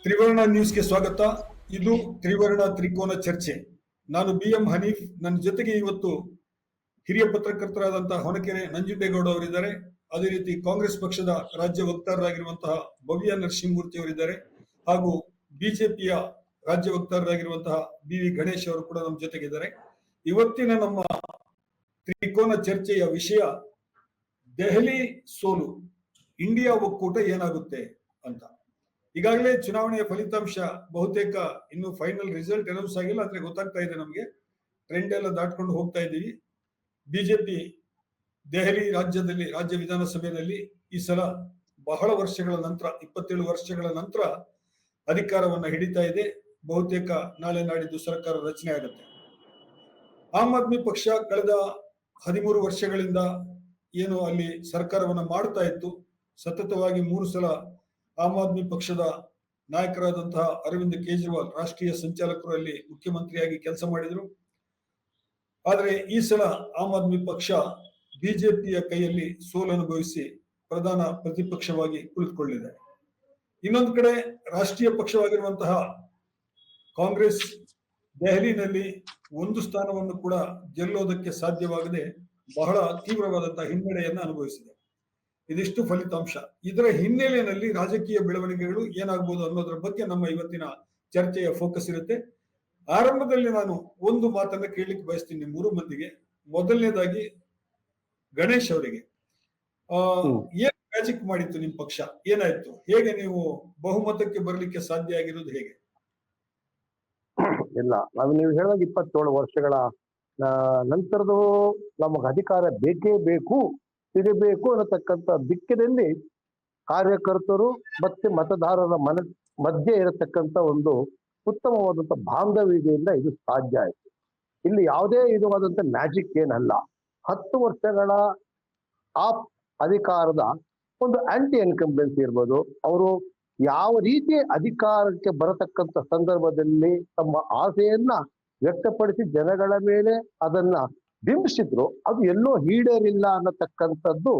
ತ್ರಿವರ್ಣ ನ್ಯೂಸ್ಗೆ ಸ್ವಾಗತ. ಇದು ತ್ರಿವರ್ಣ ತ್ರಿಕೋನ ಚರ್ಚೆ. ನಾನು BM ಹನೀಫ್. ನನ್ನ ಜೊತೆಗೆ ಇವತ್ತು ಹಿರಿಯ ಪತ್ರಕರ್ತರಾದಂತಹ ಹೊನಕೆರೆ ನಂಜುಂಡೇಗೌಡ ಅವರಿದ್ದಾರೆ. ಅದೇ ರೀತಿ ಕಾಂಗ್ರೆಸ್ ಪಕ್ಷದ ರಾಜ್ಯ ವಕ್ತಾರರಾಗಿರುವಂತಹ ಭವ್ಯ ನರಸಿಂಹಮೂರ್ತಿ ಅವರಿದ್ದಾರೆ. ಹಾಗೂ ಬಿಜೆಪಿಯ ರಾಜ್ಯ ವಕ್ತಾರರಾಗಿರುವಂತಹ BV ಗಣೇಶ್ ಅವರು ಕೂಡ ನಮ್ಮ ಜೊತೆಗಿದ್ದಾರೆ. ಇವತ್ತಿನ ನಮ್ಮ ತ್ರಿಕೋನ ಚರ್ಚೆಯ ವಿಷಯ ದೆಹಲಿ ಸೋಲು, ಇಂಡಿಯಾ ಒಕ್ಕೂಟ ಏನಾಗುತ್ತೆ ಅಂತ. ಈಗಾಗಲೇ ಚುನಾವಣೆಯ ಫಲಿತಾಂಶ ಬಹುತೇಕ ಇನ್ನು ಫೈನಲ್ ರಿಸಲ್ಟ್ ಅನೌನ್ಸ್ ಆಗಿಲ್ಲ, ಅಂದ್ರೆ ಗೊತ್ತಾಗ್ತಾ ಇದೆ ನಮಗೆ. ಟ್ರೆಂಡ್ ಎಲ್ಲ ದಾಟ್ಕೊಂಡು ಹೋಗ್ತಾ ಇದ್ದೀವಿ. ಬಿಜೆಪಿ ದೆಹಲಿ ರಾಜ್ಯ ವಿಧಾನಸಭೆಯಲ್ಲಿ ಈ ಸಲ ಬಹಳ ವರ್ಷಗಳ ನಂತರ 27 ವರ್ಷಗಳ ನಂತರ ಅಧಿಕಾರವನ್ನ ಹಿಡಿತಾ ಇದೆ. ಬಹುತೇಕ ನಾಳೆ ನಾಡಿದ್ದು ಸರ್ಕಾರ ರಚನೆ ಆಗುತ್ತೆ. ಆಮ್ ಆದ್ಮಿ ಪಕ್ಷ ಕಳೆದ 13 ವರ್ಷಗಳಿಂದ ಏನು ಅಲ್ಲಿ ಸರ್ಕಾರವನ್ನ ಮಾಡ್ತಾ ಇತ್ತು, ಸತತವಾಗಿ 3 ಸಲ ಆಮ್ ಆದ್ಮಿ ಪಕ್ಷದ ನಾಯಕರಾದಂತಹ ಅರವಿಂದ್ ಕೇಜ್ರಿವಾಲ್ ರಾಷ್ಟ್ರೀಯ ಸಂಚಾಲಕರು ಅಲ್ಲಿ ಮುಖ್ಯಮಂತ್ರಿಯಾಗಿ ಕೆಲಸ ಮಾಡಿದ್ರು. ಆದರೆ ಈ ಸಲ ಆಮ್ ಆದ್ಮಿ ಪಕ್ಷ ಬಿಜೆಪಿಯ ಕೈಯಲ್ಲಿ ಸೋಲನುಭವಿಸಿ ಪ್ರಧಾನ ಪ್ರತಿಪಕ್ಷವಾಗಿ ಕುಳಿತುಕೊಳ್ಳಿದೆ. ಇನ್ನೊಂದು ಕಡೆ ರಾಷ್ಟ್ರೀಯ ಪಕ್ಷವಾಗಿರುವಂತಹ ಕಾಂಗ್ರೆಸ್ ದೆಹಲಿನಲ್ಲಿ ಒಂದು ಸ್ಥಾನವನ್ನು ಕೂಡ ಗೆಲ್ಲೋದಕ್ಕೆ ಸಾಧ್ಯವಾಗದೆ ಬಹಳ ತೀವ್ರವಾದಂತಹ ಹಿನ್ನಡೆಯನ್ನ ಅನುಭವಿಸಿದೆ. ಇದಿಷ್ಟು ಫಲಿತಾಂಶ. ಇದರ ಹಿನ್ನೆಲೆಯಲ್ಲಿ ರಾಜಕೀಯ ಬೆಳವಣಿಗೆಗಳು ಏನಾಗಬಹುದು ಅನ್ನೋದ್ರ ಬಗ್ಗೆ ನಮ್ಮ ಇವತ್ತಿನ ಚರ್ಚೆಯ ಫೋಕಸ್ ಇರುತ್ತೆ. ಆರಂಭದಲ್ಲಿ ನಾನು ಒಂದು ಮಾತನ್ನ ಕೇಳಲಿಕ್ಕೆ ಬಯಸ್ತೀನಿ 3 ಮಂದಿಗೆ. ಮೊದಲನೇದಾಗಿ ಗಣೇಶ್ ಅವರಿಗೆ, ಏನ್ ಮ್ಯಾಜಿಕ್ ಮಾಡಿತ್ತು ನಿಮ್ ಪಕ್ಷ? ಏನಾಯ್ತು? ಹೇಗೆ ನೀವು ಬಹುಮತಕ್ಕೆ ಬರಲಿಕ್ಕೆ ಸಾಧ್ಯ ಆಗಿರೋದು ಹೇಗೆ? ಇಲ್ಲ, ನೀವು ಹೇಳಿದಾಗ 27 ವರ್ಷಗಳ ನಂತರದ್ದು ನಮಗೆ ಅಧಿಕಾರ ಬೇಕೇ ಬೇಕು, ಸಿಗಬೇಕು ಅನ್ನತಕ್ಕಂಥ ದಿಕ್ಕಿನಲ್ಲಿ ಕಾರ್ಯಕರ್ತರು ಮತ್ತೆ ಮತದಾರರ ಮಧ್ಯೆ ಇರತಕ್ಕಂಥ ಒಂದು ಉತ್ತಮವಾದಂಥ ಬಾಂಧವ್ಯದಿಂದ ಇದು ಸಾಧ್ಯ ಆಯಿತು. ಇಲ್ಲಿ ಯಾವುದೇ ಇದುವಾದಂಥ ಮ್ಯಾಜಿಕ್ ಏನಲ್ಲ. 10 ವರ್ಷಗಳ ಆ ಅಧಿಕಾರದ ಒಂದು ಆಂಟಿ ಇನ್ಕಂಬೆನ್ಸಿ ಇರ್ಬೋದು. ಅವರು ಯಾವ ರೀತಿ ಅಧಿಕಾರಕ್ಕೆ ಬರತಕ್ಕಂಥ ಸಂದರ್ಭದಲ್ಲಿ ತಮ್ಮ ಆಸೆಯನ್ನ ವ್ಯಕ್ತಪಡಿಸಿ ಜನಗಳ ಮೇಲೆ ಅದನ್ನ ಬಿಂಬಿಸಿದ್ರು, ಅದು ಎಲ್ಲೋ ಈಡೇರಿಲ್ಲ ಅನ್ನತಕ್ಕಂಥದ್ದು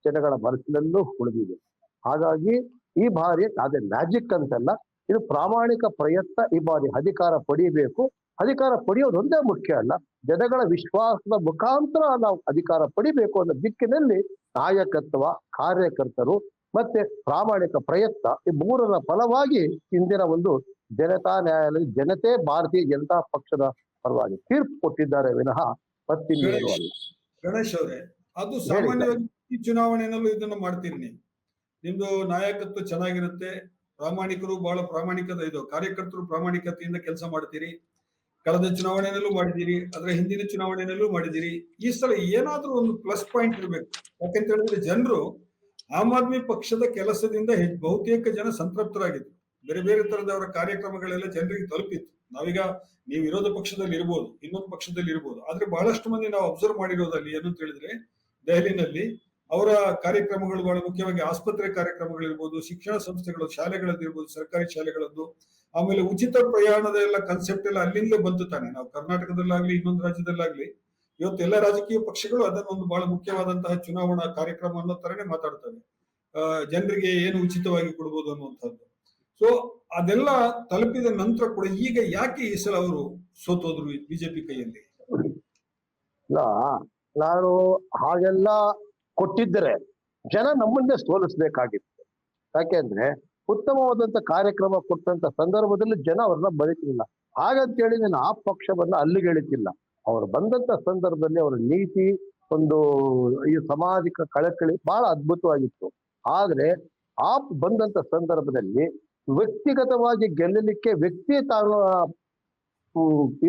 ಜನಗಳ ಮನಸ್ಸಿನಲ್ಲೂ ಉಳಿದಿದೆ. ಹಾಗಾಗಿ ಈ ಬಾರಿ ಅದೇ ಮ್ಯಾಜಿಕ್ ಅಂತಲ್ಲ, ಇದು ಪ್ರಾಮಾಣಿಕ ಪ್ರಯತ್ನ. ಈ ಬಾರಿ ಅಧಿಕಾರ ಪಡೆಯಬೇಕು. ಅಧಿಕಾರ ಪಡೆಯೋದು ಒಂದೇ ಮುಖ್ಯ ಅಲ್ಲ, ಜನಗಳ ವಿಶ್ವಾಸದ ಮುಖಾಂತರ ನಾವು ಅಧಿಕಾರ ಪಡಿಬೇಕು ಅನ್ನೋ ದಿಕ್ಕಿನಲ್ಲಿ ನಾಯಕತ್ವ, ಕಾರ್ಯಕರ್ತರು ಮತ್ತೆ ಪ್ರಾಮಾಣಿಕ ಪ್ರಯತ್ನ, ಈ 3ರ ಫಲವಾಗಿ ಇಂದಿನ ಒಂದು ಜನತಾ ನ್ಯಾಯಾಲಯ ಜನತೆ ಭಾರತೀಯ ಜನತಾ ಪಕ್ಷದ ಪರವಾಗಿ ತೀರ್ಪು ಕೊಟ್ಟಿದ್ದಾರೆ ವಿನಃ ಮತ್ತಿನ್ನೇನು ಅಲ್ಲ. ಗಣೇಶ್ ಅವರೇ, ಅದು ಸಾಮಾನ್ಯವಾಗಿ ಈ ಚುನಾವಣೆಯಲ್ಲೂ ಇದನ್ನು ಮಾಡ್ತೀರಿ ನೀವು. ನಿಮ್ದು ನಾಯಕತ್ವ ಚೆನ್ನಾಗಿರುತ್ತೆ, ಪ್ರಾಮಾಣಿಕರು ಬಹಳ ಪ್ರಾಮಾಣಿಕತೆ ಇದು, ಕಾರ್ಯಕರ್ತರು ಪ್ರಾಮಾಣಿಕತೆಯಿಂದ ಕೆಲಸ ಮಾಡ್ತೀರಿ. ಕಳೆದ ಚುನಾವಣೆಯಲ್ಲೂ ಮಾಡಿದ್ದೀರಿ, ಅದರ ಹಿಂದಿನ ಚುನಾವಣೆಯಲ್ಲೂ ಮಾಡಿದ್ದೀರಿ. ಈ ಸಲ ಏನಾದ್ರೂ ಒಂದು ಪ್ಲಸ್ ಪಾಯಿಂಟ್ ಇರಬೇಕು. ಯಾಕಂತ ಹೇಳಿದ್ರೆ ಜನರು ಆಮ್ ಆದ್ಮಿ ಪಕ್ಷದ ಕೆಲಸದಿಂದ ಬಹುತೇಕ ಜನ ಸಂತೃಪ್ತರಾಗಿದ್ರು. ಬೇರೆ ಬೇರೆ ತರದವರ ಕಾರ್ಯಕ್ರಮಗಳೆಲ್ಲ ಜನರಿಗೆ ತಲುಪಿತ್ತು. ನಾವೀಗ ನೀವು ವಿರೋಧ ಪಕ್ಷದಲ್ಲಿ ಇರ್ಬೋದು, ಇನ್ನೊಂದು ಪಕ್ಷದಲ್ಲಿ ಇರ್ಬೋದು, ಆದ್ರೆ ಬಹಳಷ್ಟು ಮಂದಿ ನಾವು ಅಬ್ಸರ್ವ್ ಮಾಡಿರೋದಲ್ಲಿ ಏನಂತ ಹೇಳಿದ್ರೆ ದೆಹಲಿನಲ್ಲಿ ಅವರ ಕಾರ್ಯಕ್ರಮಗಳು ಬಹಳ ಮುಖ್ಯವಾಗಿ ಆಸ್ಪತ್ರೆ ಕಾರ್ಯಕ್ರಮಗಳಿರ್ಬೋದು, ಶಿಕ್ಷಣ ಸಂಸ್ಥೆಗಳು, ಶಾಲೆಗಳದ್ದಿರ್ಬೋದು, ಸರ್ಕಾರಿ ಶಾಲೆಗಳದ್ದು, ಆಮೇಲೆ ಉಚಿತ ಪ್ರಯಾಣದ ಎಲ್ಲ ಕಾನ್ಸೆಪ್ಟ್ ಎಲ್ಲ ಅಲ್ಲಿಂದಲೇ ಬಂತು ತಾನೆ. ನಾವು ಕರ್ನಾಟಕದಲ್ಲಾಗ್ಲಿ ಇನ್ನೊಂದು ರಾಜ್ಯದಲ್ಲಾಗ್ಲಿ ಇವತ್ತು ಎಲ್ಲ ರಾಜಕೀಯ ಪಕ್ಷಗಳು ಅದನ್ನೊಂದು ಬಹಳ ಮುಖ್ಯವಾದಂತಹ ಚುನಾವಣಾ ಕಾರ್ಯಕ್ರಮ ಅನ್ನೋ ತರನೇ ಮಾತಾಡ್ತವೆ. ಜನರಿಗೆ ಏನು ಉಚಿತವಾಗಿ ಕೊಡ್ಬೋದು ಅನ್ನುವಂಥದ್ದು. ಸೊ ಅದೆಲ್ಲ ತಲುಪಿದ ನಂತರ ಕೂಡ ಈಗ ಯಾಕೆ ಈ ಸಲ ಅವರು ಸೋತೋದ್ರು ಬಿಜೆಪಿ ಕೈಯಲ್ಲಿ? ಇಲ್ಲ, ನಾನು ಹಾಗೆಲ್ಲ ಕೊಟ್ಟಿದ್ದರೆ ಜನ ನಮ್ಮನ್ನೇ ಸೋಲಿಸ್ಬೇಕಾಗಿತ್ತು. ಯಾಕೆಂದ್ರೆ ಉತ್ತಮವಾದಂತ ಕಾರ್ಯಕ್ರಮ ಕೊಟ್ಟಂತ ಸಂದರ್ಭದಲ್ಲಿ ಜನ ಅವ್ರನ್ನ ಬರೀತಿಲ್ಲ. ಹಾಗಂತೇಳಿ ನಾನು ಆ ಪಕ್ಷವನ್ನ ಅಲ್ಲಿಗೆಳಿತಿಲ್ಲ. ಅವ್ರು ಬಂದಂತ ಸಂದರ್ಭದಲ್ಲಿ ಅವರ ನೀತಿ, ಒಂದು ಈ ಸಾಮಾಜಿಕ ಕಳಕಳಿ ಬಹಳ ಅದ್ಭುತವಾಗಿತ್ತು. ಆದ್ರೆ ಆ ಬಂದಂತ ಸಂದರ್ಭದಲ್ಲಿ ವ್ಯಕ್ತಿಗತವಾಗಿ ಗೆಲ್ಲಲಿಕ್ಕೆ ವ್ಯಕ್ತಿ ತಾನು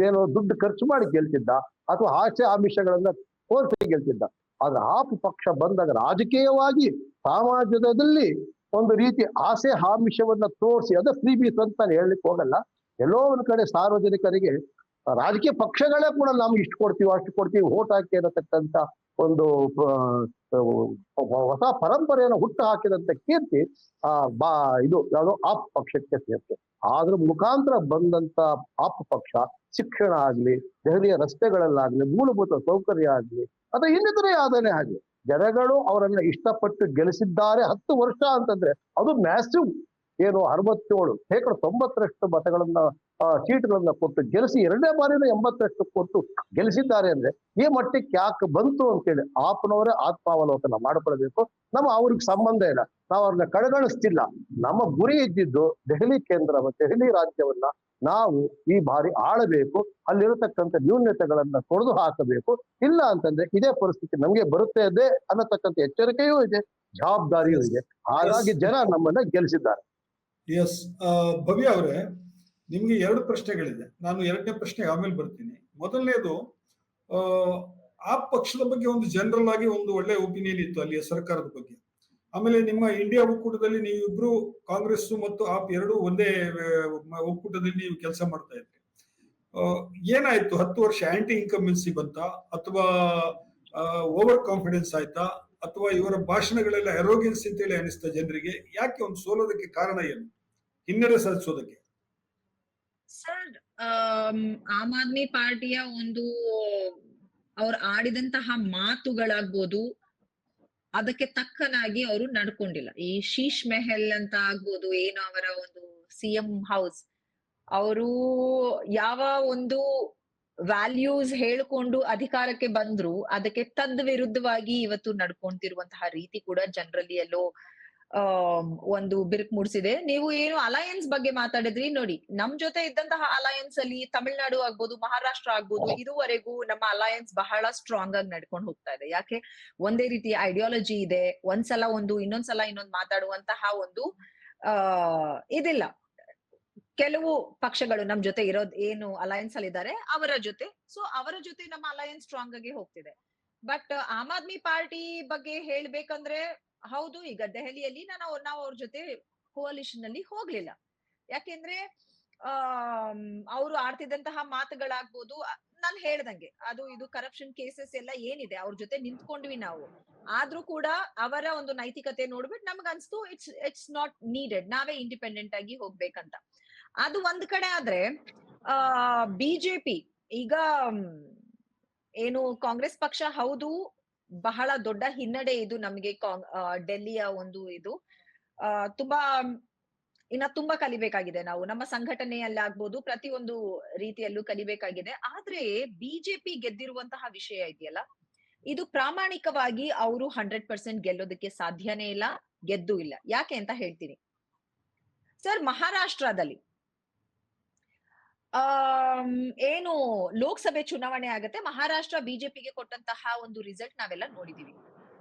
ಏನೋ ದುಡ್ಡು ಖರ್ಚು ಮಾಡಿ ಗೆಲ್ತಿದ್ದ, ಅಥವಾ ಆಸೆ ಆಮಿಷಗಳನ್ನ ತೋರಿಸಿ ಗೆಲ್ತಿದ್ದ. ಆದ್ರೆ ಆ ಪಕ್ಷ ಬಂದಾಗ ರಾಜಕೀಯವಾಗಿ ಸಮಾಜದಲ್ಲಿ ಒಂದು ರೀತಿ ಆಸೆ ಆಮಿಷವನ್ನ ತೋರಿಸಿ, ಅದು ಫ್ರೀ ಬೀಸ್ ಅಂತ ನಾನು ಹೇಳಲಿಕ್ಕೆ ಹೋಗಲ್ಲ. ಎಲ್ಲೋ ಒಂದ್ ಕಡೆ ಸಾರ್ವಜನಿಕರಿಗೆ ರಾಜಕೀಯ ಪಕ್ಷಗಳೇ ಕೂಡ ನಮ್ಗೆ ಇಷ್ಟು ಕೊಡ್ತೀವಿ ಅಷ್ಟು ಕೊಡ್ತೀವಿ ಓಟ್ ಹಾಕಿ ಅನ್ನತಕ್ಕಂಥ ಒಂದು ಹೊಸ ಪರಂಪರೆಯನ್ನು ಹುಟ್ಟು ಹಾಕಿದಂತ ಕೀರ್ತಿ ಇದು ಯಾವುದೋ ಆಪ್ ಪಕ್ಷಕ್ಕೆ ಸೇರ್ತದೆ. ಆದ್ರ ಮುಖಾಂತರ ಬಂದಂತ ಆಪ್ ಪಕ್ಷ ಶಿಕ್ಷಣ ಆಗ್ಲಿ, ದೆಹಲಿಯ ರಸ್ತೆಗಳಲ್ಲಾಗ್ಲಿ, ಮೂಲಭೂತ ಸೌಕರ್ಯ ಆಗ್ಲಿ, ಅಥವಾ ಇನ್ನಿತರೆ ಯಾವ್ದನೇ ಆಗ್ಲಿ, ಜನಗಳು ಅವರನ್ನ ಇಷ್ಟಪಟ್ಟು ಗೆಲ್ಲಿಸಿದ್ದಾರೆ. 10 ವರ್ಷ ಅಂತಂದ್ರೆ ಅದು ಮ್ಯಾಸಿವ್ ಏನು 67% ಮತಗಳನ್ನ ಸೀಟ್ಗಳನ್ನ ಕೊಟ್ಟು ಗೆಲ್ಲಿಸಿ 2ನೇ ಬಾರಿನೂ 80% ಕೊಟ್ಟು ಗೆಲ್ಲಿಸಿದ್ದಾರೆ ಅಂದ್ರೆ ಈ ಮಟ್ಟಕ್ಕೆ ಯಾಕೆ ಬಂತು ಅಂತೇಳಿ ಆಪ್ನವರೇ ಆತ್ಮಾವಲೋಕನ ಮಾಡಿಕೊಳ್ಬೇಕು. ಅವ್ರಿಗೆ ಸಂಬಂಧ ಇಲ್ಲ, ನಾವು ಅವ್ರನ್ನ ಕಡೆಗಣಿಸ್ತಿಲ್ಲ. ನಮ್ಮ ಗುರಿ ಇದ್ದಿದ್ದು ದೆಹಲಿ ದೆಹಲಿ ರಾಜ್ಯವನ್ನ ನಾವು ಈ ಬಾರಿ ಆಳಬೇಕು, ಅಲ್ಲಿರತಕ್ಕಂಥ ನ್ಯೂನ್ಯತೆಗಳನ್ನ ತೊಡೆದು ಹಾಕಬೇಕು. ಇಲ್ಲ ಅಂತಂದ್ರೆ ಇದೇ ಪರಿಸ್ಥಿತಿ ನಮ್ಗೆ ಬರುತ್ತೆ ಇದೆ ಅನ್ನತಕ್ಕಂಥ ಎಚ್ಚರಿಕೆಯೂ ಇದೆ, ಜವಾಬ್ದಾರಿಯೂ ಇದೆ. ಹಾಗಾಗಿ ಜನ ನಮ್ಮನ್ನ ಗೆಲ್ಲಿಸಿದ್ದಾರೆ. ಎಸ್, ಭವ್ಯ ಅವರೇ, ನಿಮ್ಗೆ 2 ಪ್ರಶ್ನೆಗಳಿದೆ. ನಾನು 2ನೇ ಪ್ರಶ್ನೆ ಆಮೇಲೆ ಬರ್ತೀನಿ. ಮೊದಲನೇದು, ಆ ಪಕ್ಷದ ಬಗ್ಗೆ ಒಂದು ಜನರಲ್ ಆಗಿ ಒಂದು ಒಳ್ಳೆ ಒಪಿನಿಯನ್ ಇತ್ತು ಅಲ್ಲಿಯ ಸರ್ಕಾರದ ಬಗ್ಗೆ. ಆಮೇಲೆ ನಿಮ್ಮ ಇಂಡಿಯಾ ಒಕ್ಕೂಟದಲ್ಲಿ ನೀವಿಬ್ರು ಕಾಂಗ್ರೆಸ್ ಮತ್ತು ಆಪ್ ಎರಡೂ ಒಂದೇ ಒಕ್ಕೂಟದಲ್ಲಿ ನೀವು ಕೆಲಸ ಮಾಡ್ತಾ ಇದ್ರಿ. ಏನಾಯ್ತು? 10 ವರ್ಷ ಆಂಟಿ ಇನ್ಕಂಬೆನ್ಸಿ ಬಂತ, ಅಥವಾ ಓವರ್ ಕಾನ್ಫಿಡೆನ್ಸ್ ಆಯ್ತಾ, ಅಥವಾ ಇವರ ಭಾಷಣಗಳೆಲ್ಲ ಎರೋಗೆನ್ಸ್ ಅಂತೇಳಿ ಅನಿಸ್ತಾ ಜನರಿಗೆ? ಯಾಕೆ ಒಂದು ಸೋಲೋದಕ್ಕೆ ಕಾರಣ ಏನು, ಹಿನ್ನಡೆ ಸಾಧಿಸೋದಕ್ಕೆ? ಸರ್, ಆಮ್ ಆದ್ಮಿ ಪಾರ್ಟಿಯ ಒಂದು ಅವ್ರು ಆಡಿದಂತಹ ಮಾತುಗಳಾಗ್ಬೋದು, ಅದಕ್ಕೆ ತಕ್ಕನಾಗಿ ಅವರು ನಡ್ಕೊಂಡಿಲ್ಲ. ಈ ಶೀಶ್ ಮೆಹಲ್ ಅಂತ ಆಗ್ಬೋದು, ಏನು ಅವರ ಒಂದು ಸಿಎಂ ಹೌಸ್, ಅವರು ಯಾವ ಒಂದು ವ್ಯಾಲ್ಯೂಸ್ ಹೇಳ್ಕೊಂಡು ಅಧಿಕಾರಕ್ಕೆ ಬಂದ್ರು ಅದಕ್ಕೆ ತದ್ ವಿರುದ್ಧವಾಗಿ ಇವತ್ತು ನಡ್ಕೊಂತಿರುವಂತಹ ರೀತಿ ಕೂಡ ಜನರಲ್ಲಿ ಎಲ್ಲೋ ಒಂದು ಬಿರುಕು ಮೂಡಿಸಿದೆ. ನೀವು ಏನು ಅಲಯನ್ಸ್ ಬಗ್ಗೆ ಮಾತಾಡಿದ್ರಿ ನೋಡಿ, ನಮ್ ಜೊತೆ ಇದ್ದಂತಹ ಅಲಯನ್ಸ್ ಅಲ್ಲಿ ತಮಿಳ್ನಾಡು ಆಗ್ಬೋದು, ಮಹಾರಾಷ್ಟ್ರ ಆಗ್ಬೋದು, ಇದುವರೆಗೂ ನಮ್ಮ ಅಲಯನ್ಸ್ ಬಹಳ ಸ್ಟ್ರಾಂಗ್ ಆಗಿ ನಡ್ಕೊಂಡು ಹೋಗ್ತಾ ಇದೆ. ಯಾಕೆ? ಒಂದೇ ರೀತಿಯ ಐಡಿಯಾಲಜಿ ಇದೆ, ಒಂದ್ಸಲ ಒಂದು ಇನ್ನೊಂದ್ಸಲ ಇನ್ನೊಂದು ಮಾತಾಡುವಂತಹ ಒಂದು ಇದಿಲ್ಲ. ಕೆಲವು ಪಕ್ಷಗಳು ನಮ್ ಜೊತೆ ಇರೋದ್ ಏನು ಅಲಯನ್ಸ್ ಅಲ್ಲಿ ಇದ್ದಾರೆ ಅವರ ಜೊತೆ, ಸೊ ಅವರ ಜೊತೆ ನಮ್ಮ ಅಲಯನ್ಸ್ ಸ್ಟ್ರಾಂಗ್ ಆಗಿ ಹೋಗ್ತಿದೆ. ಬಟ್ ಆಮ್ ಆದ್ಮಿ ಪಾರ್ಟಿ ಬಗ್ಗೆ ಹೇಳ್ಬೇಕಂದ್ರೆ, ಹೌದು, ಈಗ ದೆಹಲಿಯಲ್ಲಿ ನಾವು ಅವ್ರ ಜೊತೆ ಕೋalition ಅಲ್ಲಿ ಹೋಗ್ಲಿಲ್ಲ. ಯಾಕೆಂದ್ರೆ ಅವರು ಆಡ್ತಿದ್ದಂತಹ ಮಾತುಗಳಾಗ್ಬೋದು, ನಾನ್ ಹೇಳ್ದಂಗೆ ಅದು ಇದು ಕರಪ್ಷನ್ ಕೇಸಸ್ ಎಲ್ಲ ಏನಿದೆ ಅವ್ರ ಜೊತೆ ನಿಂತ್ಕೊಂಡ್ವಿ ನಾವು. ಆದ್ರೂ ಕೂಡ ಅವರ ಒಂದು ನೈತಿಕತೆ ನೋಡ್ಬಿಟ್ಟು ನಮ್ಗ್ ಅನ್ಸ್ತು ಇಟ್ಸ್ ನಾಟ್ ನೀಡೆಡ್, ನಾವೇ ಇಂಡಿಪೆಂಡೆಂಟ್ ಆಗಿ ಹೋಗ್ಬೇಕಂತ. ಅದು ಒಂದ್ ಕಡೆ ಆದ್ರೆ, ಬಿಜೆಪಿ ಈಗ ಏನು ಕಾಂಗ್ರೆಸ್ ಪಕ್ಷ, ಹೌದು ಬಹಳ ದೊಡ್ಡ ಹಿನ್ನಡೆ ಇದು ನಮ್ಗೆ. ಡೆಲ್ಲಿಯ ಒಂದು ಇದು ತುಂಬಾ ಇನ್ನ ತುಂಬಾ ಕಲಿಬೇಕಾಗಿದೆ ನಾವು, ನಮ್ಮ ಸಂಘಟನೆಯಲ್ಲಿ ಆಗ್ಬೋದು, ಪ್ರತಿಯೊಂದು ರೀತಿಯಲ್ಲೂ ಕಲಿಬೇಕಾಗಿದೆ. ಆದ್ರೆ ಬಿಜೆಪಿ ಗೆದ್ದಿರುವಂತಹ ವಿಷಯ ಇದೆಯಲ್ಲ, ಇದು ಪ್ರಾಮಾಣಿಕವಾಗಿ ಅವರು 100% ಗೆಲ್ಲೋದಕ್ಕೆ ಸಾಧ್ಯನೇ ಇಲ್ಲ, ಗೆದ್ದು ಇಲ್ಲ. ಯಾಕೆ ಅಂತ ಹೇಳ್ತೀನಿ ಸರ್. ಮಹಾರಾಷ್ಟ್ರದಲ್ಲಿ ಏನು ಲೋಕಸಭೆ ಚುನಾವಣೆ ಆಗತ್ತೆ, ಮಹಾರಾಷ್ಟ್ರ ಬಿಜೆಪಿಗೆ ಕೊಟ್ಟಂತಹ ಒಂದು ರಿಸಲ್ಟ್ ನಾವೆಲ್ಲ ನೋಡಿದೀವಿ.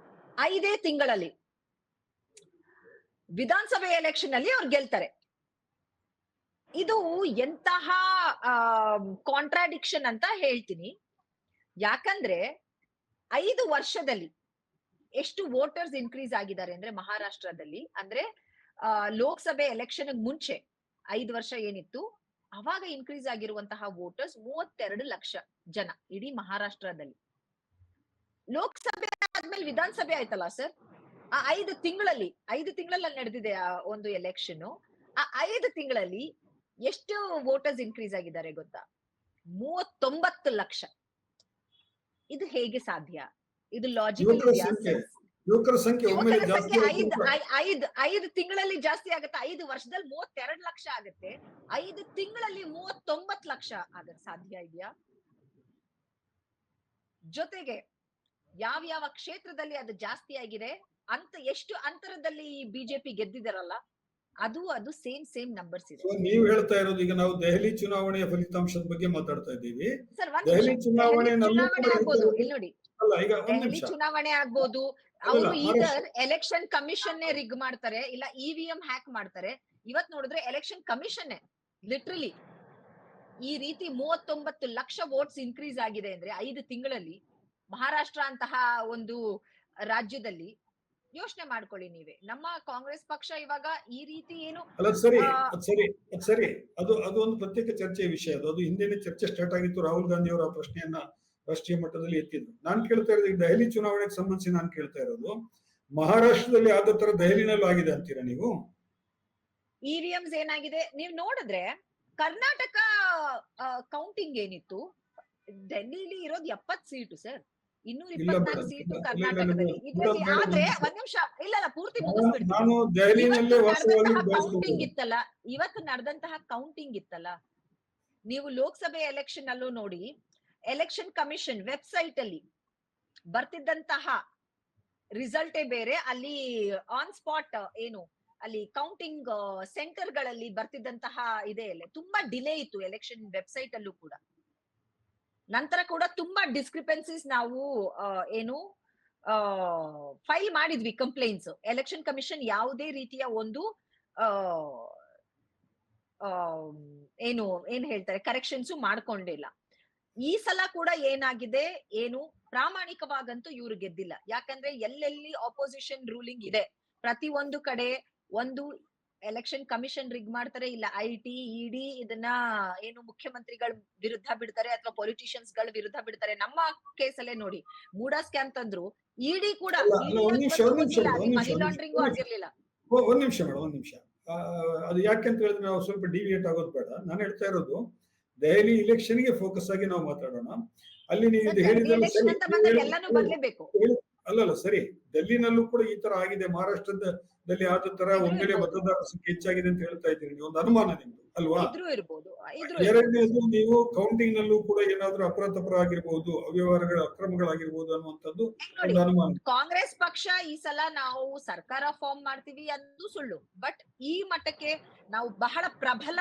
5 ತಿಂಗಳಲ್ಲಿ ವಿಧಾನಸಭೆ ಎಲೆಕ್ಷನ್ ಅಲ್ಲಿ ಅವ್ರು ಗೆಲ್ತಾರೆ. ಇದು ಎಂತಹ ಕಾಂಟ್ರಾಡಿಕ್ಷನ್ ಅಂತ ಹೇಳ್ತೀನಿ. ಯಾಕಂದ್ರೆ 5 ವರ್ಷದಲ್ಲಿ ಎಷ್ಟು ವೋಟರ್ಸ್ ಇನ್ಕ್ರೀಸ್ ಆಗಿದ್ದಾರೆ ಅಂದ್ರೆ ಮಹಾರಾಷ್ಟ್ರದಲ್ಲಿ, ಅಂದ್ರೆ ಲೋಕಸಭೆ ಎಲೆಕ್ಷನ್ ಮುಂಚೆ 5 ವರ್ಷ ಏನಿತ್ತು ಅವಾಗ ಇನ್ಕ್ರೀಸ್ ಆಗಿರುವಂತಹ ವೋಟರ್ಸ್ 32 ಲಕ್ಷ ಜನ ಇಡೀ ಮಹಾರಾಷ್ಟ್ರದಲ್ಲಿ. ಲೋಕಸಭೆ ಆದ್ಮೇಲೆ ವಿಧಾನಸಭೆ ಆಯ್ತಲ್ಲ ಸರ್, ಆ 5 ತಿಂಗಳಲ್ಲಿ ನಡೆದಿದೆ ಆ ಒಂದು ಎಲೆಕ್ಷನ್. ಆ 5 ತಿಂಗಳಲ್ಲಿ ಎಷ್ಟು ವೋಟರ್ಸ್ ಇನ್ಕ್ರೀಸ್ ಆಗಿದ್ದಾರೆ ಗೊತ್ತಾ? 39 ಲಕ್ಷ. ಇದು ಹೇಗೆ ಸಾಧ್ಯ? ಇದು ಲಾಜಿಕಲ್ ಇದೆಯಾ ಸರ್? ಯುವಕರ ಸಂಖ್ಯೆ ಐದು ತಿಂಗಳಲ್ಲಿ ಜಾಸ್ತಿ ಆಗುತ್ತೆ. 5 ವರ್ಷದಲ್ಲಿ 32 ಲಕ್ಷ ಆಗುತ್ತೆ, 5 ತಿಂಗಳಲ್ಲಿ 39 ಲಕ್ಷ ಆಗತ್ತೆ. ಸಾಧ್ಯ ಇದೆಯಾ? ಜೊತೆಗೆ ಯಾವ ಕ್ಷೇತ್ರದಲ್ಲಿ ಅದು ಜಾಸ್ತಿ ಆಗಿದೆ ಅಂತ, ಎಷ್ಟು ಅಂತರದಲ್ಲಿ ಬಿಜೆಪಿ ಗೆದ್ದಿದಾರಲ್ಲ, ಅದು ಸೇಮ್ ನಂಬರ್ಸ್ ಇದೆ. ನೀವು ಹೇಳ್ತಾ ಇರೋದು, ಈಗ ನಾವು ದೆಹಲಿ ಚುನಾವಣೆಯ ಫಲಿತಾಂಶದ ಬಗ್ಗೆ ಮಾತಾಡ್ತಾ ಇದ್ದೀವಿ. ಸರ್, ದೆಹಲಿ ಚುನಾವಣೆ ಆಗ್ಬೋದು, ಇಲ್ಲಿ ನೋಡಿ, ಈಗ ದೆಹಲಿ ಚುನಾವಣೆ ಆಗ್ಬೋದು. ಅವರು ಈಗ ಎಲೆಕ್ಷನ್ ಕಮಿಷನ್ ರಿಗ್ ಮಾಡ್ತಾರೆ, ಇಲ್ಲ ಇವಿಎಂ ಹ್ಯಾಕ್ ಮಾಡ್ತಾರೆ. ಇವತ್ ನೋಡಿದ್ರೆ ಎಲೆಕ್ಷನ್ ಕಮಿಷನ್ ಲಿಟ್ರಲಿ ಈ ರೀತಿ 39 ಲಕ್ಷ ವೋಟ್ಸ್ ಇನ್ಕ್ರೀಸ್ ಆಗಿದೆ ಅಂದ್ರೆ 5 ತಿಂಗಳಲ್ಲಿ ಮಹಾರಾಷ್ಟ್ರ ಅಂತಹ ಒಂದು ರಾಜ್ಯದಲ್ಲಿ. ಯೋಚನೆ ಮಾಡ್ಕೊಳ್ಳಿ ನೀವೇ. ನಮ್ಮ ಕಾಂಗ್ರೆಸ್ ಪಕ್ಷ ಇವಾಗ ಈ ರೀತಿ ಏನು ಸರಿ, ಅದು ಒಂದು ಪ್ರತ್ಯೇಕ ಚರ್ಚೆಯ ವಿಷಯ. ಅದು ಹಿಂದೆನೆ ಚರ್ಚೆ ಸ್ಟಾರ್ಟ್ ಆಗಿತ್ತು. ರಾಹುಲ್ ಗಾಂಧಿ ಅವರ ಪ್ರಶ್ನೆಯನ್ನ ರಾಷ್ಟ್ರೀಯ ಮಟ್ಟದಲ್ಲಿ ಎತ್ತಿದ್ರು. ನಾನು ಕೇಳ್ತಾ ಇರೋದು ದೆಹಲಿ ಚುನಾವಣೆಗೆ ಸಂಬಂಧಿಸಿ ನಾನು ಕೇಳ್ತಾ ಇರೋದು, ಮಹಾರಾಷ್ಟ್ರದಲ್ಲಿ ಆದ ತರ ದೆಹಲಿನಲ್ಲೂ ಆಗಿದೆ ಅಂತೀರಾ ನೀವು? ಇವಿಎಂಸ್ ಏನಾಗಿದೆ ನೀವು ನೋಡಿದ್ರೆ, ಕರ್ನಾಟಕ ಕೌಂಟಿಂಗ್ ಏನಿತ್ತು, ಡೆಲ್ಲಿಲಿ ಇರೋದು 70 ಸೀಟು ಸರ್. 224 ಇಲ್ಲ ಮೇಡಮ್, ಸೀಟು ಇಲ್ಲ, ಇಲ್ಲ, ಕರ್ನಾಟಕದಲ್ಲಿ. ಇಲ್ಲ, ಇದ್ರಲ್ಲಿ ಮೇಡಮ್, ಆದ್ರೆ ಒಂದ್ ಒಂದ್ ನಿಮಿಷ, ಇಲ್ಲ ಪೂರ್ತಿ ಮುಗಿಸ್ಬಿಡ್ತೀನಿ. ನಾನು ದೆಹಲಿನಲ್ಲೇ ಇವತ್ತು ವಾಸವಾಗಿ ನಡೆದಂತಹ ಕೌಂಟಿಂಗ್ ಬಯಸ್ಕೊಂಡು ಇತ್ತಲ್ಲ, ಇವತ್ತು ನಡೆದಂತಹ ಕೌಂಟಿಂಗ್ ಇತ್ತಲ್ಲ, ನೀವು ಲೋಕಸಭೆ ಎಲೆಕ್ಷನ್ ಅಲ್ಲೂ ನೋಡಿ, ಎಲೆಕ್ಷನ್ ಕಮಿಷನ್ ವೆಬ್ಸೈಟ್ ಅಲ್ಲಿ ಬರ್ತಿದ್ದಂತಹ ರಿಸಲ್ಟೇ ಬೇರೆ, ಅಲ್ಲಿ ಆನ್ ಸ್ಪಾಟ್ ಏನು ಅಲ್ಲಿ ಕೌಂಟಿಂಗ್ ಸೆಂಟರ್ ಗಳಲ್ಲಿ ಬರ್ತಿದ್ದಂತಹ ಇದೆ ಇಲ್ಲ, ತುಂಬಾ ಡಿಲೇ ಇತ್ತು ಎಲೆಕ್ಷನ್ ವೆಬ್ಸೈಟ್ ಅಲ್ಲೂ ಕೂಡ. ನಂತರ ಕೂಡ ತುಂಬಾ ಡಿಸ್ಕ್ರಿಪೆನ್ಸೀಸ್ ನಾವು ಏನು ಫೈಲ್ ಮಾಡಿದ್ವಿ ಕಂಪ್ಲೇಂಟ್ಸ್. ಎಲೆಕ್ಷನ್ ಕಮಿಷನ್ ಯಾವುದೇ ರೀತಿಯ ಒಂದು ಏನು ಏನ್ ಹೇಳ್ತಾರೆ ಕರೆಕ್ಷನ್ಸ್ ಮಾಡ್ಕೊಂಡಿಲ್ಲ. ಈ ಸಲ ಕೂಡ ಏನಾಗಿದೆ, ಏನು ಪ್ರಾಮಾಣಿಕವಾಗಂತೂ ಇವ್ರು ಗೆದ್ದಿಲ್ಲ. ಯಾಕಂದ್ರೆ ಎಲ್ಲೆಲ್ಲಿ ಆಪೋಸಿಷನ್ ರೂಲಿಂಗ್ ಇದೆ, ಪ್ರತಿ ಒಂದು ಕಡೆ ಒಂದು ಎಲೆಕ್ಷನ್ ಕಮಿಷನ್ ರಿಗ್ ಮಾಡ್ತಾರೆ, ಇಲ್ಲ IT ED ಇದನ್ನ ಏನು ಮುಖ್ಯಮಂತ್ರಿಗಳ ವಿರುದ್ಧ ಬಿಡ್ತಾರೆ ಅಥವಾ ಪೊಲಿಟಿಷಿಯನ್ಸ್ ಗಳ ವಿರುದ್ಧ ಬಿಡ್ತಾರೆ. ನಮ್ಮ ಕೇಸಲ್ಲೇ ನೋಡಿ, ಮೂಡಾ ಸ್ಕ್ಯಾಮ್ ತಂದ್ರು, ED ಕೂಡ ಅಲ್ಲ, ಒಂದ್ ನಿಮಿಷ, ಮನಿ ಲಾಂಡ್ರಿಂಗ್ ಆಗಿರ್ಲಿಲ್ಲ. ಒಂದ್ ನಿಮಿಷ ಮೇಡಮ್, ಒಂದ್ ನಿಮಿಷ. ಅದು ಯಾಕೆಂತ ಹೇಳಿದ್ರೆ ನಾವು ಸ್ವಲ್ಪ ಡಿವಿಯೇಟ್ ಆಗೋದು ಬೇಡ. ನಾನು ಹೇಳ್ತಾ ಇರೋದು ದೆಹಲಿ ಇಲೆಕ್ಷನ್ ಗೆ ಫೋಕಸ್ ಆಗಿ ನಾವು ಮಾತಾಡೋಣ. ಅಲ್ಲಿ ನೀವು ಇದು ಹೇಳಿದ್ರೆ ಸರಿ, ಎಲ್ಲಾನು ಬರ್ಲೇಬೇಕು. ಅಲ್ಲಲ್ಲ ಸರಿ, ಡೆಲ್ಲಿನಲ್ಲೂ ಕೂಡ ಈ ತರ ಆಗಿದೆ, ಮಹಾರಾಷ್ಟ್ರದಲ್ಲಿ ಆದ ತರ ಒಮ್ಮೆಲೆ ಮತದಾರರ ಸಂಖ್ಯೆ ಹೆಚ್ಚಾಗಿದೆ ಅಂತ ಹೇಳ್ತಾ ಇದ್ದೀರಿ ನೀವು, ಒಂದು ಅನುಮಾನ ನಿಮ್ದು ಅಲ್ವಾ? ಎರಡನೇದು, ನೀವು ಕೌಂಟಿಂಗ್ ನಲ್ಲೂ ಕೂಡ ಏನಾದ್ರೂ ಅಪರಾಧಪರ ಆಗಿರ್ಬಹುದು, ಅವ್ಯವಹಾರಗಳ ಅಕ್ರಮಗಳಾಗಿರ್ಬಹುದು ಅನ್ನುವಂಥದ್ದು ಒಂದು ಅನುಮಾನ. ಕಾಂಗ್ರೆಸ್ ಪಕ್ಷ ಈ ಸಲ ನಾವು ಸರ್ಕಾರ ಫಾರ್ಮ್ ಮಾಡ್ತೀವಿ ಅನ್ನೋದು ಸುಳ್ಳು, ಬಟ್ ಈ ಮಟ್ಟಕ್ಕೆ ನಾವು ಬಹಳ ಪ್ರಬಲ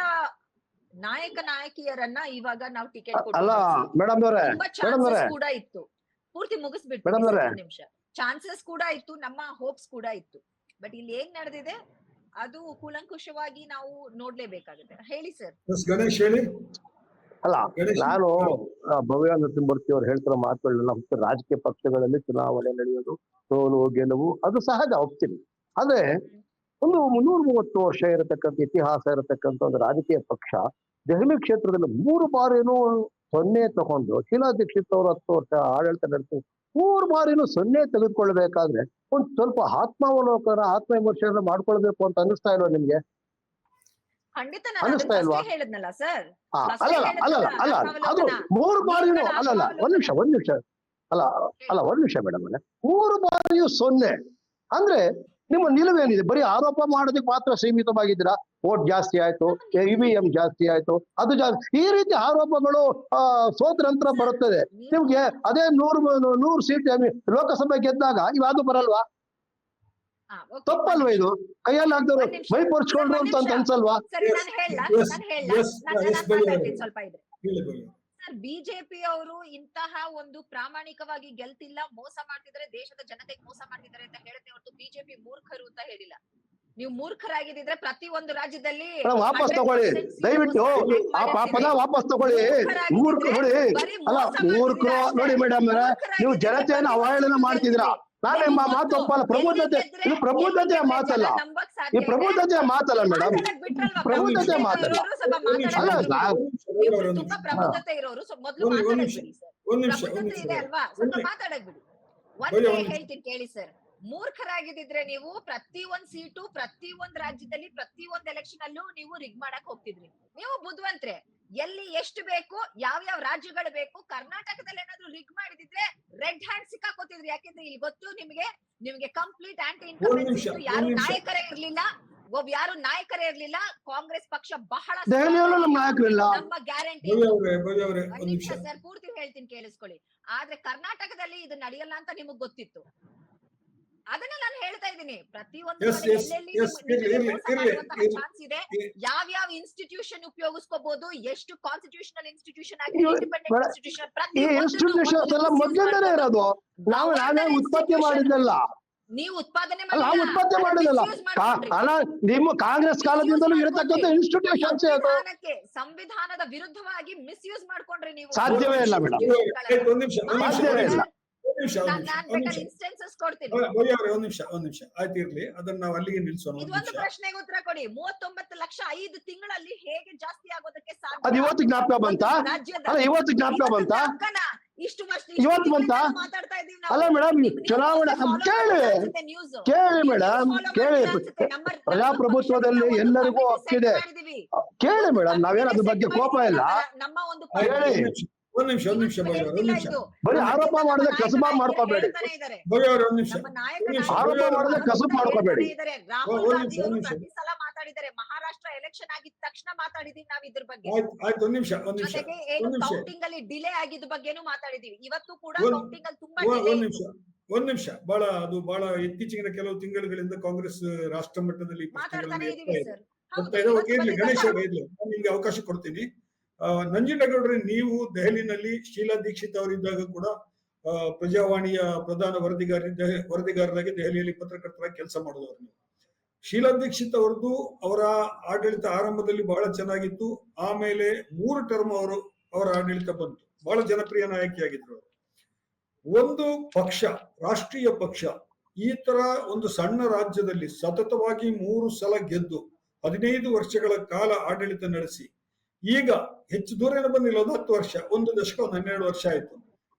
ನಾಯಕಿಯರನ್ನ ಇವಾಗ ನಾವು ಟಿಕೆಟ್ ಅಲ್ಲ ಮೇಡಮ್ ಅವರೇ, ಕೂಡ ಇತ್ತು. ಪೂರ್ತಿ ಮುಗಿಸ್ಬಿಟ್ಟು ನಿಮಿಷ, ಚಾನ್ಸಸ್ ಕೂಡ ಇತ್ತು, ನಮ್ಮ ಹೋಪ್ಸ್ ಕೂಡ ಇತ್ತು. ಬಟ್ ಇಲ್ಲಿ ಏನ್ ನಡೆದಿದೆ ಅದು ಕೂಲಂಕುಷವಾಗಿ ನಾವು ನೋಡ್ಲೇಬೇಕಾಗುತ್ತೆ. ಹೇಳಿ ಸರ್. ಗಣೇಶ್ ಹೇಳಿ. ಅಲ್ಲ, ನಾನು ಭವ್ಯ ನರಸಿಂಹಮೂರ್ತಿ ಅವರು ಹೇಳ್ತಿರೋ ಮಾತುಗಳನ್ನ ರಾಜಕೀಯ ಪಕ್ಷಗಳಲ್ಲಿ ಚುನಾವಣೆ ನಡೆಯೋದು, ಸೋಲು ಗೆಲುವು ಅದು ಸಹಜ, ಒಪ್ತೀನಿ. ಆದ್ರೆ ಒಂದು 330 ವರ್ಷ ಇರತಕ್ಕಂಥ ಇತಿಹಾಸ ಇರತಕ್ಕಂಥ ಒಂದು ರಾಜಕೀಯ ಪಕ್ಷ ದೆಹಲಿ ಕ್ಷೇತ್ರದಲ್ಲಿ 3 ಬಾರಿನೂ 0 ತಗೊಂಡು, ಶೀಲಾ ದೀಕ್ಷಿತ್ ಅವರು 10 ವರ್ಷ ಆಡಳಿತ ನಡೆಸಿ 3 ಬಾರಿನೂ 0 ತೆಗೆದುಕೊಳ್ಬೇಕಾದ್ರೆ ಒಂದ್ ಸ್ವಲ್ಪ ಆತ್ಮಾವಲೋಕನ, ಆತ್ಮವಿಮರ್ಶೆಯನ್ನು ಮಾಡ್ಕೊಳ್ಬೇಕು ಅಂತ ಅನಿಸ್ತಾ ಇಲ್ವಾ ನಿಮ್ಗೆ? ಅನಿಸ್ತಾ ಇಲ್ವಾ? ಅಲ್ಲ ಅದು 3 ಬಾರಿನೂ ಅಲ್ಲಲ್ಲ, ಒಂದ್ ನಿಮಿಷ ಒಂದ್ ನಿಮಿಷ ಮೇಡಮ್, 3 ಬಾರಿಯೂ 0 ಅಂದ್ರೆ ನಿಮ್ಮ ನಿಲುವೇನಿದೆ? ಬರೀ ಆರೋಪ ಮಾಡೋದಕ್ಕೆ ಮಾತ್ರ ಸೀಮಿತವಾಗಿದ್ದೀರಾ? ವೋಟ್ ಜಾಸ್ತಿ ಆಯ್ತು, EVM ಜಾಸ್ತಿ ಆಯ್ತು, ಅದು ಜಾಸ್ತಿ, ಈ ರೀತಿ ಆರೋಪಗಳು ಸೋತ ನಂತರ ಬರುತ್ತದೆ. ನಿಮ್ಗೆ ಅದೇ 100 ಸೀಟ್ ಲೋಕಸಭೆ ಗೆದ್ದಾಗ ಇವಾಗೂ ಬರಲ್ವಾ? ತಪ್ಪಲ್ವಾ ಇದು? ಕೈಯಲ್ಲಿ ಹಾಕ್ದವ್ರು ಮೈ ಪರ್ಚ್ಕೊಂಡ್ರು ಅಂತ ಅನ್ಸಲ್ವಾ? ಸರ್, ಬಿಜೆಪಿ ಅವರು ಇಂತಹ ಒಂದು ಪ್ರಾಮಾಣಿಕವಾಗಿ ಗೆಲ್ತಿಲ್ಲ, ಮೋಸ ಮಾಡ್ತಿದ್ದಾರೆ, ದೇಶದ ಜನತೆಗೆ ಮೋಸ ಮಾಡ್ತಿದ್ದಾರೆ ಅಂತ ಹೇಳುತ್ತೆ ಹೊರತು ಬಿಜೆಪಿ ಮೂರ್ಖರು ಅಂತ ಹೇಳಿಲ್ಲ. ನೀವು ಮೂರ್ಖರಾಗಿದ್ರೆ ಪ್ರತಿ ಒಂದು ರಾಜ್ಯದಲ್ಲಿ ವಾಪಸ್ ತಗೊಳ್ಳಿ, ದಯವಿಟ್ಟು ಆ ಪದ ವಾಪಸ್ ತಗೊಳ್ಳಿ. ಮೂರ್ಖರು ನೋಡಿ, ಅಲ್ಲ ಮೂರ್ಖರು ನೋಡಿ ಮೇಡಮ್, ನೀವು ಜನತೆಯನ್ನು ಅವಹೇಳನ ಮಾಡ್ತಿದ್ದೀರಾ. ನಾನೇ ಮಾತು ಒಪ್ಪಲ್ಲ. ಪ್ರಬುದ್ಧತೆ, ಇದು ಪ್ರಬುದ್ಧತೆಯ ಮಾತಲ್ಲ, ಈ ಪ್ರಬುದ್ಧತೆಯ ಮಾತಲ್ಲ ಮೇಡಮ್, ಪ್ರಬುದ್ಧತೆ ಮಾತಲ್ಲ. ತುಂಬಾ ಪ್ರಬುದ್ಧತೆ ಇರೋರು ಮೊದಲು ಮಾತಾಡಬಿಡಿ ಸರ್, ಪ್ರಬುದ್ಧತೆ ಇದೆ ಅಲ್ವಾ, ಸ್ವಲ್ಪ ಮಾತಾಡಕ್ ಬಿಡಿ. ಒಂದೇ ಹೇಳ್ತೀನಿ ಕೇಳಿ ಸರ್, ಮೂರ್ಖರಾಗಿದ್ರೆ ನೀವು ಪ್ರತಿ ಒಂದ್ ಸೀಟು, ಪ್ರತಿ ಒಂದ್ ರಾಜ್ಯದಲ್ಲಿ, ಪ್ರತಿ ಒಂದ್ ಎಲೆಕ್ಷನ್ ಅಲ್ಲೂ ನೀವು ರಿಗ್ ಮಾಡಕ್ ಹೋಗ್ತಿದ್ರಿ. ನೀವು ಬುದ್ಧಿವಂತ್ರೆ, ಎಲ್ಲಿ ಎಷ್ಟು ಬೇಕು, ಯಾವ ರಾಜ್ಯಗಳು ಬೇಕು, ಕರ್ನಾಟಕದಲ್ಲಿ ಏನಾದ್ರು ರಿಗ್ ಮಾಡಿದಿದ್ರೆ ರೆಡ್ ಹ್ಯಾಂಡ್ ಸಿಕ್ಕಾಕೋತಿದ್ರಿ. ಯಾಕೆಂದ್ರೆ ಇಲ್ಲಿ ಗೊತ್ತು ನಿಮ್ಗೆ ಕಂಪ್ಲೀಟ್ ಆಂಟಿ ಇನ್ಕಂಬೆನ್ಸಿ, ಯಾರು ನಾಯಕರೇ ಇರ್ಲಿಲ್ಲ. ಕಾಂಗ್ರೆಸ್ ಪಕ್ಷ ಬಹಳ ನಮ್ಮ ಗ್ಯಾರಂಟಿ. ಸರ್ ಪೂರ್ತಿ ಹೇಳ್ತೀನಿ ಕೇಳಿಸ್ಕೊಳ್ಳಿ. ಆದ್ರೆ ಕರ್ನಾಟಕದಲ್ಲಿ ಇದು ನಡೆಯಲ್ಲ ಅಂತ ನಿಮಗ್ ಗೊತ್ತಿತ್ತು, ಅದನ್ನ ನಾನು ಹೇಳ್ತಾ ಇದ್ದೀನಿ. ಪ್ರತಿಯೊಂದು ಚಾನ್ಸ್ ಇದೆ, ಯಾವ ಇನ್ಸ್ಟಿಟ್ಯೂಷನ್ ಉಪಯೋಗಿಸ್ಕೋಬಹುದು, ಎಷ್ಟು ಕಾನ್ಸ್ಟಿಟ್ಯೂಷನಲ್ ಇನ್ಸ್ಟಿಟ್ಯೂಷನ್ ಆಗಿದೆ, ಇಂಡಿಪೆಂಡೆಂಟ್ ಇನ್ಸ್ಟಿಟ್ಯೂಷನ್, ಇರೋದು ನಾವೇ ಉತ್ಪತ್ತಿ ಮಾಡಿದ್ದಲ್ಲ, ನೀವು ಉತ್ಪಾದನೆ ಮಾಡಿದಲ್ಲ. ನಿಮ್ಮ ಕಾಂಗ್ರೆಸ್ ಕಾಲದಿಂದಲೂ ಇರತಕ್ಕಂಥ ಇನ್ಸ್ಟಿಟ್ಯೂಷನ್ಸ್ ಸಂವಿಧಾನದ ವಿರುದ್ಧವಾಗಿ ಮಿಸ್ಯೂಸ್ ಮಾಡ್ಕೊಂಡ್ರೆ ನೀವು ಸಾಧ್ಯವೇ ಇಲ್ಲ ಮೇಡಮ್, ಸಾಧ್ಯವೇ ಇಲ್ಲ. ಇನ್ಸ್ಟೆನ್ಸಸ್ ಕೊಡ್ತೀನಿ. ಒಂದ್ ನಿಮಿಷ ಆಯ್ತು, ಇರ್ಲಿ, ಅದನ್ನ ನಾವು ಅಲ್ಲಿಗೆ ನಿಲ್ಸೋಣ. ಇದೊಂದು ಪ್ರಶ್ನೆಗೆ ಉತ್ತರ ಕೊಡಿ. 39 ಲಕ್ಷ 5 ತಿಂಗಳಲ್ಲಿ ಹೇಗೆ ಜಾಸ್ತಿ ಆಗೋದಕ್ಕೆ ಸಾಧ್ಯ? ಅದು ಇವತ್ತು ಜ್ಞಾಪಕ ಬಂತ? ಇವತ್ತು ಜ್ಞಾಪಕ ಬಂತ? ಇಷ್ಟು ಇವತ್ತು ಬಂತ? ಮಾತಾಡ್ತಾ ಇದೀವಿ ಅಲ್ಲ ಮೇಡಮ್, ಚುನಾವಣೆ ಕೇಳಿ ಮೇಡಮ್, ಕೇಳಿ. ಪ್ರಜಾಪ್ರಭುತ್ವದಲ್ಲಿ ಎಲ್ಲರಿಗೂ ಹಕ್ಕಿದೆ. ಕೇಳಿ ಮೇಡಮ್, ನಾವೇನು ಅದ್ರ ಬಗ್ಗೆ ಕೋಪ ಇಲ್ಲ. ನಮ್ಮ ಒಂದು ಹೇಳಿ. ಒಂದ್ ನಿಮಿಷ ಭವ್ಯ ಅವ್ರೆ, ಒಂದ್ ನಿಮಿಷ ಬರೀ ಆರೋಪ ಮಾಡದೆ ಕಸಬ ಮಾಡ್ಕೋಬೇಡಿ. ಹೇಳ್ತಾನೆ ಇದ್ದಾರೆ. ಭವ್ಯ ಅವ್ರೆ, ಒಂದ್ ನಿಮಿಷ ನಮ್ಮ ನಾಯಕ ಒಂದ್ ನಿಮಿಷ. ಆರೋಪ ಮಾಡದೆ ಕಸಬ್ ಮಾಡ್ಕೋಬೇಡಿ. ರಾಹುಲ್ ಒಂದ್ ಗಾಂಧಿ ನಿಮಿಷ, ಅವರು ಒಂದ್ ನಿಮಿಷ. ಪ್ರತಿ ಸಲ ಮಾತಾಡಿದ್ದಾರೆ. ಮಹಾರಾಷ್ಟ್ರ ಎಲೆಕ್ಷನ್ ಆಗಿದ ತಕ್ಷಣ ಮಾತಾಡಿದೀವಿ ನಾವ್ ಇದ್ರ ಬಗ್ಗೆ. ಆಯ್ತು ಒಂದ್ ನಿಮಿಷ ಜೊತೆಗೆ ಏನು ಒಂದ್ ನಿಮಿಷ ಕೌಂಟಿಂಗ್ ಅಲ್ಲಿ ಡಿಲೇ ಆಗಿದ್ದ ಬಗ್ಗೆನೂ ಮಾತಾಡಿದೀವಿ. ಇವತ್ತು ಕೂಡ ಒಂದ್- ಕೌಂಟಿಂಗ್ ಅಲ್ಲಿ ತುಂಬಾ ಡಿಲೇ ಒಂದ್ ನಿಮಿಷ ಬಹಳ ಇತ್ತೀಚಿನ ಕೆಲವು ತಿಂಗಳುಗಳಿಂದ ಕಾಂಗ್ರೆಸ್ ರಾಷ್ಟ್ರ ಮಟ್ಟದಲ್ಲಿ ಈ ಮಾತಾಡ್ತಾನೆ ಪ್ರಶ್ನೆಗಳನ್ನು ಇದೀವಿ ಎತ್ತಾ ಸರ್. ಇದೆ. ಓಕೆ, ಇರ್ಲಿ, ಗಣೇಶ್ ಅವರೇ ಇರ್ಲಿ, ನಾನು ನಿಮ್ಗೆ ಅವಕಾಶ ಕೊಡ್ತೀನಿ. ನಂಜುಂಡೇಗೌಡ್ರೆ, ನೀವು ದೆಹಲಿನಲ್ಲಿ ಶೀಲಾ ದೀಕ್ಷಿತ್ ಅವರಿದ್ದಾಗ ಕೂಡ ಪ್ರಜಾವಾಣಿಯ ಪ್ರಧಾನ ವರದಿಗಾರರಾಗಿ ದೆಹಲಿಯಲ್ಲಿ ಪತ್ರಕರ್ತರಾಗಿ ಕೆಲಸ ಮಾಡಿದವರು ನೀವು. ಶೀಲಾ ದೀಕ್ಷಿತ್ ಅವರದ್ದು ಅವರ ಆಡಳಿತ ಆರಂಭದಲ್ಲಿ ಬಹಳ ಚೆನ್ನಾಗಿತ್ತು. ಆಮೇಲೆ 3 ಟರ್ಮ್ ಅವರ ಆಡಳಿತ ಬಂತು. ಬಹಳ ಜನಪ್ರಿಯ ನಾಯಕಿಯಾಗಿದ್ರು ಅವರು. ಒಂದು ಪಕ್ಷ, ರಾಷ್ಟ್ರೀಯ ಪಕ್ಷ, ಈ ತರ ಒಂದು ಸಣ್ಣ ರಾಜ್ಯದಲ್ಲಿ ಸತತವಾಗಿ 3 ಸಲ ಗೆದ್ದು 15 ವರ್ಷಗಳ ಕಾಲ ಆಡಳಿತ ನಡೆಸಿ, ಈಗ ಹೆಚ್ಚು ದೂರ ಏನು ಬಂದಿಲ್ಲ, 10 ವರ್ಷ, 1 ದಶಕ, 12 ವರ್ಷ ಆಯ್ತು.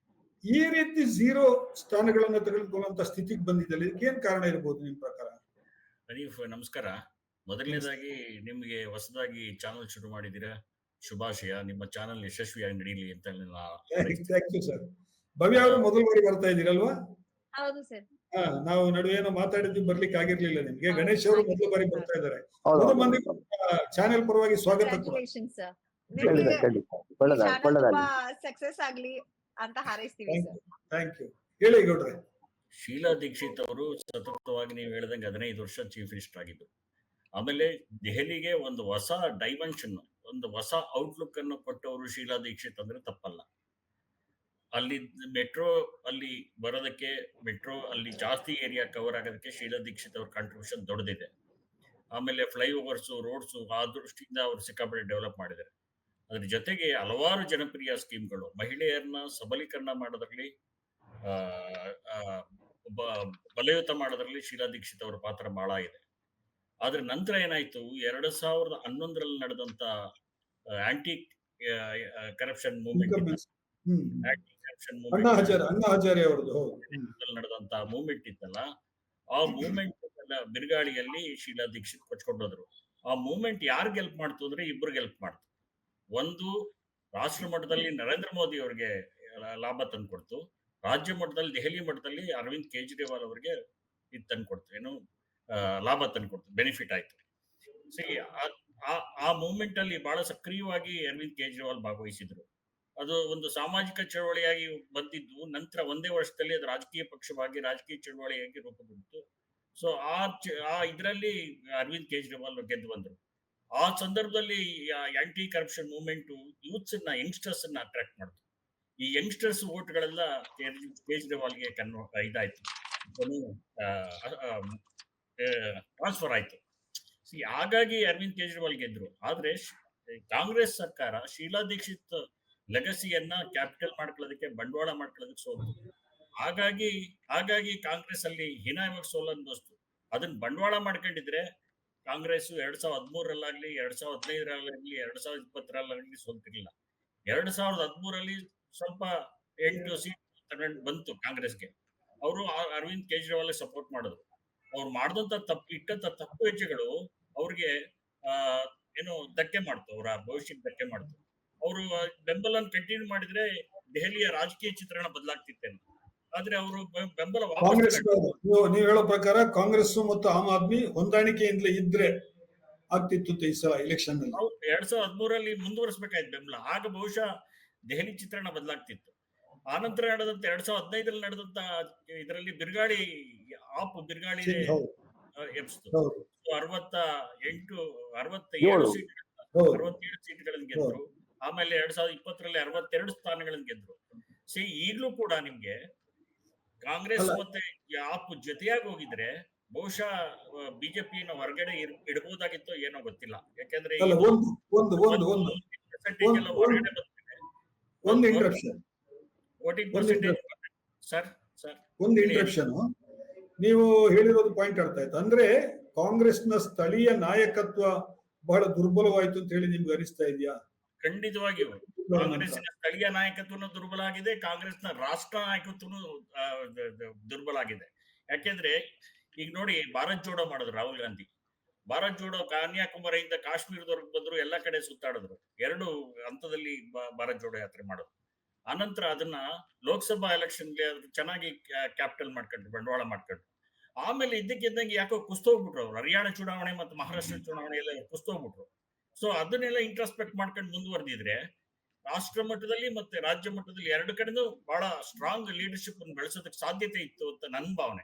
ಈ ರೀತಿ 0 ಸ್ಥಾನಗಳನ್ನ ತೆಗೆದುಕೊಳ್ಳುವಂತ ಸ್ಥಿತಿಗೆ ಬಂದಿದ್ದಲ್ಲಿ ಇದಕ್ಕೇನ್ ಕಾರಣ ಇರಬಹುದು ನಿಮ್ ಪ್ರಕಾರ? ಹನೀಫ್, ನಮಸ್ಕಾರ. ಮೊದಲನೇದಾಗಿ ನಿಮಗೆ ಹೊಸದಾಗಿ ಚಾನಲ್ ಶುರು ಮಾಡಿದ್ದೀರಾ, ಶುಭಾಶಯ. ನಿಮ್ಮ ಚಾನಲ್ ಯಶಸ್ವಿಯಾಗಿ ನಡೀಲಿ ಅಂತ ಥ್ಯಾಂಕ್ ಯು ಸರ್. ಭವ್ಯ ಅವರು ಮೊದಲ ಬಾರಿ ಬರ್ತಾ ಇದ್ದೀರಲ್ವಾ? ಹೌದು ಸರ್. ನಾವು ನಡುವೆ ಏನೋ ಮಾತಾಡಿದ್ದು ಬರ್ಲಿಕ್ಕೆ ಆಗಿರ್ಲಿಲ್ಲ ನಿಮ್ಗೆ. ಗಣೇಶ್ ಅವರು ಮೊದಲ ಬಾರಿ ಬರ್ತಾ ಇದ್ದಾರೆ. ಹೌದು, ಮೂರು ಮಂದಿ ಚಾನೆಲ್ ಪರವಾಗಿ ಸ್ವಾಗತ ಕೂಡ. Congratulations, sir. ಖಂಡಿತ ಒಳ್ಳೆದಾಗಿ. ಸಕ್ಸಸ್ ಆಗ್ಲಿ ಅಂತ ಹಾರೈಸ್ತೀವಿ ಸರ್. Thank you. ಹೇಳಿ ಗೌಡ್ರೆ. ಶೀಲಾ ದೀಕ್ಷಿತ್ ಅವರು ಸತತವಾಗಿ ನೀವು ಹೇಳಿದಂಗೆ 15 ವರ್ಷ ಚೀಫ್ ಮಿನಿಸ್ಟರ್ ಆಗಿದ್ದು. ಆಮೇಲೆ ದೆಹಲಿಗೆ ಒಂದು ಹೊಸ ಡೈಮೆನ್ಷನ್, ಒಂದು ಹೊಸ ಔಟ್ಲುಕ್ ಅನ್ನು ಕೊಟ್ಟವರು ಶೀಲಾ ದೀಕ್ಷಿತ್ ಅಂದ್ರೆ ತಪ್ಪಲ್ಲ. ಅಲ್ಲಿ ಮೆಟ್ರೋ ಅಲ್ಲಿ ಬರೋದಕ್ಕೆ, ಮೆಟ್ರೋ ಅಲ್ಲಿ ಜಾಸ್ತಿ ಏರಿಯಾ ಕವರ್ ಆಗೋದಕ್ಕೆ ಶೀಲಾ ದೀಕ್ಷಿತ್ ಅವ್ರ ಕಾಂಟ್ರಿಬ್ಯೂಷನ್ ದೊಡ್ಡದಿದೆ. ಆಮೇಲೆ ಫ್ಲೈಓವರ್ಸು, ರೋಡ್ಸು, ಆ ದೃಷ್ಟಿಯಿಂದ ಅವರು ಸಿಕ್ಕಾಪಟ್ಟೆ ಡೆವಲಪ್ ಮಾಡಿದ್ದಾರೆ. ಅದ್ರ ಜೊತೆಗೆ ಹಲವಾರು ಜನಪ್ರಿಯ ಸ್ಕೀಮ್ಗಳು, ಮಹಿಳೆಯರನ್ನ ಸಬಲೀಕರಣ ಮಾಡೋದ್ರಲ್ಲಿ, ಬಲಯುತ ಮಾಡೋದ್ರಲ್ಲಿ ಶೀಲಾ ದೀಕ್ಷಿತ್ ಅವರ ಪಾತ್ರ ಬಹಳ ಇದೆ. ಆದ್ರೆ ನಂತರ ಏನಾಯ್ತು, 2011ರಲ್ಲಿ ನಡೆದಂತ aunty corruption movement Anna Hazare ಅವರದ್ದು ನಡೆದಂತ ಮೂವ್ಮೆಂಟ್ ಇತ್ತಲ್ಲ, ಆ ಮೂವ್ಮೆಂಟ್ ಬಿರುಗಾಳಿಯಲ್ಲಿ ಶೀಲಾ ದೀಕ್ಷಿತ್ ಕೊಚ್ಕೊಂಡೋದ್ರು. ಆ ಮೂವ್ಮೆಂಟ್ ಯಾರು ಗೆಲ್ಪ್ ಮಾಡ್ತು ಅಂದ್ರೆ ಇಬ್ರು ಗೆಲ್ಪ್ ಮಾಡ್ತು. ಒಂದು, ರಾಷ್ಟ್ರ ಮಟ್ಟದಲ್ಲಿ ನರೇಂದ್ರ ಮೋದಿ ಅವರಿಗೆ ಲಾಭ ತಂದ್ಕೊಡ್ತು. ರಾಜ್ಯ ಮಟ್ಟದಲ್ಲಿ, ದೆಹಲಿ ಮಟ್ಟದಲ್ಲಿ ಅರವಿಂದ್ ಕೇಜ್ರಿವಾಲ್ ಅವರಿಗೆ ಇದು ತಂದ್ಕೊಡ್ತು, ಏನು ಲಾಭ ತಂದ್ಕೊಡ್ತು, ಬೆನಿಫಿಟ್ ಆಯ್ತು. ಆ ಮೂವ್ಮೆಂಟ್ ಅಲ್ಲಿ ಬಹಳ ಸಕ್ರಿಯವಾಗಿ ಅರವಿಂದ್ ಕೇಜ್ರಿವಾಲ್ ಭಾಗವಹಿಸಿದ್ರು. ಅದು ಒಂದು ಸಾಮಾಜಿಕ ಚಳವಳಿಯಾಗಿ ಬಂದಿದ್ದು. ನಂತರ ಒಂದೇ ವರ್ಷದಲ್ಲಿ ಅದು ರಾಜಕೀಯ ಪಕ್ಷವಾಗಿ, ರಾಜಕೀಯ ಚಳವಳಿಯಾಗಿ ರೂಪುಗೊಂಡಿತು. ಸೊ ಆ ಇದರಲ್ಲಿ ಅರವಿಂದ್ ಕೇಜ್ರಿವಾಲ್ ಗೆದ್ದು ಬಂದ್ರು. ಆ ಸಂದರ್ಭದಲ್ಲಿ ಆಂಟಿ ಕರಪ್ಷನ್ ಮೂವ್ಮೆಂಟ್ ಯೂತ್ಸ್ ಅನ್ನ, ಯಂಗ್ಸ್ಟರ್ಸ್ ಅನ್ನ ಅಟ್ರಾಕ್ಟ್ ಮಾಡ್ತು. ಈ ಯಂಗ್ಸ್ಟರ್ಸ್ ವೋಟ್ಗಳೆಲ್ಲ ಕೇಜ್ರಿವಾಲ್ಗೆ ಇದಾಯ್ತು, ಟ್ರಾನ್ಸ್ಫರ್ ಆಯ್ತು. ಹಾಗಾಗಿ ಅರವಿಂದ್ ಕೇಜ್ರಿವಾಲ್ ಗೆದ್ರು. ಆದ್ರೆ ಕಾಂಗ್ರೆಸ್ ಸರ್ಕಾರ ಶೀಲಾ ದೀಕ್ಷಿತ್ ಲೆಗಸಿಯನ್ನ ಕ್ಯಾಪಿಟಲ್ ಮಾಡ್ಕೊಳ್ಳೋದಕ್ಕೆ, ಬಂಡವಾಳ ಮಾಡ್ಕೊಳ್ಳೋದಕ್ಕೆ ಸೋಲ್ತು. ಹಾಗಾಗಿ ಕಾಂಗ್ರೆಸ್ ಅಲ್ಲಿ ಹೀನಾಯವಾಗಿ ಸೋಲನ್ಬಸ್ತು. ಅದನ್ನ ಬಂಡವಾಳ ಮಾಡ್ಕೊಂಡಿದ್ರೆ ಕಾಂಗ್ರೆಸ್ 2013ರಲ್ಲಾಗ್ಲಿ, 2015ರಲ್ಲಾಗ್ಲಿ, 2020ರಲ್ಲಾಗ್ಲಿ ಸೋಲ್ತಿರ್ಲಿಲ್ಲ. 2013ರಲ್ಲಿ ಸ್ವಲ್ಪ 8 ಸೀಟ್ ಬಂತು ಕಾಂಗ್ರೆಸ್ಗೆ. ಅವರು ಅರವಿಂದ್ ಕೇಜ್ರಿವಾಲ್ ಸಪೋರ್ಟ್ ಮಾಡಿದ್ರು. ಅವ್ರು ಮಾಡಿದಂತ ತಪ್ಪು ಹೆಜ್ಜೆಗಳು ಅವ್ರಿಗೆ ಏನು ಧಕ್ಕೆ ಮಾಡ್ತು, ಅವರ ಭವಿಷ್ಯಕ್ಕೆ ಧಕ್ಕೆ ಮಾಡ್ತು. ಅವರು ಬೆಂಬಲ ಕಂಟಿನ್ಯೂ ಮಾಡಿದ್ರೆ ದೆಹಲಿಯ ರಾಜಕೀಯ ಚಿತ್ರಣ ಬದಲಾಗ್ತಿತ್ತೇನೆ. ಆದ್ರೆ ಅವರು ಬೆಂಬಲ ಕಾಂಗ್ರೆಸ್, ನೀವು ಹೇಳೋ ಪ್ರಕಾರ ಕಾಂಗ್ರೆಸ್ ಮತ್ತು ಆಮ್ ಆದ್ಮಿ ಹೊಂದಾಣಿಕೆಯಿಂದಲೇ ಇದ್ರೆ ಆಗ್ತಿತ್ತು ಈ ಸಲ ಎಲೆಕ್ಷನ್ ನಲ್ಲಿ. 2013ರಲ್ಲಿ ಮುಂದುವರಿಸಬೇಕಾಯ್ತು ಬೆಂಬಲ. ಆಗ ಬಹುಶಃ ದೆಹಲಿ ಚಿತ್ರಣ ಬದಲಾಗ್ತಿತ್ತು. ಆನಂತರ ನಡೆದಂತ 2015ರಲ್ಲಿ ನಡೆದಂತ ಇದರಲ್ಲಿ ಬಿರುಗಾಳಿ ಎಬ್ಸ್ತು. 67 ಸೀಟ್ಗಳನ್ನು ಗೆದ್ರು. ಆಮೇಲೆ 2020ರಲ್ಲಿ 62 ಸ್ಥಾನಗಳನ್ನು ಗೆದ್ರು. ಈಗಲೂ ಕೂಡ ನಿಮ್ಗೆ ಕಾಂಗ್ರೆಸ್ ಮತ್ತೆ ಆಪ್ ಜೊತೆಯಾಗಿ ಹೋಗಿದ್ರೆ ಬಹುಶಃ ಬಿಜೆಪಿನ ಹೊರಗಡೆ ಇಡಬಹುದಾಗಿತ್ತು, ಏನೋ ಗೊತ್ತಿಲ್ಲ. ಯಾಕಂದ್ರೆ ಒಂದು ಇಂಟ್ರಪ್ಷನ್ ನೀವು ಹೇಳಿರೋದು ಪಾಯಿಂಟ್ ಅರ್ಥ ಆಯ್ತು. ಅಂದ್ರೆ ಕಾಂಗ್ರೆಸ್ನ ಸ್ಥಳೀಯ ನಾಯಕತ್ವ ಬಹಳ ದುರ್ಬಲವಾಯ್ತು ಅಂತ ಹೇಳಿ ನಿಮ್ಗೆ ಅನಿಸ್ತಾ ಇದೆಯಾ? ಖಂಡಿತವಾಗಿಯೂ ಕಾಂಗ್ರೆಸ್ನ ಸ್ಥಳೀಯ ನಾಯಕತ್ವನು ದುರ್ಬಲ ಆಗಿದೆ, ಕಾಂಗ್ರೆಸ್ನ ರಾಷ್ಟ್ರ ನಾಯಕತ್ವನು ದುರ್ಬಲ ಆಗಿದೆ. ಯಾಕೆಂದ್ರೆ ಈಗ ನೋಡಿ, ಭಾರತ್ ಜೋಡೋ ಮಾಡಿದ್ರು ರಾಹುಲ್ ಗಾಂಧಿ. ಭಾರತ್ ಜೋಡೋ ಕನ್ಯಾಕುಮಾರಿಯಿಂದ ಕಾಶ್ಮೀರದವರೆಗೂ ಬಂದ್ರು, ಎಲ್ಲ ಕಡೆ ಸುತ್ತಾಡಿದ್ರು. 2 ಹಂತದಲ್ಲಿ ಭಾರತ್ ಜೋಡೋ ಯಾತ್ರೆ ಮಾಡೋದು. ಆನಂತರ ಅದನ್ನ ಲೋಕಸಭಾ ಎಲೆಕ್ಷನ್ಗೆ ಚೆನ್ನಾಗಿ ಕ್ಯಾಪಿಟಲ್ ಮಾಡ್ಕೊಂಡ್ರು, ಬಂಡವಾಳ ಮಾಡ್ಕೊಂಡ್ರು. ಆಮೇಲೆ ಇದ್ದಕ್ಕಿದ್ದಂಗೆ ಯಾಕೋ ಕುಸ್ತೋಗ್ಬಿಟ್ರು ಅವ್ರು. ಹರಿಯಾಣ ಚುನಾವಣೆ ಮತ್ತು ಮಹಾರಾಷ್ಟ್ರ ಚುನಾವಣೆಯಲ್ಲಿ ಕುಸ್ತೋಗ್ಬಿಟ್ರು. ಸೊ ಅದನ್ನೆಲ್ಲ ಇಂಟ್ರಸ್ಪೆಕ್ಟ್ ಮಾಡ್ಕೊಂಡು ಮುಂದುವರೆದಿದ್ರೆ ರಾಷ್ಟ್ರ ಮಟ್ಟದಲ್ಲಿ ಮತ್ತೆ ರಾಜ್ಯ ಮಟ್ಟದಲ್ಲಿ ಎರಡು ಕಡೆನೂ ಬಹಳ ಸ್ಟ್ರಾಂಗ್ ಲೀಡರ್ಶಿಪ್ ಅನ್ನು ಬೆಳೆಸೋದಕ್ಕೆ ಸಾಧ್ಯತೆ ಇತ್ತು ಅಂತ ನನ್ನ ಭಾವನೆ.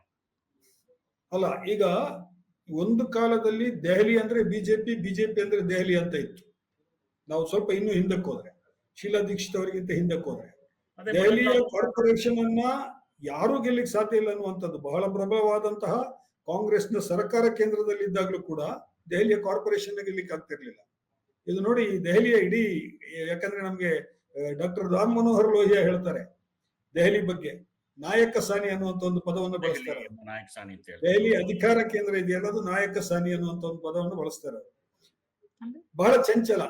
ಅಲ್ಲ, ಈಗ ಒಂದು ಕಾಲದಲ್ಲಿ ದೆಹಲಿ ಅಂದ್ರೆ ಬಿಜೆಪಿ, ಬಿಜೆಪಿ ಅಂದ್ರೆ ದೆಹಲಿ ಅಂತ ಇತ್ತು. ನಾವು ಸ್ವಲ್ಪ ಇನ್ನೂ ಹಿಂದಕ್ಕೆ ಹೋದ್ರೆ, ಶೀಲಾ ದೀಕ್ಷಿತ್ ಅವರಿಗಿಂತ ಹಿಂದಕ್ಕೆ ಹೋದ್ರೆ, ಅದೇ ದೆಹಲಿಯ ಕಾರ್ಪೊರೇಷನ್ ಅನ್ನ ಯಾರೂ ಗೆಲ್ಲಿಕ್ ಸಾಧ್ಯ ಇಲ್ಲ ಅನ್ನುವಂಥದ್ದು ಬಹಳ ಪ್ರಬಲವಾದಂತಹ ಕಾಂಗ್ರೆಸ್ನ ಸರ್ಕಾರ ಕೇಂದ್ರದಲ್ಲಿ ಇದ್ದಾಗಲೂ ಕೂಡ ದೆಹಲಿಯ ಕಾರ್ಪೊರೇಷನ್ ಗೆಲ್ಲಿಕ್ ಆಗ್ತಿರ್ಲಿಲ್ಲ. ಇದು ನೋಡಿ, ದೆಹಲಿಯ ಇಡೀ, ಯಾಕಂದ್ರೆ ನಮ್ಗೆ ಡಾಕ್ಟರ್ ರಾಮ್ ಮನೋಹರ್ ಲೋಹಿಯಾ ಹೇಳ್ತಾರೆ ದೆಹಲಿ ಬಗ್ಗೆ, ನಾಯಕ ಸಾನಿ ಅನ್ನುವಂತ ಒಂದು ಪದವನ್ನು ಬಳಸ್ತಾರೆ. ನಾಯಕ ಸಾನಿ ಅಂತ ಹೇಳಿ ದೆಹಲಿ ಅಧಿಕಾರ ಕೇಂದ್ರ ಇದೆಯಲ್ಲ, ಅದು ನಾಯಕ ಸಾನಿ ಅನ್ನುವಂತ ಒಂದು ಪದವನ್ನು ಬಳಸ್ತಾರೆ. ಬಹಳ ಚಂಚಲ,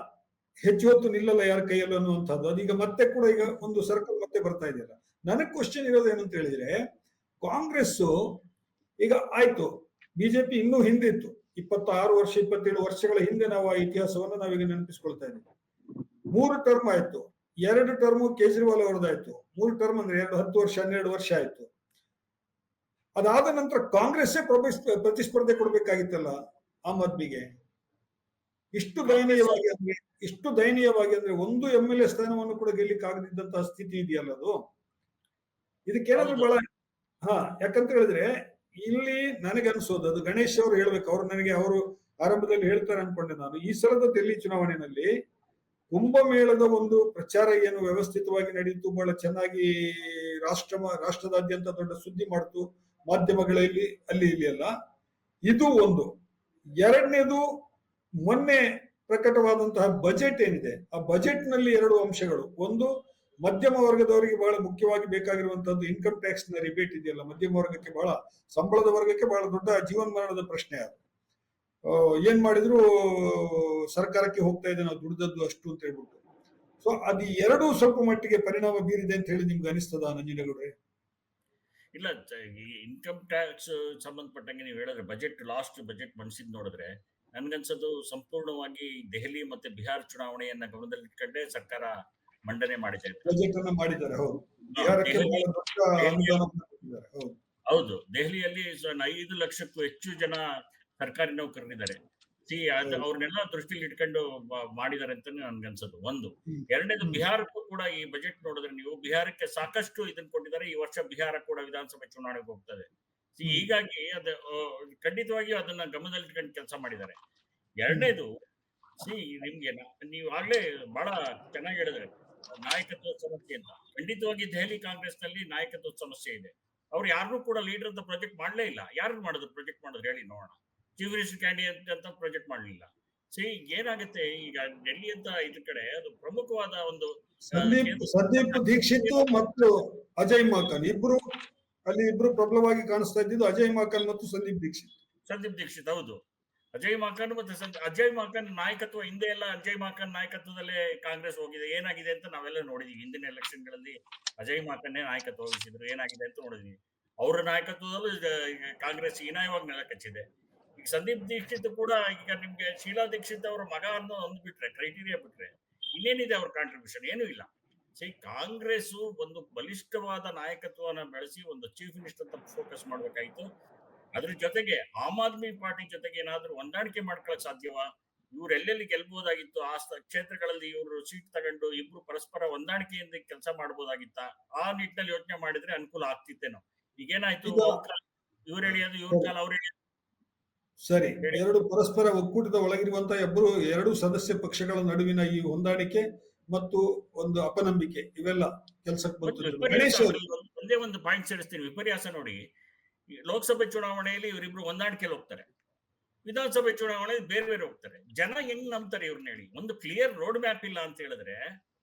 ಹೆಚ್ಚು ಹೊತ್ತು ನಿಲ್ಲಲ್ಲ ಯಾರ ಕೈಯಲ್ಲೂ ಅನ್ನುವಂಥದ್ದು. ಅದೀಗ ಮತ್ತೆ ಕೂಡ ಈಗ ಒಂದು ಸರ್ಕಲ್ ಮತ್ತೆ ಬರ್ತಾ ಇದೆಯಲ್ಲ. ನನಗೆ ಕ್ವಶನ್ ಇರೋದು ಏನಂತ ಹೇಳಿದ್ರೆ, ಕಾಂಗ್ರೆಸ್ ಈಗ ಆಯ್ತು, ಬಿಜೆಪಿ ಇನ್ನೂ ಹಿಂದಿತ್ತು. 26 ವರ್ಷ 27 ವರ್ಷಗಳ ಹಿಂದೆ ನಾವು ಆ ಇತಿಹಾಸವನ್ನು ನಾವೀಗ ನೆನಪಿಸ್ಕೊಳ್ತಾ ಇದ್ದೀವಿ. 3 ಟರ್ಮ್ ಆಯ್ತು, 2 ಟರ್ಮ್ ಕೇಜ್ರಿವಾಲ್ ಅವರದಾಯ್ತು, 3 ಟರ್ಮ್ ಅಂದ್ರೆ 10 ವರ್ಷ 12 ವರ್ಷ ಆಯ್ತು. ಅದಾದ ನಂತರ ಕಾಂಗ್ರೆಸ್ಸೇ ಪ್ರತಿಸ್ಪರ್ಧೆ ಕೊಡ್ಬೇಕಾಗಿತ್ತಲ್ಲ ಆಮ್ ಆದ್ಮಿಗೆ. ಇಷ್ಟು ದಯನೀಯವಾಗಿ ಅಂದ್ರೆ ಒಂದು MLA ಸ್ಥಾನವನ್ನು ಕೂಡ ಗೆಲ್ಲಿಕ್ ಆಗದಿದ್ದಂತಹ ಸ್ಥಿತಿ ಇದೆಯಲ್ಲ ಅದು. ಇದಕ್ಕೇನಾದ್ರೂ ಬಹಳ ಯಾಕಂತ ಹೇಳಿದ್ರೆ ಇಲ್ಲಿ ನನಗನ್ಸೋದು, ಅದು ಗಣೇಶ್ ಅವರು ಹೇಳ್ಬೇಕು, ಅವರು ಆರಂಭದಲ್ಲಿ ಹೇಳ್ತಾರೆ ಅನ್ಕೊಂಡೆ ನಾನು. ಈ ಸಲದ ದಿಲ್ಲಿ ಚುನಾವಣೆಯಲ್ಲಿ ಕುಂಭಮೇಳದ ಒಂದು ಪ್ರಚಾರ ಏನು ವ್ಯವಸ್ಥಿತವಾಗಿ ನಡೀತು, ಬಹಳ ಚೆನ್ನಾಗಿ ರಾಷ್ಟ್ರದಾದ್ಯಂತ ದೊಡ್ಡ ಸುದ್ದಿ ಮಾಡ್ತು ಮಾಧ್ಯಮಗಳಲ್ಲಿ, ಅಲ್ಲಿ ಇಲ್ಲಿ ಅಲ್ಲ. ಇದು ಒಂದು. ಎರಡನೇದು, ಮೊನ್ನೆ ಪ್ರಕಟವಾದಂತಹ ಬಜೆಟ್ ಏನಿದೆ, ಆ ಬಜೆಟ್ ನಲ್ಲಿ 2 ಅಂಶಗಳು. ಒಂದು, ಮಧ್ಯಮ ವರ್ಗದವರಿಗೆ ಬಹಳ ಮುಖ್ಯವಾಗಿ ಬೇಕಾಗಿರುವಂತದ್ದು ಇನ್ಕಮ್ ಟ್ಯಾಕ್ಸ್ ನ ರಿಬೇಟ್ ಇದೆಯಲ್ಲ, ಮಧ್ಯಮ ವರ್ಗಕ್ಕೆ ಬಹಳ, ಸಂಬಳದ ವರ್ಗಕ್ಕೆ ಬಹಳ ದೊಡ್ಡ ಜೀವನಮರಣದ ಪ್ರಶ್ನೆ ಅದು. ಏನ್ ಮಾಡಿದ್ರು ಸರ್ಕಾರಕ್ಕೆ ಹೋಗ್ತಾ ಇದೆ ನಾವು ದುಡ್ದದ್ದು ಅಷ್ಟು ಅಂತ ಹೇಳ್ಬಿಟ್ಟು. ಸೊ ಅದು 2 ಸ್ವಲ್ಪ ಮಟ್ಟಿಗೆ ಪರಿಣಾಮ ಬೀರಿದೆ ಅಂತ ಹೇಳಿ ನಿಮ್ಗೆ ಅನಿಸ್ತದ ನಂಜನಗೌಡ್ರೆ? ಇಲ್ಲ, ಈ ಇನ್ಕಮ್ ಟ್ಯಾಕ್ಸ್ ಸಂಬಂಧಪಟ್ಟಂಗೆ ನೀವು ಹೇಳಿದ್ರೆ ಲಾಸ್ಟ್ ಬಜೆಟ್ ಮಂಡಿಸಿದ್ ನೋಡಿದ್ರೆ ನನ್ಗನ್ಸೋದು ಸಂಪೂರ್ಣವಾಗಿ ದೆಹಲಿ ಮತ್ತೆ ಬಿಹಾರ್ ಚುನಾವಣೆಯನ್ನ ಗಮನದಲ್ಲಿಟ್ಕೊಂಡೇ ಸರ್ಕಾರ ಮಂಡನೆ ಮಾಡಿದೆ. ಬಜೆಟ್ ಅನ್ನ ಮಾಡಿದ್ದಾರೆ, ಹೌದು. ಬಿಹಾರಕ್ಕೆ ಬಹಳ ದೊಡ್ಡ ಅನುದಾನ ಕೊಟ್ಟಿದ್ದಾರೆ, ಹೌದು. ಹೌದು, ದೆಹಲಿಯಲ್ಲಿ 5 ಲಕ್ಷಕ್ಕೂ ಹೆಚ್ಚು ಜನ ಸರ್ಕಾರಿ ನೌಕರರಿದ್ದಾರೆ. ಅವ್ರನ್ನೆಲ್ಲ ದೃಷ್ಟಿಲಿ ಇಟ್ಕೊಂಡು ಮಾಡಿದ್ದಾರೆ ಅಂತ ನನ್ಗನ್ಸೋದು ಒಂದು. ಎರಡನೇದು, ಬಿಹಾರಕ್ಕೂ ಕೂಡ ಈ ಬಜೆಟ್ ನೋಡಿದ್ರೆ ನೀವು, ಬಿಹಾರಕ್ಕೆ ಸಾಕಷ್ಟು ಇದನ್ನ ಕೊಟ್ಟಿದ್ದಾರೆ. ಈ ವರ್ಷ ಬಿಹಾರ ಕೂಡ ವಿಧಾನಸಭೆ ಚುನಾವಣೆಗೆ ಹೋಗ್ತದೆ. ಹೀಗಾಗಿ ಅದು ಖಂಡಿತವಾಗಿಯೂ ಅದನ್ನ ಗಮನದಲ್ಲಿ ಇಟ್ಕೊಂಡು ಕೆಲಸ ಮಾಡಿದ್ದಾರೆ. ಎರಡನೇದು, ನಿಮ್ಗೆ ನೀವು ಆಗ್ಲೇ ಬಹಳ ಚೆನ್ನಾಗಿ ಹೇಳಿದ್ರೆ ನಾಯಕತ್ವ ಸಮಸ್ಯೆ ಅಂತ. ಖಂಡಿತವಾಗಿ ದೆಹಲಿ ಕಾಂಗ್ರೆಸ್ ನಲ್ಲಿ ನಾಯಕತ್ವ ಸಮಸ್ಯೆ ಇದೆ. ಅವ್ರು ಯಾರನ್ನೂ ಕೂಡ ಲೀಡರ್ ಅಂತ ಪ್ರಾಜೆಕ್ಟ್ ಮಾಡ್ಲೇ ಇಲ್ಲ. ಯಾರು ಮಾಡಿದ್ರು ಪ್ರಾಜೆಕ್ಟ್ ಮಾಡಿದ್ರು ಹೇಳಿ ನೋಡೋಣ? ಚೀಫ್ ಮಿನಿಸ್ಟರ್ ಕ್ಯಾಂಡಿಡೇಟ್ ಅಂತ ಪ್ರಾಜೆಕ್ಟ್ ಮಾಡಲಿಲ್ಲ. ಏನಾಗುತ್ತೆ ಈಗ ಡೆಲ್ಲಿ ಅಂತ ಇದ್ರ ಕಡೆ ಅದು ಪ್ರಮುಖವಾದ ಒಂದು ಸಂದೀಪ್ ದೀಕ್ಷಿತ್ ಮತ್ತು ಅಜಯ್ ಮಾಕನ್ ಇಬ್ರು ಪ್ರಬಲವಾಗಿ ಕಾಣಿಸ್ತಾ ಇದ್ದಿದ್ದು. ಅಜಯ್ ಮಾಕನ್ ಮತ್ತು ಸಂದೀಪ್ ದೀಕ್ಷಿತ್ ಹೌದು. ಅಜಯ್ ಮಾಕನ್ ಮತ್ತೆ ಅಜಯ್ ಮಾಕನ್ ನಾಯಕತ್ವ ಹಿಂದೆ ಎಲ್ಲ ಅಜಯ್ ಮಾಕನ್ ನಾಯಕತ್ವದಲ್ಲೇ ಕಾಂಗ್ರೆಸ್ ಹೋಗಿದೆ. ಏನಾಗಿದೆ ಅಂತ ನಾವೆಲ್ಲ ನೋಡಿದೀವಿ. ಹಿಂದಿನ ಎಲೆಕ್ಷನ್ ಗಳಲ್ಲಿ ಅಜಯ್ ಮಾಕನ್ನೇ ನಾಯಕತ್ವ ವಹಿಸಿದ್ರು. ಏನಾಗಿದೆ ಅಂತ ನೋಡಿದೀವಿ. ಅವರ ನಾಯಕತ್ವದಲ್ಲೂ ಕಾಂಗ್ರೆಸ್ ಹೀನಾಯವಾಗಿ ನೆಲಕಚ್ಚಿದೆ. ಈಗ ಸಂದೀಪ್ ದೀಕ್ಷಿತ್ ಕೂಡ, ಈಗ ನಿಮ್ಗೆ ಶೀಲಾ ದೀಕ್ಷಿತ್ ಅವರ ಮಗ ಅನ್ನೋ ಒಂದು ಬಿಟ್ರೆ, ಕ್ರೈಟೀರಿಯಾ ಬಿಟ್ರೆ ಇನ್ನೇನಿದೆ ಅವ್ರ ಕಾಂಟ್ರಿಬ್ಯೂಷನ್? ಏನೂ ಇಲ್ಲ. ಕಾಂಗ್ರೆಸ್ ಒಂದು ಬಲಿಷ್ಠವಾದ ನಾಯಕತ್ವನ ಬೆಳೆಸಿ ಒಂದು ಚೀಫ್ ಮಿನಿಸ್ಟರ್ ಅಂತ ಫೋಕಸ್ ಮಾಡ್ಬೇಕಾಯ್ತು. ಅದ್ರ ಜೊತೆಗೆ ಆಮ್ ಆದ್ಮಿ ಪಾರ್ಟಿ ಜೊತೆಗೆ ಏನಾದ್ರೂ ಹೊಂದಾಣಿಕೆ ಮಾಡ್ಕೊಳಕ್ ಸಾಧ್ಯವಾ? ಇವ್ರು ಎಲ್ಲೆಲ್ಲಿ ಗೆಲ್ಬಹುದಾಗಿತ್ತು ಆ ಕ್ಷೇತ್ರಗಳಲ್ಲಿ ಇವರು ಸೀಟ್ ತಗೊಂಡು ಇಬ್ರು ಪರಸ್ಪರ ಹೊಂದಾಣಿಕೆಯಿಂದ ಕೆಲಸ ಮಾಡಬಹುದಾಗಿತ್ತ? ಆ ನಿಟ್ಟಿನಲ್ಲಿ ಯೋಚನೆ ಮಾಡಿದ್ರೆ ಅನುಕೂಲ ಆಗ್ತಿತ್ತೇನೋ. ಈಗೇನಾಯ್ತು, ಇವ್ರು ಹೇಳಿಯೋದು ಇವ್ರ ಕಾಲ ಅವ್ರು ಹೇಳಿಯೋದು. ಸರಿ, 2 ಪರಸ್ಪರ ಒಕ್ಕೂಟದ ಒಳಗಿರುವಂತಹ 2 ಸದಸ್ಯ ಪಕ್ಷಗಳ ನಡುವಿನ ಈ ಹೊಂದಾಣಿಕೆ ಮತ್ತು ಒಂದು ಅಪನಂಬಿಕೆ ಇವೆಲ್ಲ ಕೆಲಸಕ್ಕೆ ಬರ್ತದೆ. ಒಂದೇ ಒಂದು ಪಾಯಿಂಟ್ ಸೇರಿಸ್ತೀನಿ. ವಿಪರ್ಯಾಸ ನೋಡಿ, ಲೋಕಸಭೆ ಚುನಾವಣೆಯಲ್ಲಿ ಇವರಿಬ್ರು ಹೊಂದಾಣಿಕೆಯಲ್ಲಿ ಹೋಗ್ತಾರೆ, ವಿಧಾನಸಭೆ ಚುನಾವಣೆಯಲ್ಲಿ ಬೇರೆ ಬೇರೆ ಹೋಗ್ತಾರೆ. ಜನ ಹೆಂಗ್ ನಂಬ್ತಾರೆ ಇವ್ರನ್ನ ಹೇಳಿ? ಒಂದು ಕ್ಲಿಯರ್ ರೋಡ್ ಮ್ಯಾಪ್ ಇಲ್ಲ ಅಂತ ಹೇಳಿದ್ರೆ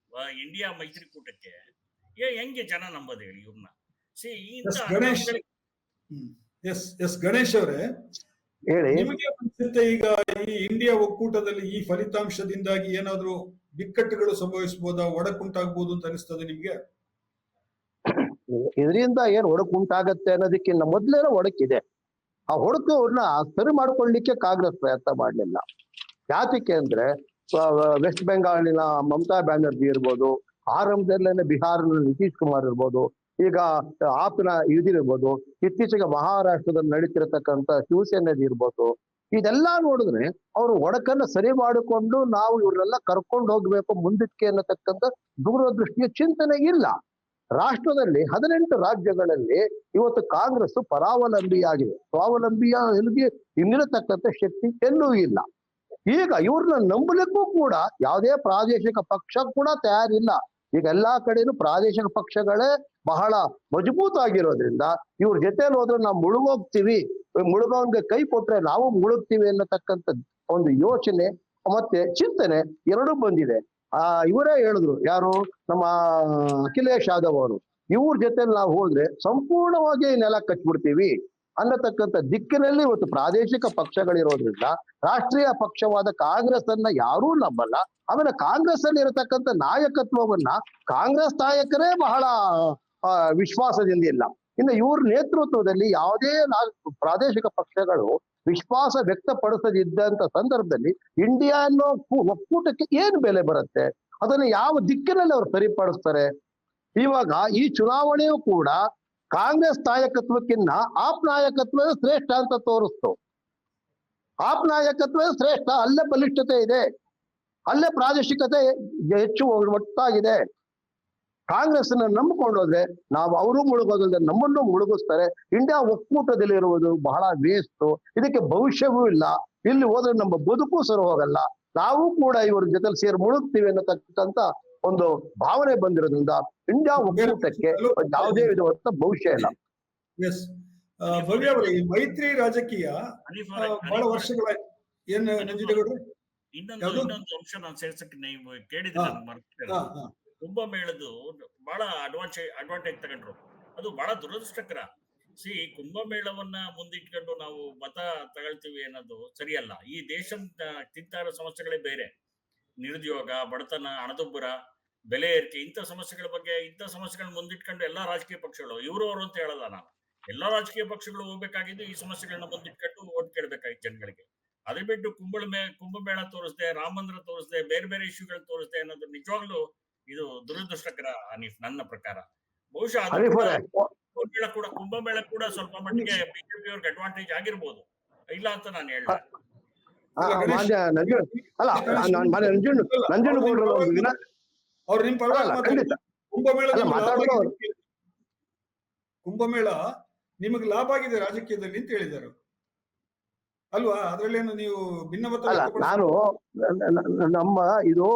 ಇಂಡಿಯಾ ಮೈತ್ರಿಕೂಟಕ್ಕೆ ಹೆಂಗೆ ಜನ ನಂಬೋದು ಹೇಳಿ ಇವ್ರನ್ನ? ಗಣೇಶ್ ಅವರೇ ಹೇಳಿ, ನಿಮಗೆ ಅನ್ಸುತ್ತೆ ಈಗ ಈ ಇಂಡಿಯಾ ಒಕ್ಕೂಟದಲ್ಲಿ ಈ ಫಲಿತಾಂಶದಿಂದಾಗಿ ಏನಾದ್ರೂ ಬಿಕ್ಕಟ್ಟುಗಳು ಸಂಭವಿಸಬಹುದಾ, ಒಡಕುಂಟಾಗಬಹುದು ಅಂತ ಅನಿಸ್ತದೆ ನಿಮ್ಗೆ? ಇದರಿಂದ ಏನ್ ಒಡಕುಂಟಾಗತ್ತೆ ಅನ್ನೋದಕ್ಕಿಂತ ಮೊದ್ಲೇನೋ ಒಡಕಿದೆ. ಆ ಹೊಡಕನ್ನ ಸರಿ ಮಾಡ್ಕೊಳ್ಳಿಕ್ಕೆ ಕಾಂಗ್ರೆಸ್ ಪ್ರಯತ್ನ ಮಾಡ್ಲಿಲ್ಲ. ಯಾತಕ್ಕೆ ಅಂದ್ರೆ ವೆಸ್ಟ್ ಬೆಂಗಾಲಿನ ಮಮತಾ ಬ್ಯಾನರ್ಜಿ ಇರ್ಬೋದು, ಆರಂಭದಲ್ಲೇನೆ ಬಿಹಾರದಲ್ಲಿ ನಿತೀಶ್ ಕುಮಾರ್ ಇರ್ಬೋದು, ಈಗ ಆಪ್ನ ಇದಿರ್ಬೋದು, ಇತ್ತೀಚೆಗೆ ಮಹಾರಾಷ್ಟ್ರದಲ್ಲಿ ನಡೀತಿರತಕ್ಕಂಥ ಶಿವಸೇನೆದು ಇರ್ಬೋದು, ಇದೆಲ್ಲ ನೋಡಿದ್ರೆ ಅವರು ಒಡಕನ್ನ ಸರಿ ಮಾಡಿಕೊಂಡು ನಾವು ಇವ್ರನ್ನೆಲ್ಲ ಕರ್ಕೊಂಡು ಹೋಗ್ಬೇಕು ಮುಂದಕ್ಕೆ ಅನ್ನತಕ್ಕಂಥ ದೂರದೃಷ್ಟಿಯ ಚಿಂತನೆ ಇಲ್ಲ. ರಾಷ್ಟ್ರದಲ್ಲಿ 18 ರಾಜ್ಯಗಳಲ್ಲಿ ಇವತ್ತು ಕಾಂಗ್ರೆಸ್ ಪರಾವಲಂಬಿಯಾಗಿದೆ. ಸ್ವಾವಲಂಬಿಯ ಇನ್ನಿರತಕ್ಕಂಥ ಶಕ್ತಿ ಎಲ್ಲೂ ಇಲ್ಲ. ಈಗ ಇವ್ರನ್ನ ನಂಬಲಿಕ್ಕೂ ಕೂಡ ಯಾವುದೇ ಪ್ರಾದೇಶಿಕ ಪಕ್ಷ ಕೂಡ ತಯಾರಿಲ್ಲ. ಈಗ ಎಲ್ಲಾ ಕಡೆನೂ ಪ್ರಾದೇಶಿಕ ಪಕ್ಷಗಳೇ ಬಹಳ ಮಜಬೂತ್ ಆಗಿರೋದ್ರಿಂದ ಇವ್ರ ಜೊತೆಲಿ ಹೋದ್ರೆ ನಾವು ಮುಳುಗೋಗ್ತೀವಿ, ಮುಳುಗೋಂಗೆ ಕೈ ಕೊಟ್ರೆ ನಾವು ಮುಳುಗ್ತೀವಿ ಅನ್ನತಕ್ಕಂಥ ಒಂದು ಯೋಚನೆ ಮತ್ತೆ ಚಿಂತನೆ ಎರಡೂ ಬಂದಿದೆ. ಇವರೇ ಹೇಳಿದ್ರು, ಯಾರು ನಮ್ಮ ಅಖಿಲೇಶ್ ಯಾದವ್ ಅವರು, ಇವ್ರ ಜೊತೆಲಿ ನಾವು ಹೋದ್ರೆ ಸಂಪೂರ್ಣವಾಗಿ ನೆಲ ಕಚ್ಬಿಡ್ತೀವಿ ಅನ್ನತಕ್ಕಂಥ ದಿಕ್ಕಿನಲ್ಲಿ ಇವತ್ತು ಪ್ರಾದೇಶಿಕ ಪಕ್ಷಗಳಿರೋದ್ರಿಂದ ರಾಷ್ಟ್ರೀಯ ಪಕ್ಷವಾದ ಕಾಂಗ್ರೆಸ್ ಅನ್ನ ಯಾರೂ ನಂಬಲ್ಲ. ಆಮೇಲೆ ಕಾಂಗ್ರೆಸ್ ಅಲ್ಲಿ ಇರತಕ್ಕಂಥ ನಾಯಕತ್ವವನ್ನ ಕಾಂಗ್ರೆಸ್ ನಾಯಕರೇ ಬಹಳ ವಿಶ್ವಾಸದಿಂದ ಇಲ್ಲ. ಇನ್ನು ಇವ್ರ ನೇತೃತ್ವದಲ್ಲಿ ಯಾವುದೇ ಪ್ರಾದೇಶಿಕ ಪಕ್ಷಗಳು ವಿಶ್ವಾಸ ವ್ಯಕ್ತಪಡಿಸದಿದ್ದಂತ ಸಂದರ್ಭದಲ್ಲಿ ಇಂಡಿಯಾ ಅನ್ನೋ ಒಕ್ಕೂಟಕ್ಕೆ ಏನ್ ಬೆಲೆ ಬರುತ್ತೆ? ಅದನ್ನು ಯಾವ ದಿಕ್ಕಿನಲ್ಲಿ ಅವ್ರು ಸರಿಪಡಿಸ್ತಾರೆ? ಇವಾಗ ಈ ಚುನಾವಣೆಯೂ ಕೂಡ ಕಾಂಗ್ರೆಸ್ ನಾಯಕತ್ವಕ್ಕಿನ್ನ ಆಪ್ ನಾಯಕತ್ವವೇ ಶ್ರೇಷ್ಠ ಅಂತ ತೋರಿಸ್ತು. ಆಪ್ ನಾಯಕತ್ವವೇ ಶ್ರೇಷ್ಠ, ಅಲ್ಲೇ ಬಲಿಷ್ಠತೆ ಇದೆ, ಅಲ್ಲೇ ಪ್ರಾದೇಶಿಕತೆ ಹೆಚ್ಚು ಒಟ್ಟಾಗಿದೆ. ಕಾಂಗ್ರೆಸ್ ನಂಬಿಕೊಂಡೋದ್ರೆ ನಾವು ಅವರು ಮುಳುಗೋದ್ರೆ ನಮ್ಮನ್ನು ಮುಳುಗಿಸ್ತಾರೆ. ಇಂಡಿಯಾ ಒಕ್ಕೂಟದಲ್ಲಿರುವುದು ಬಹಳ ವೇಸ್ಟ್, ಇದಕ್ಕೆ ಭವಿಷ್ಯವೂ ಇಲ್ಲ, ಇಲ್ಲಿ ಹೋದ್ರೆ ನಮ್ಮ ಬದುಕು ಸರಿ ಹೋಗಲ್ಲ, ನಾವು ಕೂಡ ಇವ್ರ ಜೊತೆ ಸೇರಿ ಮುಳುಗ್ತೀವಿ ಅನ್ನತಕ್ಕಂಥ ಒಂದು ಭಾವನೆ ಬಂದಿರೋದ್ರಿಂದ ಇಂಡಿಯಾ ಒಕ್ಕೂಟಕ್ಕೆ ಯಾವುದೇ ವಿಧವಾದ ಭವಿಷ್ಯ ಇಲ್ಲ. ಎಸ್ ಭವ್ಯ ಅವರೇ, ಈ ಮೈತ್ರಿ ರಾಜಕೀಯ ಬಹಳ ವರ್ಷಗಳ ಏನ್ ನಂಜುಂಡೇಗೌಡ್ರೆ ಇನ್ನೊಂದು ಅಂಶ ನಾನು ಸೇರ್ಸಕ್ಕೆ ನೀವು ಕೇಳಿದ್ರೆ ಕುಂಭಮೇಳದ್ದು ಬಹಳ ಅಡ್ವಾಂಟೇಜ್ ತಗೊಂಡ್ರು. ಅದು ಬಹಳ ದುರದೃಷ್ಟಕರ. ಕುಂಭಮೇಳವನ್ನ ಮುಂದಿಟ್ಕೊಂಡು ನಾವು ಮತ ತಗೊಳ್ತೀವಿ ಅನ್ನೋದು ಸರಿಯಲ್ಲ. ಈ ದೇಶದ ತಿಂತಾರ ಸಮಸ್ಯೆಗಳೇ ಬೇರೆ. ನಿರುದ್ಯೋಗ, ಬಡತನ, ಹಣದುಬ್ಬರ, ಬೆಲೆ ಏರಿಕೆ, ಇಂಥ ಸಮಸ್ಯೆಗಳನ್ನ ಮುಂದಿಟ್ಕೊಂಡು ಎಲ್ಲಾ ರಾಜಕೀಯ ಪಕ್ಷಗಳು ಇವರು ಅಂತ ಹೇಳಲ್ಲ ನಾನು. ಎಲ್ಲಾ ರಾಜಕೀಯ ಪಕ್ಷಗಳು ಹೋಗ್ಬೇಕಾಗಿದ್ದು ಈ ಸಮಸ್ಯೆಗಳನ್ನ ಮುಂದಿಟ್ಕೊಂಡು ಓಟ್ ಕೇಳ್ಬೇಕಾಗಿತ್ತು ಜನಗಳಿಗೆ. ಅದೇ ಬಿಟ್ಟು ಕುಂಭಮೇಳ ತೋರಿಸ್ದೆ, ರಾಮ ಮಂದಿರ ತೋರಿಸ್ದೆ, ಬೇರೆ ಬೇರೆ ಇಶ್ಯೂಗಳು ತೋರಿಸ್ದೆ ಅನ್ನೋದು ನಿಜವಾಗ್ಲೂ ಇದು ದುರದೃಷ್ಟಕರ ಅನೀಫ್, ನನ್ನ ಪ್ರಕಾರ. ಬಹುಶಃ ಕುಂಭಮೇಳ ಕೂಡ ಸ್ವಲ್ಪ ಮಟ್ಟಿಗೆ ಬಿಜೆಪಿ ಅವ್ರಿಗೆ ಅಡ್ವಾಂಟೇಜ್ ಆಗಿರ್ಬೋದು, ಇಲ್ಲ ಅಂತ ನಾನು ಹೇಳ್ದೆ. ಅವ್ರು ನಿಮ್ ಕುಂಭಮೇಳ ನಿಮಗೆ ಲಾಭ ಆಗಿದೆ ರಾಜಕೀಯದಲ್ಲಿ ಅಂತ ಹೇಳಿದರು ಅಲ್ವಾ? ಅದ್ರಲ್ಲೇನು ನೀವು ಭಿನ್ನಮತ? ನಾನು ನಮ್ಮ ಇದು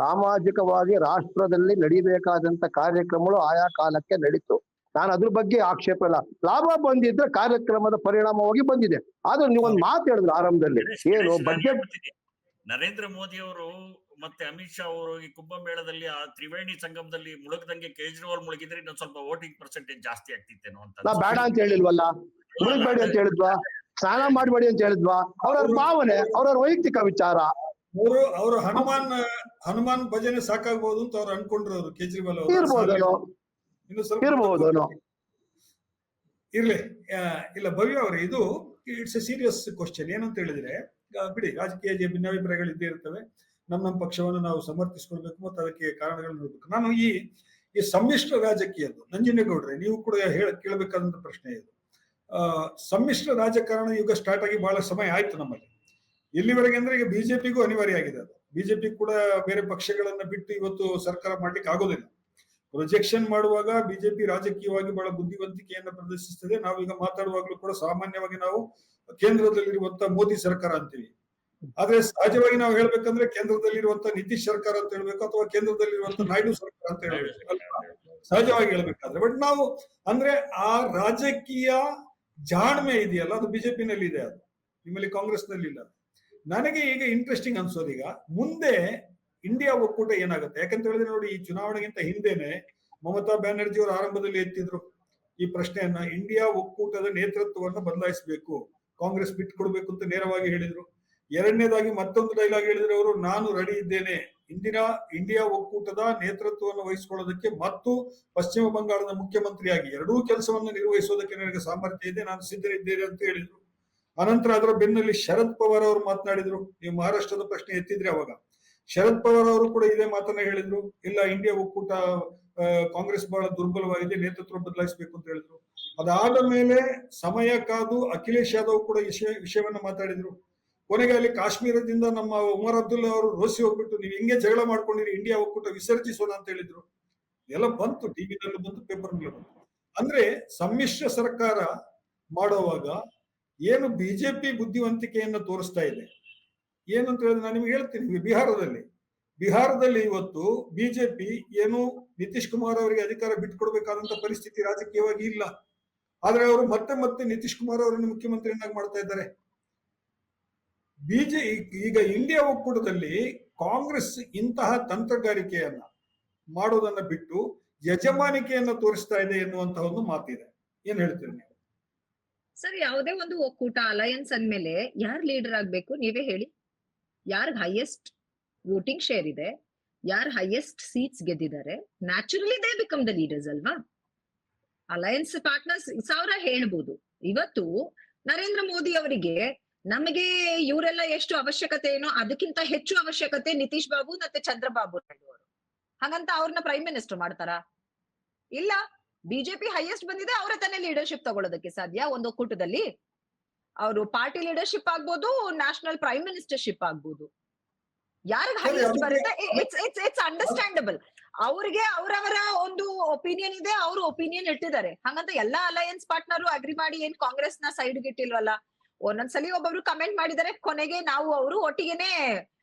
ಸಾಮಾಜಿಕವಾಗಿ ರಾಷ್ಟ್ರದಲ್ಲಿ ನಡಿಬೇಕಾದಂತ ಕಾರ್ಯಕ್ರಮಗಳು ಆಯಾ ಕಾಲಕ್ಕೆ ನಡೀತು. ನಾನು ಅದ್ರ ಬಗ್ಗೆ ಆಕ್ಷೇಪ ಇಲ್ಲ. ಲಾಭ ಬಂದಿದ್ರೆ ಕಾರ್ಯಕ್ರಮದ ಪರಿಣಾಮವಾಗಿ ಬಂದಿದೆ. ಆದ್ರೆ ನೀವೊಂದು ಮಾತು ಹೇಳಿದ್ರು ಆರಂಭದಲ್ಲಿ, ಏನು ಬಜೆಟ್ ನರೇಂದ್ರ ಮೋದಿ ಅವರು ಮತ್ತೆ ಅಮಿತ್ ಶಾ ಅವರು ಈ ಕುಂಭಮೇಳದಲ್ಲಿ ಆ ತ್ರಿವೇಣಿ ಸಂಗಮದಲ್ಲಿ ಮುಳುಗದಂಗೆ ಕೇಜ್ರಿವಾಲ್ ಮುಳುಗಿದ್ರೆ ಇನ್ನೊಂದು ಸ್ವಲ್ಪ ವೋಟಿಂಗ್ ಪರ್ಸೆಂಟೇಜ್ ಜಾಸ್ತಿ ಆಗ್ತಿತ್ತೇನೋ ಅಂತ. ನಾ ಬೇಡ ಅಂತ ಹೇಳಿಲ್ವಲ್ಲ, ಮುಳುಗಬೇಡಿ ಅಂತ ಹೇಳಿದ್ವಾ, ಸ್ನಾನ ಮಾಡಬೇಡಿ ಅಂತ ಹೇಳಿದ್ವಾ? ಅವ್ರವ್ರ ಭಾವನೆ, ಅವ್ರವ್ರ ವೈಯಕ್ತಿಕ ವಿಚಾರ. ಅವರು ಹನುಮಾನ್ ಭಜನೆ ಸಾಕಾಗ್ಬೋದು ಅಂತ ಅವ್ರು ಅನ್ಕೊಂಡ್ರು. ಅವರು ಕೇಜ್ರಿವಾಲ್ ಇರ್ಬೋದೇನೋ. ಇರ್ಲಿ. ಇಲ್ಲ ಭವ್ಯ ಅವರೇ, ಇದು ಇಟ್ಸ್ ಎ ಸೀರಿಯಸ್ ಕ್ವಶನ್. ಏನಂತ ಹೇಳಿದ್ರೆ, ಬಿಡಿ, ರಾಜಕೀಯ ಭಿನ್ನಾಭಿಪ್ರಾಯಗಳು ಇದ್ದೇ ಇರ್ತವೆ. ನಮ್ಮ ಪಕ್ಷವನ್ನು ನಾವು ಸಮರ್ಥಿಸ್ಕೊಳ್ಬೇಕು ಮತ್ತು ಅದಕ್ಕೆ ಕಾರಣಗಳನ್ನು ನೋಡ್ಬೇಕು. ನಾನು ಈ ಸಮ್ಮಿಶ್ರ ರಾಜಕೀಯದ್ದು, ನಂಜುಂಡೇಗೌಡ್ರೆ ನೀವು ಕೂಡ ಕೇಳಬೇಕಾದಂತ ಪ್ರಶ್ನೆ ಇದು. ಸಮ್ಮಿಶ್ರ ರಾಜಕಾರಣ ಯುಗ ಸ್ಟಾರ್ಟ್ ಆಗಿ ಬಹಳ ಸಮಯ ಆಯ್ತು ನಮ್ಮಲ್ಲಿ. ಎಲ್ಲಿವರೆಗೆ ಅಂದ್ರೆ ಈಗ ಬಿಜೆಪಿಗೂ ಅನಿವಾರ್ಯ ಆಗಿದೆ ಅದು. ಬಿಜೆಪಿ ಕೂಡ ಬೇರೆ ಪಕ್ಷಗಳನ್ನ ಬಿಟ್ಟು ಇವತ್ತು ಸರ್ಕಾರ ಮಾಡ್ಲಿಕ್ಕೆ ಆಗೋದಿಲ್ಲ. ಪ್ರೊಜೆಕ್ಷನ್ ಮಾಡುವಾಗ ಬಿಜೆಪಿ ರಾಜಕೀಯವಾಗಿ ಬಹಳ ಬುದ್ಧಿವಂತಿಕೆಯನ್ನು ಪ್ರದರ್ಶಿಸ್ತದೆ. ನಾವೀಗ ಮಾತಾಡುವಾಗ್ಲೂ ಕೂಡ ಸಾಮಾನ್ಯವಾಗಿ ನಾವು ಕೇಂದ್ರದಲ್ಲಿರುವಂತ ಮೋದಿ ಸರ್ಕಾರ ಅಂತೀವಿ. ಆದ್ರೆ ಸಹಜವಾಗಿ ನಾವು ಹೇಳ್ಬೇಕಂದ್ರೆ ಕೇಂದ್ರದಲ್ಲಿರುವಂತ ನಿತೀಶ್ ಸರ್ಕಾರ ಅಂತ ಹೇಳ್ಬೇಕು, ಅಥವಾ ಕೇಂದ್ರದಲ್ಲಿರುವಂತ ನಾಯ್ಡು ಸರ್ಕಾರ ಅಂತ ಹೇಳ್ಬೇಕು ಸಹಜವಾಗಿ ಹೇಳ್ಬೇಕಾದ್ರೆ. ಬಟ್ ನಾವು ಅಂದ್ರೆ ಆ ರಾಜಕೀಯ ಜಾಣ್ಮೆ ಇದೆಯಲ್ಲ, ಅದು ಬಿಜೆಪಿನಲ್ಲಿ ಇದೆ, ಅದು ನಿಮ್ಮಲ್ಲಿ ಕಾಂಗ್ರೆಸ್ ನಲ್ಲಿ ಇಲ್ಲ. ನನಗೆ ಈಗ ಇಂಟ್ರೆಸ್ಟಿಂಗ್ ಅನ್ಸೋದು, ಈಗ ಮುಂದೆ ಇಂಡಿಯಾ ಒಕ್ಕೂಟ ಏನಾಗುತ್ತೆ. ಯಾಕಂತ ಹೇಳಿದ್ರೆ ನೋಡಿ, ಈ ಚುನಾವಣೆಗಿಂತ ಹಿಂದೆನೆ ಮಮತಾ ಬ್ಯಾನರ್ಜಿ ಅವರು ಆರಂಭದಲ್ಲಿ ಎತ್ತಿದ್ರು ಈ ಪ್ರಶ್ನೆಯನ್ನ. ಇಂಡಿಯಾ ಒಕ್ಕೂಟದ ನೇತೃತ್ವವನ್ನು ಬದಲಾಯಿಸಬೇಕು, ಕಾಂಗ್ರೆಸ್ ಬಿಟ್ಕೊಡ್ಬೇಕು ಅಂತ ನೇರವಾಗಿ ಹೇಳಿದ್ರು. ಎರಡನೇದಾಗಿ ಮತ್ತೊಂದು ಡೈಲಾಗ್ ಹೇಳಿದ್ರೆ ಅವರು, ನಾನು ರೆಡಿ ಇದ್ದೇನೆ ಇಂಡಿಯಾ ಒಕ್ಕೂಟದ ನೇತೃತ್ವವನ್ನು ವಹಿಸಿಕೊಳ್ಳೋದಕ್ಕೆ ಮತ್ತು ಪಶ್ಚಿಮ ಬಂಗಾಳದ ಮುಖ್ಯಮಂತ್ರಿಯಾಗಿ ಎರಡೂ ಕೆಲಸವನ್ನು ನಿರ್ವಹಿಸೋದಕ್ಕೆ ನನಗೆ ಸಾಮರ್ಥ್ಯ ಇದೆ, ನಾನು ಸಿದ್ಧರಿದ್ದೇನೆ ಅಂತ ಹೇಳಿದ್ರು. ಅನಂತರ ಅದರ ಬೆನ್ನಲ್ಲಿ ಶರದ್ ಪವಾರ್ ಅವರು ಮಾತನಾಡಿದ್ರು. ನೀವು ಮಹಾರಾಷ್ಟ್ರದ ಪ್ರಶ್ನೆ ಎತ್ತಿದ್ರೆ ಅವಾಗ ಶರದ್ ಪವಾರ್ ಅವರು ಕೂಡ ಇದೇ ಮಾತನ್ನ ಹೇಳಿದ್ರು. ಇಲ್ಲ, ಇಂಡಿಯಾ ಒಕ್ಕೂಟ ಕಾಂಗ್ರೆಸ್ ಬಹಳ ದುರ್ಬಲವಾಗಿದೆ, ನೇತೃತ್ವ ಬದಲಾಯಿಸಬೇಕು ಅಂತ ಹೇಳಿದ್ರು. ಅದಾದ ಮೇಲೆ ಸಮಯ ಕಾದು ಅಖಿಲೇಶ್ ಯಾದವ್ ಕೂಡ ವಿಷಯವನ್ನ ಮಾತಾಡಿದ್ರು. ಕೊನೆಗೆ ಅಲ್ಲಿ ಕಾಶ್ಮೀರದಿಂದ ನಮ್ಮ ಉಮರ್ ಅಬ್ದುಲ್ಲಾ ಅವರು ರೋಸಿ ಹೋಗ್ಬಿಟ್ಟು ನೀವು ಹಿಂಗೆ ಜಗಳ ಮಾಡ್ಕೊಂಡಿರಿ, ಇಂಡಿಯಾ ಒಕ್ಕೂಟ ವಿಸರ್ಜಿಸೋಣ ಅಂತ ಹೇಳಿದ್ರು. ಎಲ್ಲ ಬಂತು, ಟಿವಿನಲ್ಲೂ ಬಂತು, ಪೇಪರ್ನಲ್ಲೂ ಬಂತು. ಅಂದ್ರೆ ಸಮ್ಮಿಶ್ರ ಸರ್ಕಾರ ಮಾಡುವಾಗ ಏನು ಬಿಜೆಪಿ ಬುದ್ಧಿವಂತಿಕೆಯನ್ನು ತೋರಿಸ್ತಾ ಇದೆ ಏನಂತ ಹೇಳಿದ್ರೆ, ನಾನು ನಿಮ್ಗೆ ಹೇಳ್ತೀನಿ, ಬಿಹಾರದಲ್ಲಿ ಇವತ್ತು ಬಿಜೆಪಿ ಏನು ನಿತೀಶ್ ಕುಮಾರ್ ಅವರಿಗೆ ಅಧಿಕಾರ ಬಿಟ್ಕೊಡ್ಬೇಕಾದಂತ ಪರಿಸ್ಥಿತಿ ರಾಜಕೀಯವಾಗಿ ಇಲ್ಲ. ಆದ್ರೆ ಅವರು ಮತ್ತೆ ನಿತೀಶ್ ಕುಮಾರ್ ಅವರನ್ನು ಮುಖ್ಯಮಂತ್ರಿಯನ್ನಾಗಿ ಮಾಡ್ತಾ ಇದ್ದಾರೆ. ಈಗ ಇಂಡಿಯಾ ಒಕ್ಕೂಟದಲ್ಲಿ ಕಾಂಗ್ರೆಸ್ ಇಂತಹ ತಂತ್ರಗಾರಿಕೆಯನ್ನ ಮಾಡೋದನ್ನ ಬಿಟ್ಟು ಯಜಮಾನಿಕೆಯನ್ನ ತೋರಿಸ್ತಾ ಇದೆ ಎನ್ನುವಂತಹ ಒಂದು ಮಾತಿದೆ. ಏನ್ ಹೇಳ್ತೀರಿ ನೀವು? ಸರ್, ಯಾವುದೇ ಒಂದು ಒಕ್ಕೂಟ ಅಲಯನ್ಸ್ ಅಂದ್ಮೇಲೆ ಯಾರು ಲೀಡರ್ ಆಗ್ಬೇಕು ನೀವೇ ಹೇಳಿ. ಯಾರ್ಗ್ ಹೈಯೆಸ್ಟ್ ವೋಟಿಂಗ್ ಶೇರ್ ಇದೆ, ಯಾರು ಹೈಯೆಸ್ಟ್ ಸೀಟ್ಸ್ ಗೆದ್ದಿದ್ದಾರೆ, naturally they become the leaders ಅಲ್ವಾ? ಅಲಯನ್ಸ್ ಪಾರ್ಟ್ನರ್ಸ್ ಸಾವಿರ ಹೇಳ್ಬೋದು. ಇವತ್ತು ನರೇಂದ್ರ ಮೋದಿ ಅವರಿಗೆ ನಮಗೆ ಇವರೆಲ್ಲ ಎಷ್ಟು ಅವಶ್ಯಕತೆ ಏನೋ ಅದಕ್ಕಿಂತ ಹೆಚ್ಚು ಅವಶ್ಯಕತೆ ನಿತೀಶ್ ಬಾಬು ಮತ್ತೆ ಚಂದ್ರಬಾಬು ನಾಯ್ಡು ಅವರು. ಹಾಗಂತ ಅವ್ರನ್ನ ಪ್ರೈಮ್ ಮಿನಿಸ್ಟರ್ ಮಾಡ್ತಾರಾ? ಇಲ್ಲ. ಬಿಜೆಪಿ ಹೈಯೆಸ್ಟ್ ಬಂದಿದೆ, ಅವರ ತಾನೇ ಲೀಡರ್ಶಿಪ್ ತಗೊಳ್ಳೋದಕ್ಕೆ ಸಾಧ್ಯ ಒಂದು ಒಕ್ಕೂಟದಲ್ಲಿ. ಅವರು ಪಾರ್ಟಿ ಲೀಡರ್ಶಿಪ್ ಆಗ್ಬೋದು, ನ್ಯಾಷನಲ್ ಪ್ರೈಮ್ ಮಿನಿಸ್ಟರ್ಶಿಪ್ ಆಗ್ಬೋದು. ಯಾರಿಗೆ ಹೈಯೆಸ್ಟ್ ಬರುತ್ತೆ, ಇಟ್ಸ್ ಅಂಡರ್ಸ್ಟ್ಯಾಂಡಬಲ್. ಅವ್ರಿಗೆ ಅವರವರ ಒಂದು ಒಪಿನಿಯನ್ ಇದೆ, ಅವರು ಒಪಿನಿಯನ್ ಇಟ್ಟಿದ್ದಾರೆ. ಹಾಗಂತ ಎಲ್ಲಾ ಅಲಯನ್ಸ್ ಪಾರ್ಟ್ನರ್ ಅಗ್ರಿ ಮಾಡಿ ಏನ್ ಕಾಂಗ್ರೆಸ್ ನ ಸೈಡ್ ಇಟ್ಟಿಲ್ವಲ್ಲ. ಒಂದೊಂದ್ಸಲಿ ಒಬ್ಬೊಬ್ರು ಕಮೆಂಟ್ ಮಾಡಿದರೆ, ಕೊನೆಗೆ ನಾವು ಅವರು ಒಟ್ಟಿಗೆನೆ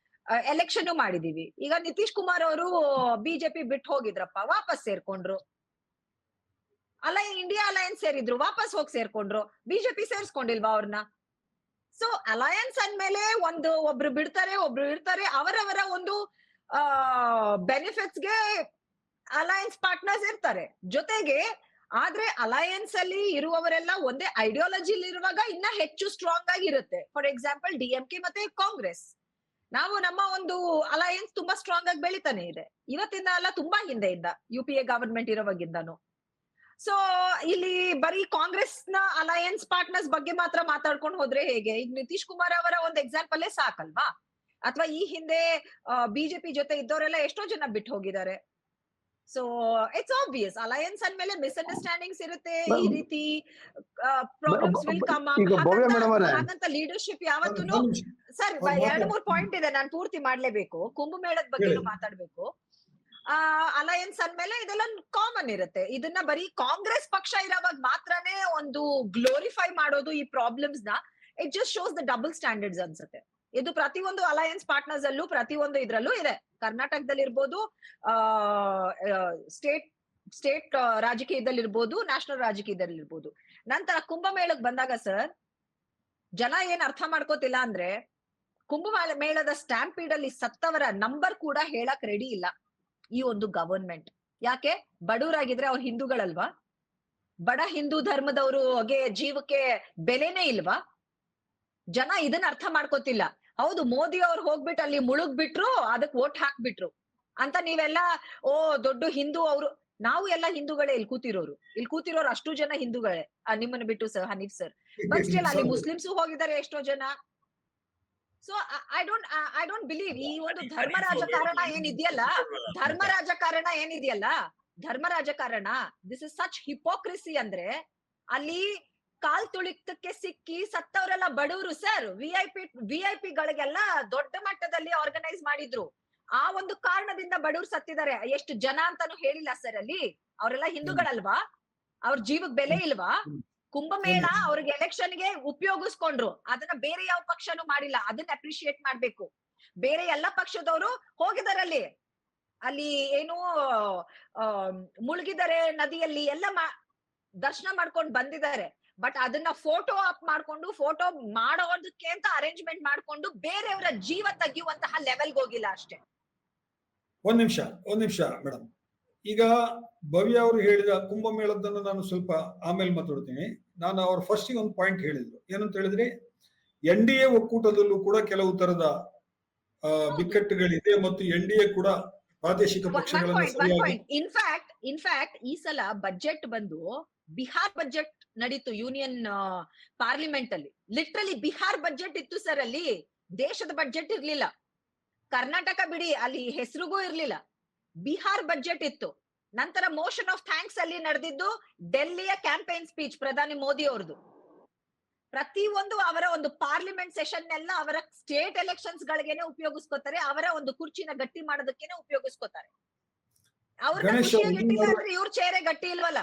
ಎಲೆಕ್ಷನ್ ಮಾಡಿದೀವಿ. ಈಗ ನಿತೀಶ್ ಕುಮಾರ್ ಅವರು ಬಿಜೆಪಿ ಬಿಟ್ಟು ಹೋಗಿದ್ರಪ್ಪ, ವಾಪಸ್ ಸೇರ್ಕೊಂಡ್ರು. ಇಂಡಿಯಾ ಅಲಯನ್ಸ್ ಸೇರಿದ್ರು, ವಾಪಸ್ ಹೋಗಿ ಸೇರ್ಕೊಂಡ್ರು. ಬಿಜೆಪಿ ಸೇರ್ಸ್ಕೊಂಡಿಲ್ವಾ ಅವ್ರನ್ನ? ಸೊ ಅಲಯನ್ಸ್ ಅಂದ್ಮೇಲೆ ಒಬ್ರು ಬಿಡ್ತಾರೆ, ಒಬ್ರು ಇರ್ತಾರೆ. ಅವರವರ ಒಂದು ಬೆನಿಫಿಟ್ಸ್ಗೆ ಅಲಯನ್ಸ್ ಪಾರ್ಟ್ನರ್ಸ್ ಇರ್ತಾರೆ ಜೊತೆಗೆ. ಆದ್ರೆ ಅಲಯನ್ಸ್ ಅಲ್ಲಿ ಇರುವವರೆಲ್ಲ ಒಂದೇ ಐಡಿಯಾಲಜಿ ಇರುವಾಗ ಇನ್ನ ಹೆಚ್ಚು ಸ್ಟ್ರಾಂಗ್ ಆಗಿರುತ್ತೆ. ಫಾರ್ ಎಕ್ಸಾಂಪಲ್ DMK ಮತ್ತೆ ಕಾಂಗ್ರೆಸ್. ನಮ್ಮ ಒಂದು ಅಲಯನ್ಸ್ ತುಂಬಾ ಸ್ಟ್ರಾಂಗ್ ಆಗಿ ಬೆಳಿತಾನೆ ಇದೆ. ಇವತ್ತಿಂದ ಅಲ್ಲ, ತುಂಬಾ ಹಿಂದೆಯಿಂದ, UPA ಗವರ್ಮೆಂಟ್ ಇರೋವಾಗಿಂದಾನು. ಸೊ ಇಲ್ಲಿ ಬರೀ ಕಾಂಗ್ರೆಸ್ ನ ಅಲಯನ್ಸ್ ಪಾರ್ಟ್ನರ್ಸ್ ಬಗ್ಗೆ ಮಾತ್ರ ಮಾತಾಡ್ಕೊಂಡು ಹೋದ್ರೆ ಹೇಗೆ? ಈಗ ನಿತೀಶ್ ಕುಮಾರ್ ಅವರ ಒಂದು ಎಕ್ಸಾಂಪಲ್ ಸಾಕಲ್ವಾ? ಅಥವಾ ಈ ಹಿಂದೆ ಬಿಜೆಪಿ ಜೊತೆ ಇದ್ದವರೆಲ್ಲ ಎಷ್ಟೋ ಜನ ಬಿಟ್ಟು ಹೋಗಿದ್ದಾರೆ. ಸೊ ಇಟ್ಸ್ ಆಬ್ವಿಯಸ್, ಅಲಯನ್ಸ್ ಅಂದ್ಮೇಲೆ ಮಿಸ್ಅಂಡರ್ಸ್ಟ್ಯಾಂಡಿಂಗ್ಸ್ ಇರುತ್ತೆ, ಈ ರೀತಿ ಪ್ರಾಬ್ಲಮ್ಸ್ ವಿಲ್ ಕಮ್ ಅಪ್. ಹಾಗಂತ ಲೀಡರ್ಶಿಪ್ ಯಾವತ್ತೂ ಸರ್ 2-3 ಪಾಯಿಂಟ್ ಇದೆ, ನಾನು ಪೂರ್ತಿ ಮಾಡ್ಲೇಬೇಕು. ಕುಂಭಮೇಳದ ಬಗ್ಗೆ ಮಾತಾಡ್ಬೇಕು. ಅಲಯನ್ಸ್ ಅಂದ್ಮೇಲೆ ಇದೆಲ್ಲ ಕಾಮನ್ ಇರುತ್ತೆ. ಇದನ್ನ ಬರೀ ಕಾಂಗ್ರೆಸ್ ಪಕ್ಷ ಇರೋವಾಗ ಮಾತ್ರನೇ ಒಂದು ಗ್ಲೋರಿಫೈ ಮಾಡೋದು ಈ ಪ್ರಾಬ್ಲಮ್ಸ್ ನ. It just shows the double standards ಅನ್ಸುತ್ತೆ. ಇದು ಪ್ರತಿಯೊಂದು ಅಲಯನ್ಸ್ ಪಾರ್ಟ್ನರ್ಸ್ ಅಲ್ಲೂ, ಪ್ರತಿಯೊಂದು ಇದ್ರಲ್ಲೂ ಇದೆ. ಕರ್ನಾಟಕದಲ್ಲಿ ಇರ್ಬೋದು, ಸ್ಟೇಟ್ ರಾಜಕೀಯದಲ್ಲಿ ಇರ್ಬೋದು, ನ್ಯಾಷನಲ್ ರಾಜಕೀಯದಲ್ಲಿ ಇರ್ಬೋದು. ನಂತರ ಕುಂಭಮೇಳಕ್ ಬಂದಾಗ ಸರ್, ಜನ ಏನ್ ಅರ್ಥ ಮಾಡ್ಕೋತಿಲ್ಲ ಅಂದ್ರೆ, ಕುಂಭಮೇಳದ ಸ್ಟ್ಯಾಂಪೀಡ್ ಅಲ್ಲಿ ಸತ್ತವರ ನಂಬರ್ ಕೂಡ ಹೇಳಕ್ ರೆಡಿ ಇಲ್ಲ ಈ ಒಂದು ಗವರ್ಮೆಂಟ್. ಯಾಕೆ? ಬಡವರಾಗಿದ್ರೆ ಅವ್ರ ಹಿಂದೂಗಳಲ್ವಾ? ಬಡ ಹಿಂದೂ ಧರ್ಮದವ್ರಿಗೆ ಜೀವಕ್ಕೆ ಬೆಲೆನೇ ಇಲ್ವಾ? ಜನ ಇದನ್ನ ಅರ್ಥ ಮಾಡ್ಕೋತಿಲ್ಲ. ಹೌದು, ಮೋದಿ ಅವ್ರು ಹೋಗ್ಬಿಟ್ಟು ಅಲ್ಲಿ ಮುಳುಗ್ಬಿಟ್ರು, ಅದಕ್ಕೆ ವೋಟ್ ಹಾಕ್ಬಿಟ್ರು ಅಂತ ನೀವೆಲ್ಲ ದೊಡ್ಡ ಹಿಂದೂ ಅವರು. ನಾವು ಎಲ್ಲ ಹಿಂದೂಗಳೇ ಇಲ್ಲಿ ಕೂತಿರೋರು ಅಷ್ಟು ಜನ ಹಿಂದೂಗಳೇ, ನಿಮ್ಮನ್ನ ಬಿಟ್ಟು sir, Hanif sir. But still ಅಲ್ಲಿ ಮುಸ್ಲಿಮ್ಸ್ ಹೋಗಿದ್ದಾರೆ ಎಷ್ಟೋ ಜನ. ಸೊ ಐ ಡೋಂಟ್ ಬಿಲೀವ್ ಈ ಒಂದು ಧರ್ಮ ರಾಜಕಾರಣ ಏನಿದೆಯಲ್ಲ, ದಿಸ್ ಇಸ್ ಸಚ್ ಹಿಪೋಕ್ರಿಸಿ. ಅಂದ್ರೆ ಅಲ್ಲಿ ಕಾಲ್ ತುಳಿತಕ್ಕೆ ಸಿಕ್ಕಿ ಸತ್ತವರೆಲ್ಲ ಬಡವರು ಸರ್. ವಿಐಪಿ ಗಳಿಗೆಲ್ಲ ದೊಡ್ಡ ಮಟ್ಟದಲ್ಲಿ ಆರ್ಗನೈಸ್ ಮಾಡಿದ್ರು. ಆ ಒಂದು ಕಾರಣದಿಂದ ಬಡವರು ಸತ್ತಿದ್ದಾರೆ. ಎಷ್ಟು ಜನ ಅಂತಾನು ಹೇಳಿಲ್ಲ ಸರ್. ಅಲ್ಲಿ ಅವರೆಲ್ಲ ಹಿಂದೂಗಳಲ್ವಾ? ಅವ್ರ ಜೀವಕ್ ಬೆಲೆ ಇಲ್ವಾ? ಕುಂಭಮೇಳ ಅವ್ರಿಗೆ ಎಲೆಕ್ಷನ್ಗೆ ಉಪಯೋಗಿಸ್ಕೊಂಡ್ರು. ಅದನ್ನ ಬೇರೆ ಯಾವ ಪಕ್ಷನೂ ಮಾಡಿಲ್ಲ. ಅದನ್ನ ಅಪ್ರಿಶಿಯೇಟ್ ಮಾಡ್ಬೇಕು. ಬೇರೆ ಎಲ್ಲ ಪಕ್ಷದವರು ಹೋಗಿದಾರೆ ಅಲ್ಲಿ ಏನು ಮುಳುಗಿದ್ದಾರೆ ನದಿಯಲ್ಲಿ ಎಲ್ಲ ದರ್ಶನ ಮಾಡ್ಕೊಂಡು ಬಂದಿದ್ದಾರೆ. ಬಟ್ ಅದನ್ನ ಫೋಟೋ ಅಪ್ ಮಾಡ್ಕೊಂಡು, ಫೋಟೋ ಮಾಡೋದಕ್ಕೆ ಅಂತ ಅರೇಂಜ್ಮೆಂಟ್ ಮಾಡ್ಕೊಂಡು ಬೇರೆಯವರ ಜೀವ ತೆಗೆಯುವಂತಹ ಲೆವೆಲ್ಗೆ ಹೋಗಿಲ್ಲ ಅಷ್ಟೇ. ಒಂದ್ ನಿಮಿಷ ಮೇಡಮ್. ಈಗ ಭವ್ಯ ಅವರು ಹೇಳಿದ ಕುಂಭಮೇಳದನ್ನು ನಾನು ಸ್ವಲ್ಪ ಆಮೇಲೆ ಮಾತಾಡ್ತೀನಿ. ನಾನು ಅವ್ರ ಫಸ್ಟ್ ಒಂದು ಪಾಯಿಂಟ್ ಹೇಳಿದ್ರು. ಏನಂತ ಹೇಳಿದ್ರೆ, NDA ಒಕ್ಕೂಟದಲ್ಲೂ ಕೂಡ ಕೆಲವು ತರದ ಬಿಕ್ಕಟ್ಟುಗಳಿದೆ ಮತ್ತು NDA ಕೂಡ ಪ್ರಾದೇಶಿಕ ಪಕ್ಷಗಳನ್ನು ಇನ್ಫ್ಯಾಕ್ಟ್ ಈ ಸಲ ಬಜೆಟ್ ಬಂದು ಬಿಹಾರ್ ಬಜೆಟ್ ನಡೀತು ಯೂನಿಯನ್ ಪಾರ್ಲಿಮೆಂಟ್ ಅಲ್ಲಿ. ಲಿಟ್ರಲಿ ಬಿಹಾರ್ ಬಜೆಟ್ ಇತ್ತು ಸರ್. ಅಲ್ಲಿ ದೇಶದ ಬಜೆಟ್ ಇರ್ಲಿಲ್ಲ. ಕರ್ನಾಟಕ ಬಿಡಿ, ಅಲ್ಲಿ ಹೆಸರಿಗೂ ಇರ್ಲಿಲ್ಲ. ಬಿಹಾರ್ ಬಜೆಟ್ ಇತ್ತು. ನಂತರ ಮೋಷನ್ ಆಫ್ ಥ್ಯಾಂಕ್ಸ್ ಅಲ್ಲಿ ನಡೆದಿದ್ದು ಡೆಲ್ಲಿಯ ಕ್ಯಾಂಪೇನ್ ಸ್ಪೀಚ್ ಪ್ರಧಾನಿ ಮೋದಿ ಅವ್ರದ್ದು. ಪ್ರತಿಯೊಂದು ಅವರ ಒಂದು ಪಾರ್ಲಿಮೆಂಟ್ ಸೆಷನ್ ಎಲ್ಲ ಅವರ ಸ್ಟೇಟ್ ಎಲೆಕ್ಷನ್ಸ್ ಗಳಿಗೆನೆ ಉಪಯೋಗಿಸ್ಕೋತಾರೆ, ಅವರ ಒಂದು ಕುರ್ಚಿನ ಗಟ್ಟಿ ಮಾಡೋದಕ್ಕೇನೆ ಉಪಯೋಗಿಸ್ಕೋತಾರೆ. ಅವ್ರನ್ನ ಗಣೇಶ್ ಖುಷಿಯಾಗಿ ಅವ್ರು ಇಟ್ಟಿಲ್ಲ ಅಂದ್ರೆ ಇವ್ರ ಚೇರೆ ಗಟ್ಟಿ ಇಲ್ವಲ್ಲ.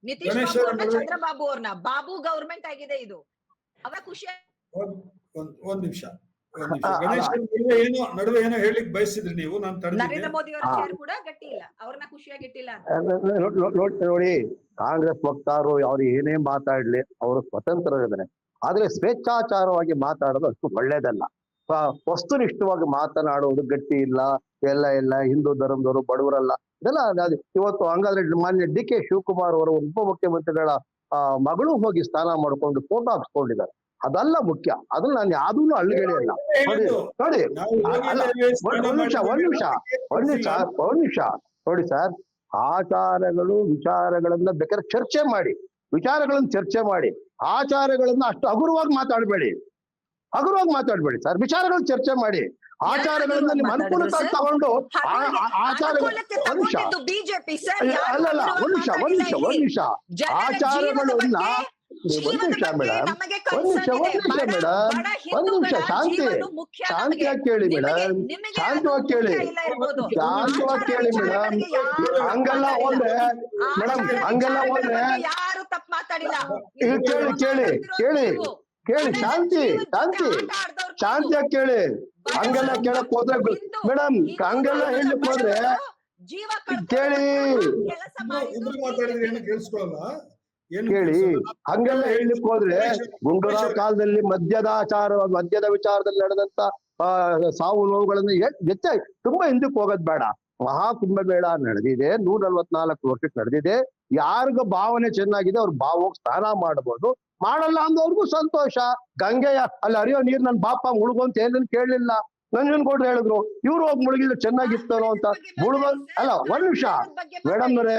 ನಿತೀಶ್ ಗಣೇಶ್ ಬಾಬು ಅವ್ರ ಅವ್ರನ್ನ, ನಡುವೆ- ಚಂದ್ರಬಾಬು ಅವ್ರನ್ನ, ಬಾಬು ಗವರ್ಮೆಂಟ್ ಆಗಿದೆ ಇದು. ಅವರ ಖುಷಿಯಾಗಿ ಒಂದ್ ನಿಮಿಷ ಗಣೇಶ್ ಅವ್ರ ನಡುವೆ ಏನೋ ಹೇಳಿಕ್ ಬಯಸಿದ್ರಿ ನೀವು, ನಾನು ನರೇಂದ್ರ ತಡೆದಿದ್ದೆ. ಮೋದಿ ಅವರ ಚೇರ್ ಕೂಡ ಗಟ್ಟಿ ಇಲ್ಲ, ಅವ್ರನ್ನ ಖುಷಿಯಾಗಿ ಇಟ್ಟಿಲ್ಲ ಅಂತ. ನೋಡಿ, ಕಾಂಗ್ರೆಸ್ ವಕ್ತಾರರು ಅವ್ರು ಏನೇ ಮಾತಾಡ್ಲಿ ಅವರು ಸ್ವತಂತ್ರರಿದ್ದಾರೆ. ಆದ್ರೆ ಸ್ವೇಚ್ಛಾಚಾರವಾಗಿ ಮಾತಾಡೋದು ಅಷ್ಟು ಒಳ್ಳೇದಲ್ಲ. ವಸ್ತುನಿಷ್ಠವಾಗಿ ಮಾತನಾಡುವುದು ಗಟ್ಟಿ ಇಲ್ಲ, ಎಲ್ಲ ಹಿಂದೂ ಧರ್ಮದವರು ಬಡವರಲ್ಲ ಇದೆಲ್ಲ. ಇವತ್ತು ಹಂಗಾದ್ರೆ ಮಾನ್ಯ ಡಿ ಕೆ ಶಿವಕುಮಾರ್ ಅವರ ಉಪಮುಖ್ಯಮಂತ್ರಿಗಳ ಮಗಳು ಹೋಗಿ ಸ್ನಾನ ಮಾಡ್ಕೊಂಡು ಫೋಟೋ ಹಾಕ್ಸ್ಕೊಂಡಿದ್ದಾರೆ. ಅದಲ್ಲ ಮುಖ್ಯ. ಅದನ್ನ ನಾನು ಯಾವ್ದೂ ಅಳ್ಳುಗೇಳಿ ಅಲ್ಲ. ನೋಡಿ ಒಂದ್ ನಿಮಿಷ ನೋಡಿ ಸರ್, ಆಚಾರಗಳು ವಿಚಾರಗಳನ್ನ ಬೇಕಾದ್ರೆ ಚರ್ಚೆ ಮಾಡಿ, ಆಚಾರಗಳನ್ನ ಅಷ್ಟು ಹಗುರವಾಗಿ ಮಾತಾಡ್ಬೇಡಿ ಸರ್. ವಿಚಾರಗಳನ್ನ ಚರ್ಚೆ ಮಾಡಿ, ಆಚಾರಗಳನ್ನ ನಿಮ್ಮ ಅನುಕೂಲಕ್ಕಾಗಿ ತಗೊಂಡು ಆಚಾರಗಳು ಬಿಜೆಪಿ ಅಲ್ಲಲ್ಲ ಒಂದ್ ನಿಮಿಷ ಆಚಾರಗಳನ್ನ ಶಾಂತಿಯಾಗಿ ಕೇಳಿ ಮೇಡಮ್, ಶಾಂತವಾಗಿ ಕೇಳಿ ಮೇಡಮ್. ಹಂಗೆಲ್ಲ ಹೋದ್ರೆ ಯಾರು ತಪ್ಪು ಮಾತಾಡಿಲ್ಲ. ಕೇಳಿ ಶಾಂತಿಯಾಗಿ ಕೇಳಿ. ಹಂಗೆಲ್ಲ ಕೇಳಕ್ ಹೋದ್ರೆ ಮೇಡಮ್, ಹಂಗೆಲ್ಲ ಹೇಳಕ್ ಹೋದ್ರೆ ಕೇಳಿ ಇಬ್ರು ಮಾತಾಡಿದ್ರೆ ಏನು ಕೇಳಿಸ್ಕೊಳ್ಳಲ್ಲ. ಕೇಳಿ, ಹಂಗೆಲ್ಲ ಹೇಳಲಿಕ್ಕೆ ಹೋದ್ರೆ ಗುಂಡೂರಾವ್ ಕಾಲದಲ್ಲಿ ಮದ್ಯದ ವಿಚಾರದಲ್ಲಿ ನಡೆದಂತ ಸಾವು ನೋವುಗಳನ್ನ ಹೆಚ್ಚಾಗಿ ತುಂಬಾ ಹಿಂದಕ್ಕೆ ಹೋಗೋದ್ ಬೇಡ. ಮಹಾಕುಂಭಮೇಳ ನಡೆದಿದೆ, 144 ವರ್ಷಕ್ಕೆ ನಡೆದಿದೆ. ಯಾರಿಗ ಭಾವನೆ ಚೆನ್ನಾಗಿದೆ ಅವ್ರು ಹೋಗಿ ಸ್ನಾನ ಮಾಡ್ಬೋದು, ಮಾಡಲ್ಲ ಅಂದವ್ರಿಗೂ ಸಂತೋಷ. ಗಂಗೆಯ ಅಲ್ಲಿ ಹರಿಯೋ ನೀರ್ ನನ್ ಬಾಪ ಮುಳುಗು ಅಂತ ಏನನ್ನು ಕೇಳಲಿಲ್ಲ. ನಂಜನಗೌಡ್ರು ಹೇಳಿದ್ರು ಇವ್ರು ಹೋಗಿ ಮುಳುಗಿದ್ರೆ ಚೆನ್ನಾಗಿತ್ತೋ ಅಂತ. ಅಲ್ಲ ಒಂದ್ ನಿಮಿಷ ಮೇಡಮ್ನವ್ರೆ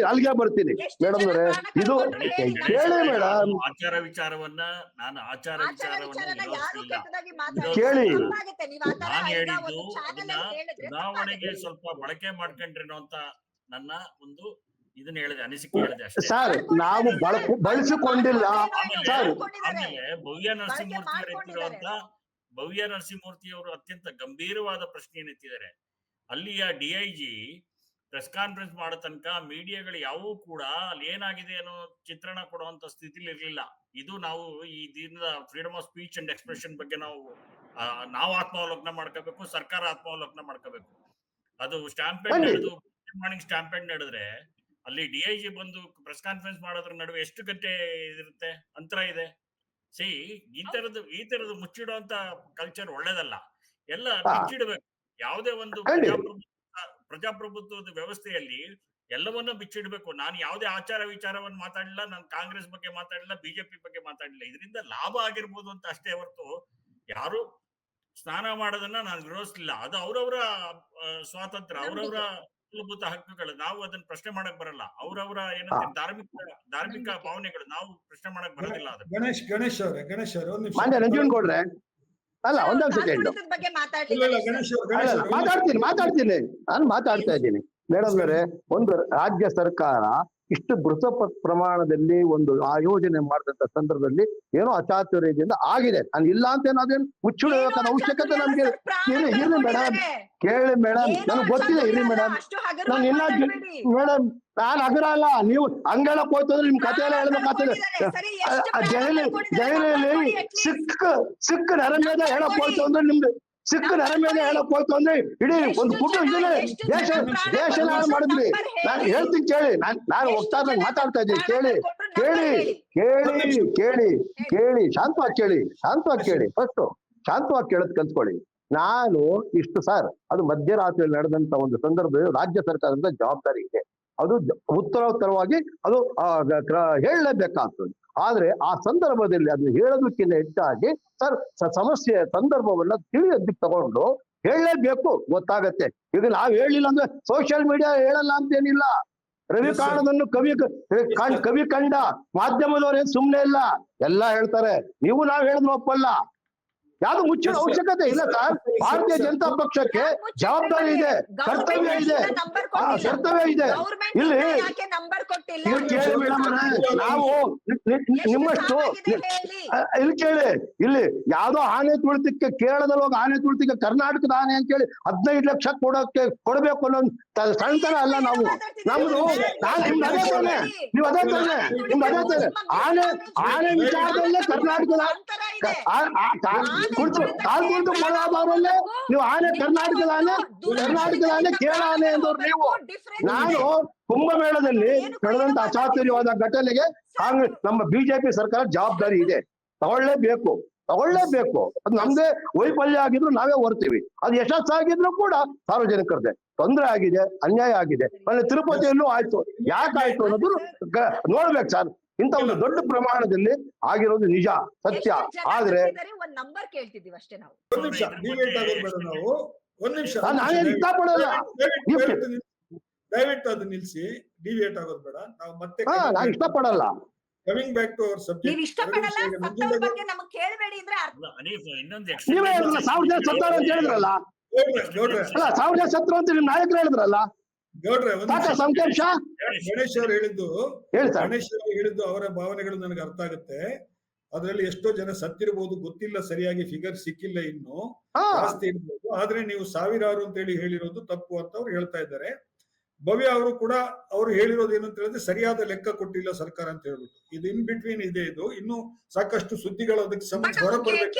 ಅಲ್ಲಿಗೆ ಬರ್ತೀನಿ ಮೇಡಮ್ನವ್ರೆ. ಇದು ಕೇಳಿ ಮೇಡಮ್, ಆಚಾರ ವಿಚಾರವನ್ನ ಕೇಳಿ. ನಾನು ಹೇಳಿದ್ದು ಅದನ್ನ ಚುನಾವಣೆಗೆ ಸ್ವಲ್ಪ ಬಳಕೆ ಮಾಡ್ಕೊಂಡ್ರೇನೋ ಅಂತ ನನ್ನ ಒಂದು ಇದನ್ನ ಹೇಳಿದೆ, ಅನಿಸಿಕೆ ಹೇಳಿದೆ ಅಷ್ಟೇ ಸರ್. ನಾವು ಬಳಸಿಕೊಂಡಿಲ್ಲ ಸರ್. ಆಮೇಲೆ ಭವ್ಯ ನರಸಿಂಹಮೂರ್ತಿ ಅವರು ಅತ್ಯಂತ ಗಂಭೀರವಾದ ಪ್ರಶ್ನೆಯನ್ನು ಎತ್ತಿದ್ದಾರೆ. ಅಲ್ಲಿಯ DIG ಪ್ರೆಸ್ ಕಾನ್ಫರೆನ್ಸ್ ಮಾಡೋ ತನಕ ಮೀಡಿಯಾಗಳು ಯಾವೂ ಕೂಡ ಅಲ್ಲಿ ಏನಾಗಿದೆ ಅನ್ನೋ ಚಿತ್ರಣ ಕೊಡುವಂತ ಸ್ಥಿತಿಲಿ ಇರ್ಲಿಲ್ಲ. ಇದು ನಾವು ಈ ದಿನದ freedom of speech and expression ಬಗ್ಗೆ ನಾವು ಆತ್ಮಾವಲೋಕನ ಮಾಡ್ಕೋಬೇಕು, ಸರ್ಕಾರ ಆತ್ಮಾವಲೋಕನ ಮಾಡ್ಕೋಬೇಕು. ಅದು ಸ್ಟ್ಯಾಂಪೇಡ್ ನಡೆದು ಮಾರ್ನಿಂಗ್ ಸ್ಟ್ಯಾಂಪೇಡ್ ನಡೆದ್ರೆ ಅಲ್ಲಿ DIG ಬಂದು ಪ್ರೆಸ್ ಕಾನ್ಫರೆನ್ಸ್ ಮಾಡೋದ್ರ ನಡುವೆ ಎಷ್ಟು ಗಂಟೆ ಇರುತ್ತೆ, ಅಂತರ ಇದೆ. ಈ ತರದ ಮುಚ್ಚಿಡುವಂತ ಕಲ್ಚರ್ ಒಳ್ಳೇದಲ್ಲ. ಎಲ್ಲ ಬಿಚ್ಚಿಡ್ಬೇಕು. ಯಾವುದೇ ಒಂದು ಪ್ರಜಾಪ್ರಭುತ್ವದ ವ್ಯವಸ್ಥೆಯಲ್ಲಿ ಎಲ್ಲವನ್ನ ಬಿಚ್ಚಿಡ್ಬೇಕು. ನಾನು ಯಾವುದೇ ಆಚಾರ ವಿಚಾರವನ್ನು ಮಾತಾಡಲಿಲ್ಲ, ನಾನು ಕಾಂಗ್ರೆಸ್ ಬಗ್ಗೆ ಮಾತಾಡಲಿಲ್ಲ, ಬಿಜೆಪಿ ಬಗ್ಗೆ ಮಾತಾಡಲಿಲ್ಲ. ಇದರಿಂದ ಲಾಭ ಆಗಿರ್ಬೋದು ಅಂತ ಅಷ್ಟೇ ಹೊರತು ಯಾರು ಸ್ನಾನ ಮಾಡೋದನ್ನ ನಾನು ವಿರೋಧಿಸಲಿಲ್ಲ. ಅದು ಅವರವರ ಸ್ವಾತಂತ್ರ್ಯ, ಅವರವರ ಮೂಲಭೂತ ಹಕ್ಕುಗಳು. ನಾವು ಅದನ್ನ ಪ್ರಶ್ನೆ ಮಾಡಕ್ ಬರಲ್ಲ. ಅವರವರ ಏನಂತ ಧಾರ್ಮಿಕ ಭಾವನೆಗಳು ನಾವು ಪ್ರಶ್ನೆ ಮಾಡಕ್ ಬರೋದಿಲ್ಲ. ಗಣೇಶ್ ಅವರೇ ಮಾನ್ಯ ನಂಜನಗೌಡ್ರೆ, ಅಲ್ಲ ಒಂದೊಂದು ಸೆಕೆಂಡ್ ಮಾತಾಡ್ತೀನಿ. ನಾನು ಮಾತಾಡ್ತಾ ಇದ್ದೀನಿ ಮೇಡಮ್ನವರೇ. ಒಂದು ರಾಜ್ಯ ಸರ್ಕಾರ ಇಷ್ಟು ಬೃಹತ್ ಪ್ರಮಾಣದಲ್ಲಿ ಒಂದು ಆಯೋಜನೆ ಮಾಡಿದಂತ ಸಂದರ್ಭದಲ್ಲಿ ಏನೋ ಅಚಾತುರ್ಯದಿಂದ ಆಗಿದೆ. ನಾನು ಇಲ್ಲ ಅಂತ ಅದೇನು ಮುಚ್ಚಿಡಬೇಕನ್ನೋ ಅವಶ್ಯಕತೆ ನಮ್ಗೆ ಇರ್ಲಿ ಮೇಡಮ್. ಕೇಳಿ ಮೇಡಮ್, ನನಗೆ ಗೊತ್ತಿದೆ. ಇರ್ಲಿ ಮೇಡಮ್, ನಾನು ಇಲ್ಲ ಮೇಡಮ್, ನಾನು ಹಗರ ಅಲ್ಲ. ನೀವು ಹಂಗೆಲ್ಲ ಹೋಯ್ತಂದ್ರೆ ನಿಮ್ ಕತೆ ಎಲ್ಲ ಹೇಳ್ಬೇಕಾಗ್ತದೆ. ಜೈಲಲ್ಲಿ ಸಿಕ್ಕ ನರಮೇಧ ಹೇಳಕ್ ಹೋಯ್ತು ಅಂದ್ರೆ ನಿಮ್ದು ಹೇಳಕ್ ಹೋಯ್ತು ಅಂದ್ರೆ ಇಡೀ ಒಂದು ಕುಟುಂಬ ದೇಶ ನಾಳೆ ಮಾಡಿದ್ವಿ. ನಾನು ಹೇಳ್ತೀನಿ ಕೇಳಿ, ನಾನು ಹೋಗ್ತಾ ಮಾತಾಡ್ತಾ ಇದ್ದೀನಿ. ಕೇಳಿ ಶಾಂತವಾಗಿ ಕೇಳಿ ಫಸ್ಟ್ ಶಾಂತವಾಗಿ ಕೇಳೋದ್ ಕಲ್ತ್ಕೊಳ್ಳಿ. ನಾನು ಇಷ್ಟು ಸರ್, ಅದು ಮಧ್ಯರಾತ್ರಿ ನಡೆದಂತ ಒಂದು ಸಂದರ್ಭದಲ್ಲಿ ರಾಜ್ಯ ಸರ್ಕಾರದ ಜವಾಬ್ದಾರಿ ಇದೆ. ಅದು ಉತ್ತರೋತ್ತರವಾಗಿ ಅದು ಹೇಳಲೇಬೇಕಾಗ್ತದೆ. ಆದ್ರೆ ಆ ಸಂದರ್ಭದಲ್ಲಿ ಅದನ್ನ ಹೇಳೋದಕ್ಕಿಂತ ಹೆಚ್ಚಾಗಿ ಸರ್ ಸಮಸ್ಯೆಯ ಸಂದರ್ಭವನ್ನ ತಿಳಿಯೋದಕ್ಕೆ ತಗೊಂಡು ಹೇಳಲೇಬೇಕು, ಗೊತ್ತಾಗತ್ತೆ. ಈಗ ನಾವ್ ಹೇಳಿಲ್ಲ ಅಂದ್ರೆ ಸೋಷಿಯಲ್ ಮೀಡಿಯಾ ಹೇಳಲ್ಲ ಅಂತೇನಿಲ್ಲ. ರವಿ ಕಾಣದನ್ನು ಕವಿ ಕಂಡ ಮಾಧ್ಯಮದವ್ರೇನ್ ಸುಮ್ನೆ ಇಲ್ಲ, ಎಲ್ಲ ಹೇಳ್ತಾರೆ. ನಾವು ಹೇಳಿದ್ರು ಒಪ್ಪಲ್ಲ. ಯಾವ್ದು ಮುಚ್ಚಿನ ಅವಶ್ಯಕತೆ ಇಲ್ಲ ಸರ್. ಭಾರತೀಯ ಜನತಾ ಪಕ್ಷಕ್ಕೆ ಜವಾಬ್ದಾರಿ ಇದೆ, ಕರ್ತವ್ಯ ಇದೆ, ಕರ್ತವ್ಯ ಇದೆ. ಇಲ್ಲಿ ನಂಬರ್ ಕೊಟ್ಟಿಲ್ಲ. ಇಲ್ಲಿ ಕೇಳಿ ಮೇಡಮ್, ನಾವು ನಿಮ್ಮಷ್ಟು ಇಲ್ಲಿ ಕೇಳಿ, ಇಲ್ಲಿ ಯಾವ್ದೋ ಆನೆ ತುಳಿತಕ್ಕೆ, ಕೇರಳದಲ್ಲಿ ಹೋಗಿ ಆನೆ ತುಳಿತಕ್ಕೆ ಕರ್ನಾಟಕದ ಆನೆ ಅಂತ ಹೇಳಿ 15 ಲಕ್ಷ ಕೊಡಬೇಕು ಅನ್ನೋ ಸಣ್ಣತನ ಅಲ್ಲ ನಾವು. ನಮ್ದು ನಿಮ್ದು ಅದೇ ತಾನೆ, ನೀವು ಅದೇ ತಾನೆ, ನಿಮ್ದು ಅದೇ ತಾನೆ. ಆನೆ ವಿಚಾರದಲ್ಲೇ ಕರ್ನಾಟಕದ ಕಾಲ್ ಕುಳಿತು ಕೊಡೋದವರಲ್ಲೇ ನೀವು ಆನೆ ಕರ್ನಾಟಕದ ಆನೆ ಕೇರಳ ಆನೆ ಎಂದವ್ರು ನೀವು. ನಾನು ಕುಂಭಮೇಳದಲ್ಲಿ ನಡೆದಂತ ಅಚಾತುರ್ಯವಾದ ಘಟನೆಗೆ ಕಾಂಗ್ರೆಸ್, ನಮ್ಮ ಬಿಜೆಪಿ ಸರ್ಕಾರ ಜವಾಬ್ದಾರಿ ಇದೆ, ತಗೊಳ್ಳೇಬೇಕು. ಅದು ನಮ್ದೇ ವೈಫಲ್ಯ ಆಗಿದ್ರು ನಾವೇ ಹೊರ್ತೀವಿ. ಅದು ಯಶಸ್ಸಾಗಿದ್ರು ಕೂಡ ಸಾರ್ವಜನಿಕರದೇ ತೊಂದರೆ ಆಗಿದೆ, ಅನ್ಯಾಯ ಆಗಿದೆ. ಅಲ್ಲಿ ತಿರುಪತಿಯಲ್ಲೂ ಆಯ್ತು. ಯಾಕಾಯ್ತು ಅನ್ನೋದು ನೋಡ್ಬೇಕು ಸರ್. ಇಂತ ಒಂದು ದೊಡ್ಡ ಪ್ರಮಾಣದಲ್ಲಿ ಆಗಿರೋದು ನಿಜ, ಸತ್ಯ. ಆದ್ರೆ ಒಂದ್ ನಂಬರ್ ಕೇಳ್ತಿದೀವಿ ಅಷ್ಟೇ ನಾವು. ಒಂದ್ ನಿಮಿಷ ಡಿಬೇಟ್ ಆಗೋದು ಬೇಡ ನಾವು. ಒಂದ್ ನಿಮಿಷ ನಾನೇನು ಇಷ್ಟಪಡಲ್ಲ. ದಯವಿಟ್ಟು ಅದು ನಿಲ್ಸಿ. ಡಿಬೇಟ್ ಆಗೋದು ಬೇಡ. ನಾವು ಮತ್ತೆ ನಾನು ಇಷ್ಟಪಡಲ್ಲ. ಕಮಿಂಗ್ ಬ್ಯಾಕ್ ಟು ಅವರ್ ನೀವ್ ಸಬ್ಜೆಕ್ಟ್. ಇಷ್ಟಪಡಲ್ಲ, ಸತ್ತವ್ರ ಬಗ್ಗೆ ನಮಗ್ ಕೇಳಬೇಡಿ ಅಂದ್ರೆ ನೀವೇ ಹೇಳಿದ್ರಲ್ಲ 1000 ಜನ ಸತ್ತವ್ರು ಅಂತ ಹೇಳಿದ್ರಲ್ಲ. ಗೌಡ್ರೆ ಅಲ್ಲ 1000 ಜನ ಸತ್ರು ಅಂತ ನಿಮ್ ನಾಯಕರು ಹೇಳಿದ್ರಲ್ಲ. ಸಾಕ ಸಂತೋಷ. ಗಣೇಶ್ ಅವರು ಹೇಳಿದ್ದು, ಹೇಳಿ ಸರ್. ಗಣೇಶ್ ಅವರು ಹೇಳಿದ್ದು ಅವರ ಭಾವನೆಗಳು ನನಗೆ ಅರ್ಥ ಆಗುತ್ತೆ. ಅದರಲ್ಲಿ ಎಷ್ಟೋ ಜನ ಸತ್ತಿರಬಹುದು, ಗೊತ್ತಿಲ್ಲ, ಸರಿಯಾಗಿ ಫಿಗರ್ ಸಿಕ್ಕಿಲ್ಲ, ಇನ್ನು ಜಾಸ್ತಿ ಇರ್ಬೋದು. ಆದ್ರೆ ನೀವು ಸಾವಿರಾರು ಅಂತ ಹೇಳಿರೋದು ತಪ್ಪು ಅಂತ ಅವ್ರು ಹೇಳ್ತಾ ಇದ್ದಾರೆ. ಭವ್ಯ ಅವರು ಕೂಡ ಅವ್ರು ಹೇಳಿರೋದು ಏನು ಅಂತ ಹೇಳಿದ್ರೆ ಸರಿಯಾದ ಲೆಕ್ಕ ಕೊಟ್ಟಿಲ್ಲ ಸರ್ಕಾರ ಅಂತ ಹೇಳ್ಬಿಟ್ಟು. ಇದು ಇನ್ ಬಿಟ್ವೀನ್ ಇದೆ. ಇದು ಇನ್ನು ಸಾಕಷ್ಟು ಸುದ್ದಿಗಳು ಅದಕ್ಕೆ ಸಂಬಂಧ ಹೊರಬರ್ಬೇಕು.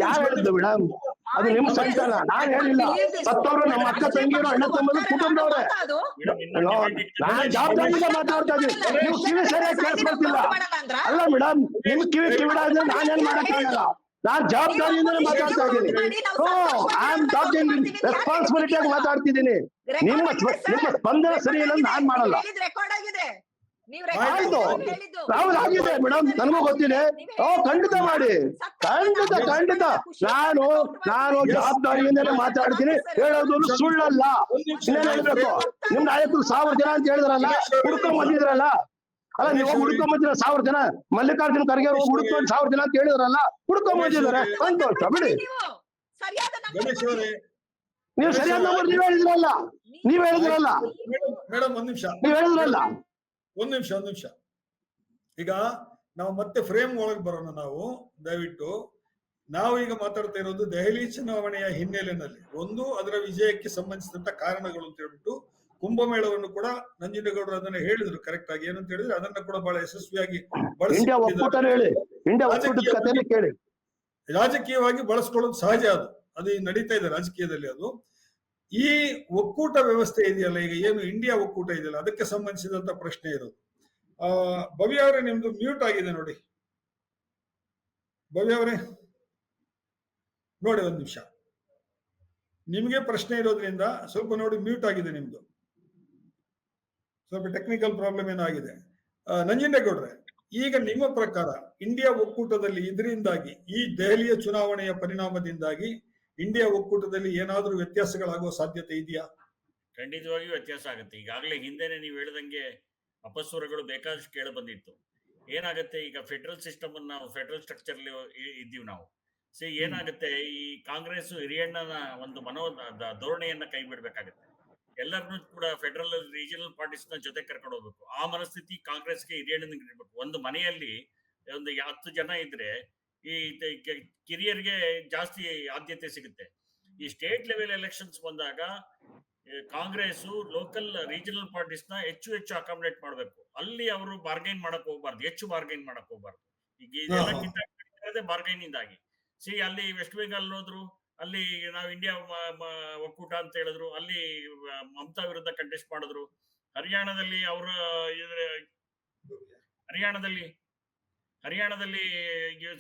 ಯಾರು ಹೇಳಿದ್ದು ಮೇಡಮ್? ಅದು ನಿಮ್ ಸಂತಾನ, ನಾನ್ ಹೇಳಿಲ್ಲ. ಸತ್ತವರು ನಮ್ಮ ಅಕ್ಕ ತಂಗಿಯರು, ಅಣ್ಣ ತಮ್ಮರು, ಕುಟುಂಬದವ್ರೆ. ನಾನ್ ಜವಾಬ್ದಾರಿಯಿಂದ ಮಾತಾಡ್ತಾ ಇದ್ದೀನಿ. ನೀವು ಕಿವಿ ಸರಿಯಾಗಿ ಕೇಳಿಸ್ಕೊಳ್ತಿಲ್ಲ. ಅಲ್ಲ ಮೇಡಮ್, ನಿಮ್ ಕಿವಿಡ ಅಂದ್ರೆ ನಾನೇನ್ ಮಾಡಕ್ಕಾಗಲ್ಲ. ನಾನ್ ಜವಾಬ್ದಾರಿಯಿಂದಲೇ ಮಾತಾಡ್ತಾ ಇದ್ದೀನಿ. ಐ ಆಮ್ ಟಾಕಿಂಗ್ ರೆಸ್ಪಾನ್ಸಿಬಿಲಿಟಿಯಾಗಿ ಮಾತಾಡ್ತಿದ್ದೀನಿ. ನಿಮ್ಮ ಸ್ಪಂದನ ಸರಿ ಇಲ್ಲ, ನಾನ್ ಮಾಡಲ್ಲ. ಆಯ್ತು, ರಾಹುಲ್ ಆಗಿದೆ ಮೇಡಮ್, ನನಗೂ ಗೊತ್ತಿದೆ. ಖಂಡಿತ ಮಾಡಿ, ಖಂಡಿತ. ನಾನು ಜವಾಬ್ದಾರಿಯಿಂದಲೇ ಮಾತಾಡ್ತೀನಿ. ಹೇಳೋದು ಸುಳ್ಳಲ್ಲ. ಇನ್ನೇನು ಹೇಳ್ಬೇಕು? ನಿಮ್ ನಾಯಕರು 1000 ಜನ ಅಂತ ಹೇಳಿದ್ರಲ್ಲ, ಹುಡ್ಕೊಂಡ್ ಬಂದಿದ್ರಲ್ಲ. ಅಲ್ಲ, ನೀವು ಹುಡ್ಕೊಂಡ್ ಬಂದಿರ 1000 ಜನ. ಮಲ್ಲಿಕಾರ್ಜುನ ಖರ್ಗೆ ಹುಡ್ಕೊಂಡ್ 1000 ಜನ ಅಂತ ಹೇಳಿದ್ರಲ್ಲ, ಹುಡ್ಕೊಂಡ್ ಬಂದಿದ್ದಾರೆ. ಸಂತೋಷ ಬಿಡಿ. ನೀವು ಸರಿಯಾದ ನಂಬರ್ ನೀವ್ ಹೇಳಿದ್ರಲ್ಲ. ಮೇಡಮ್ ಒಂದ್ ನಿಮಿಷ. ನೀವ್ ಹೇಳಿದ್ರಲ್ಲ. ಒಂದ್ ನಿಮಿಷ. ಈಗ ನಾವು ಮತ್ತೆ ಫ್ರೇಮ್ ಒಳಗೆ ಬರೋಣ. ನಾವು ದಯವಿಟ್ಟು ನಾವು ಈಗ ಮಾತಾಡ್ತಾ ಇರೋದು ದೆಹಲಿ ಚುನಾವಣೆಯ ಹಿನ್ನೆಲೆಯಲ್ಲಿ ಒಂದು ಅದರ ವಿಜಯಕ್ಕೆ ಸಂಬಂಧಿಸಿದಂತ ಕಾರಣಗಳು ಅಂತ ಹೇಳ್ಬಿಟ್ಟು, ಕುಂಭಮೇಳವನ್ನು ಕೂಡ ನಂಜನಗೌಡರು ಅದನ್ನ ಹೇಳಿದ್ರು ಕರೆಕ್ಟ್ ಆಗಿ. ಏನಂತ ಹೇಳಿದ್ರೆ ಅದನ್ನ ಕೂಡ ಬಹಳ ಯಶಸ್ವಿಯಾಗಿ ರಾಜಕೀಯವಾಗಿ ಬಳಸ್ಕೊಳ್ಳೋದು ಸಹಜ. ಅದು ನಡೀತಾ ಇದೆ ರಾಜಕೀಯದಲ್ಲಿ. ಅದು ಈ ಒಕ್ಕೂಟ ವ್ಯವಸ್ಥೆ ಇದೆಯಲ್ಲ, ಈಗ ಏನು ಇಂಡಿಯಾ ಒಕ್ಕೂಟ ಇದೆಯಲ್ಲ, ಅದಕ್ಕೆ ಸಂಬಂಧಿಸಿದಂತ ಪ್ರಶ್ನೆ ಇರೋದು. ಭವ್ಯ ಅವರೇ, ನಿಮ್ದು ಮ್ಯೂಟ್ ಆಗಿದೆ ನೋಡಿ. ಭವ್ಯ ಅವರೇ ನೋಡಿ, ಒಂದ್ ನಿಮಿಷ. ನಿಮ್ಗೆ ಪ್ರಶ್ನೆ ಇರೋದ್ರಿಂದ ಸ್ವಲ್ಪ ನೋಡಿ, ಮ್ಯೂಟ್ ಆಗಿದೆ ನಿಮ್ದು. ಸ್ವಲ್ಪ ಟೆಕ್ನಿಕಲ್ ಪ್ರಾಬ್ಲಮ್ ಏನಾಗಿದೆ. ನಂಜನಗೌಡ್ರೆ, ಈಗ ನಿಮ್ಮ ಪ್ರಕಾರ ಇಂಡಿಯಾ ಒಕ್ಕೂಟದಲ್ಲಿ ಇದರಿಂದಾಗಿ, ಈ ದೆಹಲಿಯ ಚುನಾವಣೆಯ ಪರಿಣಾಮದಿಂದಾಗಿ ಇಂಡಿಯಾ ಒಕ್ಕೂಟದಲ್ಲಿ ಏನಾದ್ರೂ ವ್ಯತ್ಯಾಸಗಳಾಗುವ ಸಾಧ್ಯತೆ ಇದೆಯಾ? ಖಂಡಿತವಾಗಿಯೂ ವ್ಯತ್ಯಾಸ ಆಗುತ್ತೆ. ಈಗಾಗಲೇ ಹಿಂದೆನೆ ನೀವು ಹೇಳಿದಂಗೆ ಅಪಸ್ವರಗಳು ಬೇಕಾದಷ್ಟು ಕೇಳ ಬಂದಿತ್ತು. ಏನಾಗುತ್ತೆ, ಈಗ ಫೆಡರಲ್ ಸಿಸ್ಟಮ್ ಅನ್ನ, ನಾವು ಫೆಡರಲ್ ಸ್ಟ್ರಕ್ಚರ್ ಇದ್ದೀವಿ ನಾವು. ಏನಾಗುತ್ತೆ, ಈ ಕಾಂಗ್ರೆಸ್ ಹಿರಿಯಣ್ಣನ ಒಂದು ಧೋರಣೆಯನ್ನ ಕೈ ಬಿಡ್ಬೇಕಾಗತ್ತೆ. ಎಲ್ಲರನ್ನೂ ಕೂಡ ಫೆಡರಲ್ ರೀಜನಲ್ ಪಾರ್ಟೀಸ್ ನ ಜೊತೆ ಕರ್ಕೊಂಡು ಹೋಗ್ಬೇಕು. ಆ ಮನಸ್ಥಿತಿ ಕಾಂಗ್ರೆಸ್ಗೆ ಹಿರಿಯಣ್ಣನಿಗೆ ಇರ್ಬೇಕು. ಒಂದು ಮನೆಯಲ್ಲಿ ಒಂದು 10 ಜನ ಇದ್ರೆ ಈ ಕಿರಿಯರಿಗೆ ಜಾಸ್ತಿ ಆದ್ಯತೆ ಸಿಗುತ್ತೆ. ಈ ಸ್ಟೇಟ್ ಲೆವೆಲ್ ಎಲೆಕ್ಷನ್ಸ್ ಬಂದಾಗ ಕಾಂಗ್ರೆಸ್ ಲೋಕಲ್ ರೀಜನಲ್ ಪಾರ್ಟೀಸ್ ನ ಹೆಚ್ಚು ಅಕಾಮಡೇಟ್ ಮಾಡ್ಬೇಕು. ಅಲ್ಲಿ ಅವರು ಬಾರ್ಗೈನ್ ಮಾಡಕ್ ಹೋಗ್ಬಾರ್ದು, ಹೆಚ್ಚು ಬಾರ್ಗೈನ್ ಮಾಡಕ್ ಹೋಗ್ಬಾರ್ದು. ಈಗ ಇದೆಲ್ಲ ಬಾರ್ಗೈನ್ ಇಂದಾಗಿ ಅಲ್ಲಿ ವೆಸ್ಟ್ ಬೆಂಗಾಲ್ ಹೋದ್ರು, ಅಲ್ಲಿ ನಾವು ಇಂಡಿಯಾ ಒಕ್ಕೂಟ ಅಂತ ಹೇಳಿದ್ರು, ಅಲ್ಲಿ ಮಮತಾ ವಿರುದ್ಧ ಕಂಟೆಸ್ಟ್ ಮಾಡಿದ್ರು. ಹರಿಯಾಣದಲ್ಲಿ ಅವರ ಹರಿಯಾಣದಲ್ಲಿ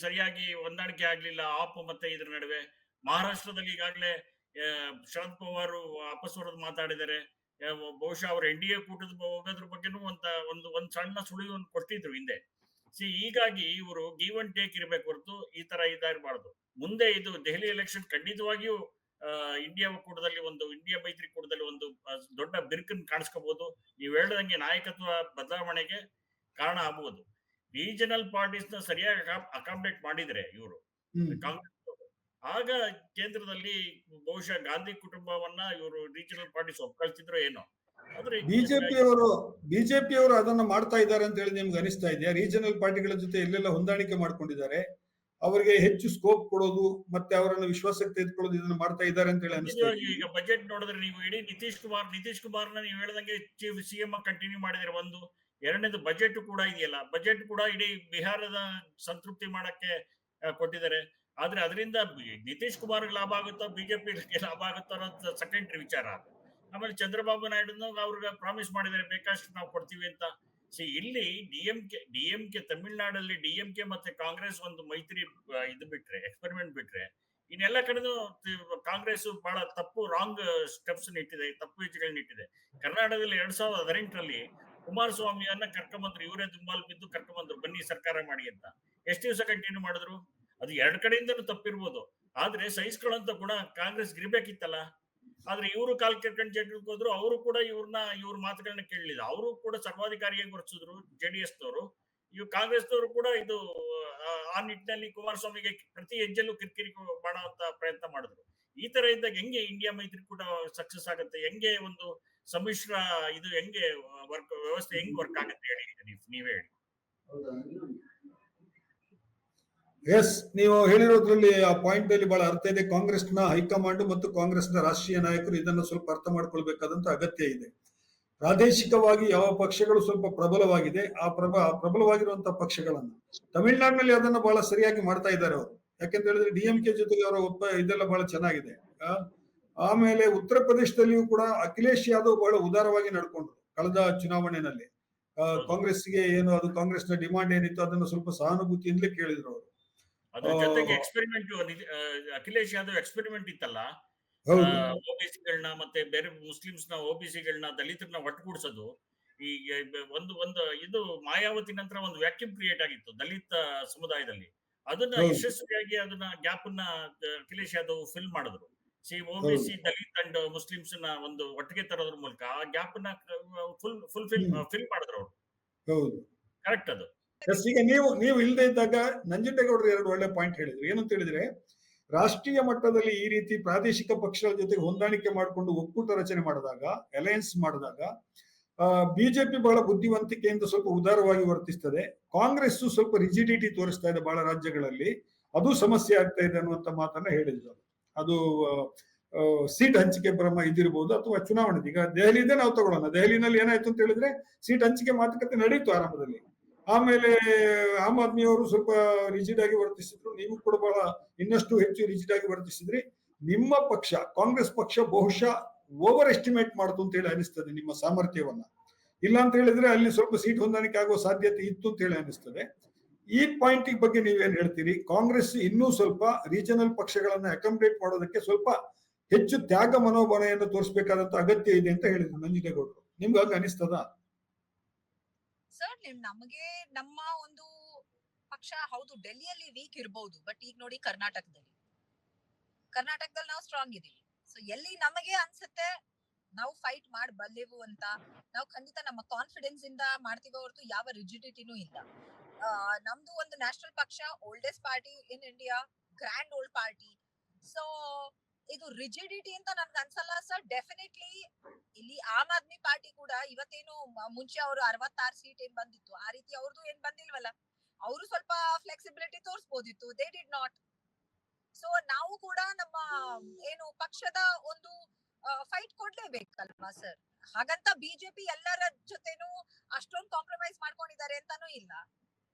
ಸರಿಯಾಗಿ ಹೊಂದಾಣಿಕೆ ಆಗ್ಲಿಲ್ಲ ಆಪ್ ಮತ್ತೆ ಇದ್ರ ನಡುವೆ. ಮಹಾರಾಷ್ಟ್ರದಲ್ಲಿ ಈಗಾಗಲೇ ಶರದ್ ಪವಾರ್ ಅಪಸ್ವರದ ಮಾತಾಡಿದ್ದಾರೆ. ಬಹುಶಃ ಅವರು NDA ಕೂಟದ ಹೋಗೋದ್ರ ಬಗ್ಗೆನೂ ಒಂದ್ ಸಣ್ಣ ಸುಳಿವನ್ನು ಕೊಟ್ಟಿದ್ರು ಹಿಂದೆ. ಹೀಗಾಗಿ ಇವರು ಗಿವ್ ಅಂಡ್ ಟೇಕ್ ಇರ್ಬೇಕು ಹೊರತು ಈ ತರ ಇದಾಗಬಾರ್ದು. ಮುಂದೆ ಇದು ದೆಹಲಿ ಎಲೆಕ್ಷನ್ ಖಂಡಿತವಾಗಿಯೂ ಇಂಡಿಯಾ ಒಕ್ಕೂಟದಲ್ಲಿ, ಇಂಡಿಯಾ ಮೈತ್ರಿಕೂಟದಲ್ಲಿ ಒಂದು ದೊಡ್ಡ ಬಿರುಕನ್ನು ಕಾಣಿಸ್ಕೋಬಹುದು. ನೀವು ಹೇಳ್ದಂಗೆ ನಾಯಕತ್ವ ಬದಲಾವಣೆಗೆ ಕಾರಣ ಆಗಬಹುದು. ರೀಜನಲ್ ಪಾರ್ಟೀಸ್ ನ ಸರಿಯಾಗಿ ಅಕಾಮಡೇಟ್ ಮಾಡಿದ್ರೆ ಇವರು ಕಾಂಗ್ರೆಸ್ ಅವರು, ಆಗ ಕೇಂದ್ರದಲ್ಲಿ ಬಹುಶಃ ಗಾಂಧಿ ಕುಟುಂಬವನ್ನ ಇವರು ರೀಜನಲ್ ಪಾರ್ಟೀಸ್ ಒಪ್ಕೊಳ್ತಿದ್ರು ಏನೋ. ಆದ್ರೆ ಬಿಜೆಪಿಯವರು ಅದನ್ನ ಮಾಡ್ತಾ ಇದ್ದಾರೆ ಅಂತ ಹೇಳಿ ನಿಮ್ಗೆ ಅನಿಸ್ತಾ ಇದೆಯಾ? ರೀಜನಲ್ ಪಾರ್ಟಿಗಳ ಜೊತೆ ಎಲ್ಲೆಲ್ಲ ಹೊಂದಾಣಿಕೆ ಮಾಡ್ಕೊಂಡಿದ್ದಾರೆ, ಅವರಿಗೆ ಹೆಚ್ಚು ಸ್ಕೋಪ್ ಕೊಡೋದು ಮತ್ತೆ ಅವರನ್ನು ವಿಶ್ವಾಸಕ್ಕೆ ತೆಗೆದುಕೊಳ್ಳೋದು ಇದನ್ನ ಮಾಡ್ತಾ ಇದ್ದಾರೆ ಅಂತ ಹೇಳಿ ಅನಿಸ್ತಾ ಇದೆ. ಈಗ ಬಜೆಟ್ ನೋಡಿದ್ರೆ ನೀವು ಇಡೀ ನಿತೀಶ್ ಕುಮಾರ್ನ ನೀವು ಹೇಳ್ದಂಗೆ ಚೀಫ್ ಸಿಎಂ ಕಂಟಿನ್ಯೂ ಮಾಡಿದ್ರೆ ಒಂದು, ಎರಡನೇದು ಬಜೆಟ್ ಕೂಡ ಇದೆಯಲ್ಲ, ಬಜೆಟ್ ಕೂಡ ಇಡೀ ಬಿಹಾರದ ಸಂತೃಪ್ತಿ ಮಾಡಕ್ಕೆ ಕೊಟ್ಟಿದ್ದಾರೆ. ಆದ್ರೆ ಅದರಿಂದ ನಿತೀಶ್ ಕುಮಾರ್ಗೆ ಲಾಭ ಆಗುತ್ತೋ ಬಿಜೆಪಿಗೆ ಲಾಭ ಆಗುತ್ತೋ ಅನ್ನೋದು ಸೆಕೆಂಡ್ರಿ ವಿಚಾರ. ಆಮೇಲೆ ಚಂದ್ರಬಾಬು ನಾಯ್ಡು ಅವ್ರಿಗೆ ಪ್ರಾಮಿಸ್ ಮಾಡಿದ್ದಾರೆ ಬೇಕಷ್ಟು ನಾವು ಕೊಡ್ತೀವಿ ಅಂತ. ಇಲ್ಲಿ ಡಿಎಂಕೆ ತಮಿಳುನಾಡಲ್ಲಿ ಡಿಎಂಕೆ ಮತ್ತೆ ಕಾಂಗ್ರೆಸ್ ಒಂದು ಮೈತ್ರಿ ಇದು ಬಿಟ್ರೆ, ಎಕ್ಸ್ಪೆರಿಮೆಂಟ್ ಬಿಟ್ರೆ, ಇನ್ನೆಲ್ಲ ಕಡೆನೂ ಕಾಂಗ್ರೆಸ್ ಬಹಳ ತಪ್ಪು ರಾಂಗ್ ಸ್ಟೆಪ್ಸ್ ಇಟ್ಟಿದೆ, ತಪ್ಪು ಹೆಜ್ಜೆಗಳನ್ನ ಇಟ್ಟಿದೆ. ಕರ್ನಾಟಕದಲ್ಲಿ 2018ರಲ್ಲಿ ಕುಮಾರಸ್ವಾಮಿಯನ್ನ ಕರ್ಕೊಂಬಂದ್ರು, ಇವರೇ ದುಂಬಾಲ್ ಬಿದ್ದು ಕರ್ಕೊಂಬಂದ್ರು, ಬನ್ನಿ ಸರ್ಕಾರ ಮಾಡಿ ಅಂತ. ಎಷ್ಟು ದಿವಸ ಕಂಟಿನ್ಯೂ ಮಾಡಿದ್ರು? ಅದು ಎರಡ್ ಕಡೆಯಿಂದನೂ ತಪ್ಪಿರ್ಬೋದು, ಆದ್ರೆ ಸಹಿಸ್ಕೊಳ್ಳೋಂತ ಗುಣ ಕಾಂಗ್ರೆಸ್ ಇರ್ಬೇಕಿತ್ತಲ್ಲ. ಆದ್ರೆ ಇವರು ಕಾಲ್ ಕೆರ್ಕೊಂಡ್ ಜಡ್ಲಿಕ್ಕೆ ಹೋದ್ರು, ಅವರು ಕೂಡ ಇವ್ರ ಮಾತುಗಳನ್ನ ಕೇಳಲಿಲ್ಲ. ಅವರು ಕೂಡ ಸರ್ವಾಧಿಕಾರಿಯಾಗಿ ವರ್ತಿಸಿದ್ರು JDS ನವರು. ಕಾಂಗ್ರೆಸ್ನವರು ಕೂಡ ಇದು ಆ ನಿಟ್ಟಿನಲ್ಲಿ ಕುಮಾರಸ್ವಾಮಿಗೆ ಪ್ರತಿ ಹೆಜ್ಜೆಲ್ಲೂ ಕಿರಿಕಿರಿ ಮಾಡುವಂತ ಪ್ರಯತ್ನ ಮಾಡಿದ್ರು. ಈ ತರ ಇದ್ದಾಗ ಹೆಂಗೆ ಇಂಡಿಯಾ ಮೈತ್ರಿ ಕೂಡ ಸಕ್ಸಸ್ ಆಗುತ್ತೆ? ಹೆಂಗೆ ಒಂದು ಸಮ್ಮಿಶ್ರ ಇದು ಹೆಂಗೆ ವ್ಯವಸ್ಥೆ ಹೆಂಗ್ ವರ್ಕ್ ಆಗುತ್ತೆ ಹೇಳಿ, ನೀವೇ ಹೇಳಿ. ಎಸ್, ನೀವು ಹೇಳಿರೋದ್ರಲ್ಲಿ ಆ ಪಾಯಿಂಟ್ ಅಲ್ಲಿ ಬಹಳ ಅರ್ಥ ಇದೆ. ಕಾಂಗ್ರೆಸ್ನ ಹೈಕಮಾಂಡ್ ಮತ್ತು ಕಾಂಗ್ರೆಸ್ನ ರಾಷ್ಟ್ರೀಯ ನಾಯಕರು ಇದನ್ನು ಸ್ವಲ್ಪ ಅರ್ಥ ಮಾಡ್ಕೊಳ್ಬೇಕಾದಂತ ಅಗತ್ಯ ಇದೆ. ಪ್ರಾದೇಶಿಕವಾಗಿ ಯಾವ ಪಕ್ಷಗಳು ಸ್ವಲ್ಪ ಪ್ರಬಲವಾಗಿದೆ, ಆ ಪ್ರಬಲವಾಗಿರುವಂತಹ ಪಕ್ಷಗಳನ್ನ ತಮಿಳುನಾಡಿನಲ್ಲಿ ಅದನ್ನ ಬಹಳ ಸರಿಯಾಗಿ ಮಾಡ್ತಾ ಇದ್ದಾರೆ ಅವರು. ಯಾಕೆಂತ ಹೇಳಿದ್ರೆ DMK ಜೊತೆಗೆ ಅವರ ಇದೆಲ್ಲ ಬಹಳ ಚೆನ್ನಾಗಿದೆ. ಆಮೇಲೆ ಉತ್ತರ ಪ್ರದೇಶದಲ್ಲಿಯೂ ಕೂಡ ಅಖಿಲೇಶ್ ಯಾದವ್ ಬಹಳ ಉದಾರವಾಗಿ ನಡ್ಕೊಂಡ್ರು ಕಳೆದ ಚುನಾವಣೆಯಲ್ಲಿ. ಕಾಂಗ್ರೆಸ್ಗೆ ಏನು ಅದು ಕಾಂಗ್ರೆಸ್ನ ಡಿಮಾಂಡ್ ಏನಿತ್ತು ಅದನ್ನು ಸ್ವಲ್ಪ ಸಹಾನುಭೂತಿಯಿಂದಲೇ ಕೇಳಿದ್ರು ಅವರು. ಅದ್ರ ಜೊತೆಗೆ ಎಕ್ಸ್ಪೆರಿಮೆಂಟ್, ಅಖಿಲೇಶ್ ಯಾದವ್ ಎಕ್ಸ್ಪೆರಿಮೆಂಟ್ ಇತ್ತಲ್ಲ, OBCಗಳನ್ನ ಮತ್ತೆ ಬೇರೆ ಮುಸ್ಲಿಮ್ಸ್ನ OBCಗಳನ್ನ ದಲಿತರನ್ನ ಒಟ್ಟುಗೂಡಿಸೋದು. ಈ ಒಂದು ಇದು ಮಾಯಾವತಿ ನಂತರ ಒಂದು ವ್ಯಾಕ್ಯೂಮ್ ಕ್ರಿಯೇಟ್ ಆಗಿತ್ತು ದಲಿತ ಸಮುದಾಯದಲ್ಲಿ. ಅದನ್ನ ಯಶಸ್ವಿಯಾಗಿ ಅದನ್ನ ಗ್ಯಾಪ್ ಅನ್ನ ಅಖಿಲೇಶ್ ಯಾದವ್ ಫಿಲ್ ಮಾಡಿದ್ರು. OBC ದಲಿತ್ ಅಂಡ್ ಮುಸ್ಲಿಮ್ಸ್ ನ ಒಂದು ಒಟ್ಟಿಗೆ ತರೋದ್ರ ಮೂಲಕ ಆ ಗ್ಯಾಪ್ ನ ಫಿಲ್ ಮಾಡಿದ್ರು ಅವರು. ಕರೆಕ್ಟ್ ಅದು. ಈಗ ನೀವು ಇಲ್ಲದೆ ಇದ್ದಾಗ ನಂಜುಂಡೇಗೌಡರು 2 ಒಳ್ಳೆ ಪಾಯಿಂಟ್ ಹೇಳಿದ್ರು. ಏನಂತ ಹೇಳಿದ್ರೆ, ರಾಷ್ಟ್ರೀಯ ಮಟ್ಟದಲ್ಲಿ ಈ ರೀತಿ ಪ್ರಾದೇಶಿಕ ಪಕ್ಷಗಳ ಜೊತೆಗೆ ಹೊಂದಾಣಿಕೆ ಮಾಡಿಕೊಂಡು ಒಕ್ಕೂಟ ರಚನೆ ಮಾಡಿದಾಗ, ಅಲಯನ್ಸ್ ಮಾಡಿದಾಗ, ಬಿಜೆಪಿ ಬಹಳ ಬುದ್ಧಿವಂತಿಕೆಯಿಂದ ಸ್ವಲ್ಪ ಉದಾರವಾಗಿ ವರ್ತಿಸ್ತದೆ, ಕಾಂಗ್ರೆಸ್ ಸ್ವಲ್ಪ ರಿಜಿಡಿಟಿ ತೋರಿಸ್ತಾ ಇದೆ ಬಹಳ ರಾಜ್ಯಗಳಲ್ಲಿ, ಅದು ಸಮಸ್ಯೆ ಆಗ್ತಾ ಇದೆ ಅನ್ನುವಂತ ಮಾತನ್ನ ಹೇಳಿದ್ರು. ಅದು ಸೀಟ್ ಹಂಚಿಕೆ ಭ್ರಮ ಇದಿರಬಹುದು ಅಥವಾ ಚುನಾವಣೆ. ಈಗ ದೆಹಲಿದೇ ನಾವು ತಗೊಳ್ಳೋಣ. ದೆಹಲಿನಲ್ಲಿ ಏನಾಯ್ತು ಅಂತ ಹೇಳಿದ್ರೆ, ಸೀಟ್ ಹಂಚಿಕೆ ಮಾತುಕತೆ ನಡೀತು ಆರಂಭದಲ್ಲಿ. ಆಮೇಲೆ ಆಮ್ ಆದ್ಮಿಯವರು ಸ್ವಲ್ಪ ರಿಜಿಡ್ ಆಗಿ ವರ್ತಿಸಿದ್ರು, ನೀವು ಕೂಡ ಬಹಳ ಇನ್ನಷ್ಟು ಹೆಚ್ಚು ರಿಜಿಡ್ ಆಗಿ ವರ್ತಿಸಿದ್ರಿ. ನಿಮ್ಮ ಪಕ್ಷ ಕಾಂಗ್ರೆಸ್ ಪಕ್ಷ ಬಹುಶಃ ಓವರ್ ಎಸ್ಟಿಮೇಟ್ ಮಾಡ್ತು ಅಂತ ಹೇಳಿ ಅನಿಸ್ತದೆ ನಿಮ್ಮ ಸಾಮರ್ಥ್ಯವನ್ನ. ಇಲ್ಲ ಅಂತ ಹೇಳಿದ್ರೆ ಅಲ್ಲಿ ಸ್ವಲ್ಪ ಸೀಟ್ ಹೊಂದಾಣಿಕೆ ಆಗುವ ಸಾಧ್ಯತೆ ಇತ್ತು ಅಂತ ಹೇಳಿ ಅನಿಸ್ತದೆ. ಈ ಪಾಯಿಂಟ್ ಬಗ್ಗೆ ನೀವೇನ್ ಹೇಳ್ತೀರಿ? ಕಾಂಗ್ರೆಸ್ ಇನ್ನೂ ಸ್ವಲ್ಪ ರೀಜನಲ್ ಪಕ್ಷಗಳನ್ನ ಅಕಾಮಡೇಟ್ ಮಾಡೋದಕ್ಕೆ ಸ್ವಲ್ಪ ಹೆಚ್ಚು ತ್ಯಾಗ ಮನೋಭಾವನೆಯನ್ನು ತೋರಿಸಬೇಕಾದಂತ ಅಗತ್ಯ ಇದೆ ಅಂತ ಹೇಳಿದ್ರು ನಂಜುಂಡೇಗೌಡರು. ನಿಮ್ಗೆ ಹಾಗೆ ಅನಿಸ್ತದ? ಸರ್, ನಮಗೆ ನಮ್ಮ ಒಂದು ಪಕ್ಷ ಹೌದು ಡೆಲ್ಲಿಯಲ್ಲಿ ವೀಕ್ ಇರಬಹುದು, ಬಟ್ ಈಗ ನೋಡಿ ಕರ್ನಾಟಕದಲ್ಲಿ ನಾವು ಸ್ಟ್ರಾಂಗ್ ಇದೀವಿ. ಸೊ ಎಲ್ಲಿ ನಮಗೆ ಅನ್ಸುತ್ತೆ ನಾವು ಫೈಟ್ ಮಾಡಬಲ್ಲೆವು ಅಂತ, ನಾವು ಖಂಡಿತ ನಮ್ಮ ಕಾನ್ಫಿಡೆನ್ಸ್ ಇಂದ ಮಾಡ್ತೀವಿ ಹೊರತು ಯಾವ ರಿಜಿಡಿಟಿನೂ ಇಲ್ಲ. ನಮ್ದು ಒಂದು ನ್ಯಾಷನಲ್ ಪಕ್ಷ, oldest party in India, grand old party. So ಇದು ರಿಜಿಡಿಟಿ ಅಂತ ನನ್ಗೆ ಅನ್ಸಲ್ಲ ಸರ್. ಡೆಫಿನೆಟ್ಲಿ ಇಲ್ಲಿ ಆಮ್ ಆದ್ಮಿ ಪಾರ್ಟಿ ಕೂಡ ಇವತ್ತೇನು ಮುಂಚೆ ಅವರು 66 ಸೀಟ್ ಏನ್ ಬಂದಿತ್ತು ಆ ರೀತಿ ಅವ್ರದ್ದು ಏನ್ ಬಂದಿಲ್ವಲ್ಲ, ಅವರು ಸ್ವಲ್ಪ ಫ್ಲೆಕ್ಸಿಬಿಲಿಟಿ ತೋರಿಸಬಹುದಿತ್ತು. They did not. ಸೊ ನಾವು ಕೂಡ ನಮ್ಮ ಏನು ಪಕ್ಷದ ಒಂದು ಫೈಟ್ ಕೊಡ್ಲೇಬೇಕಲ್ವಾ ಸರ್. ಹಾಗಂತ ಬಿಜೆಪಿ ಎಲ್ಲರ ಜೊತೆನೂ ಅಷ್ಟೊಂದು ಕಾಂಪ್ರಮೈಸ್ ಮಾಡ್ಕೊಂಡಿದ್ದಾರೆ ಅಂತಾನೂ ಇಲ್ಲ.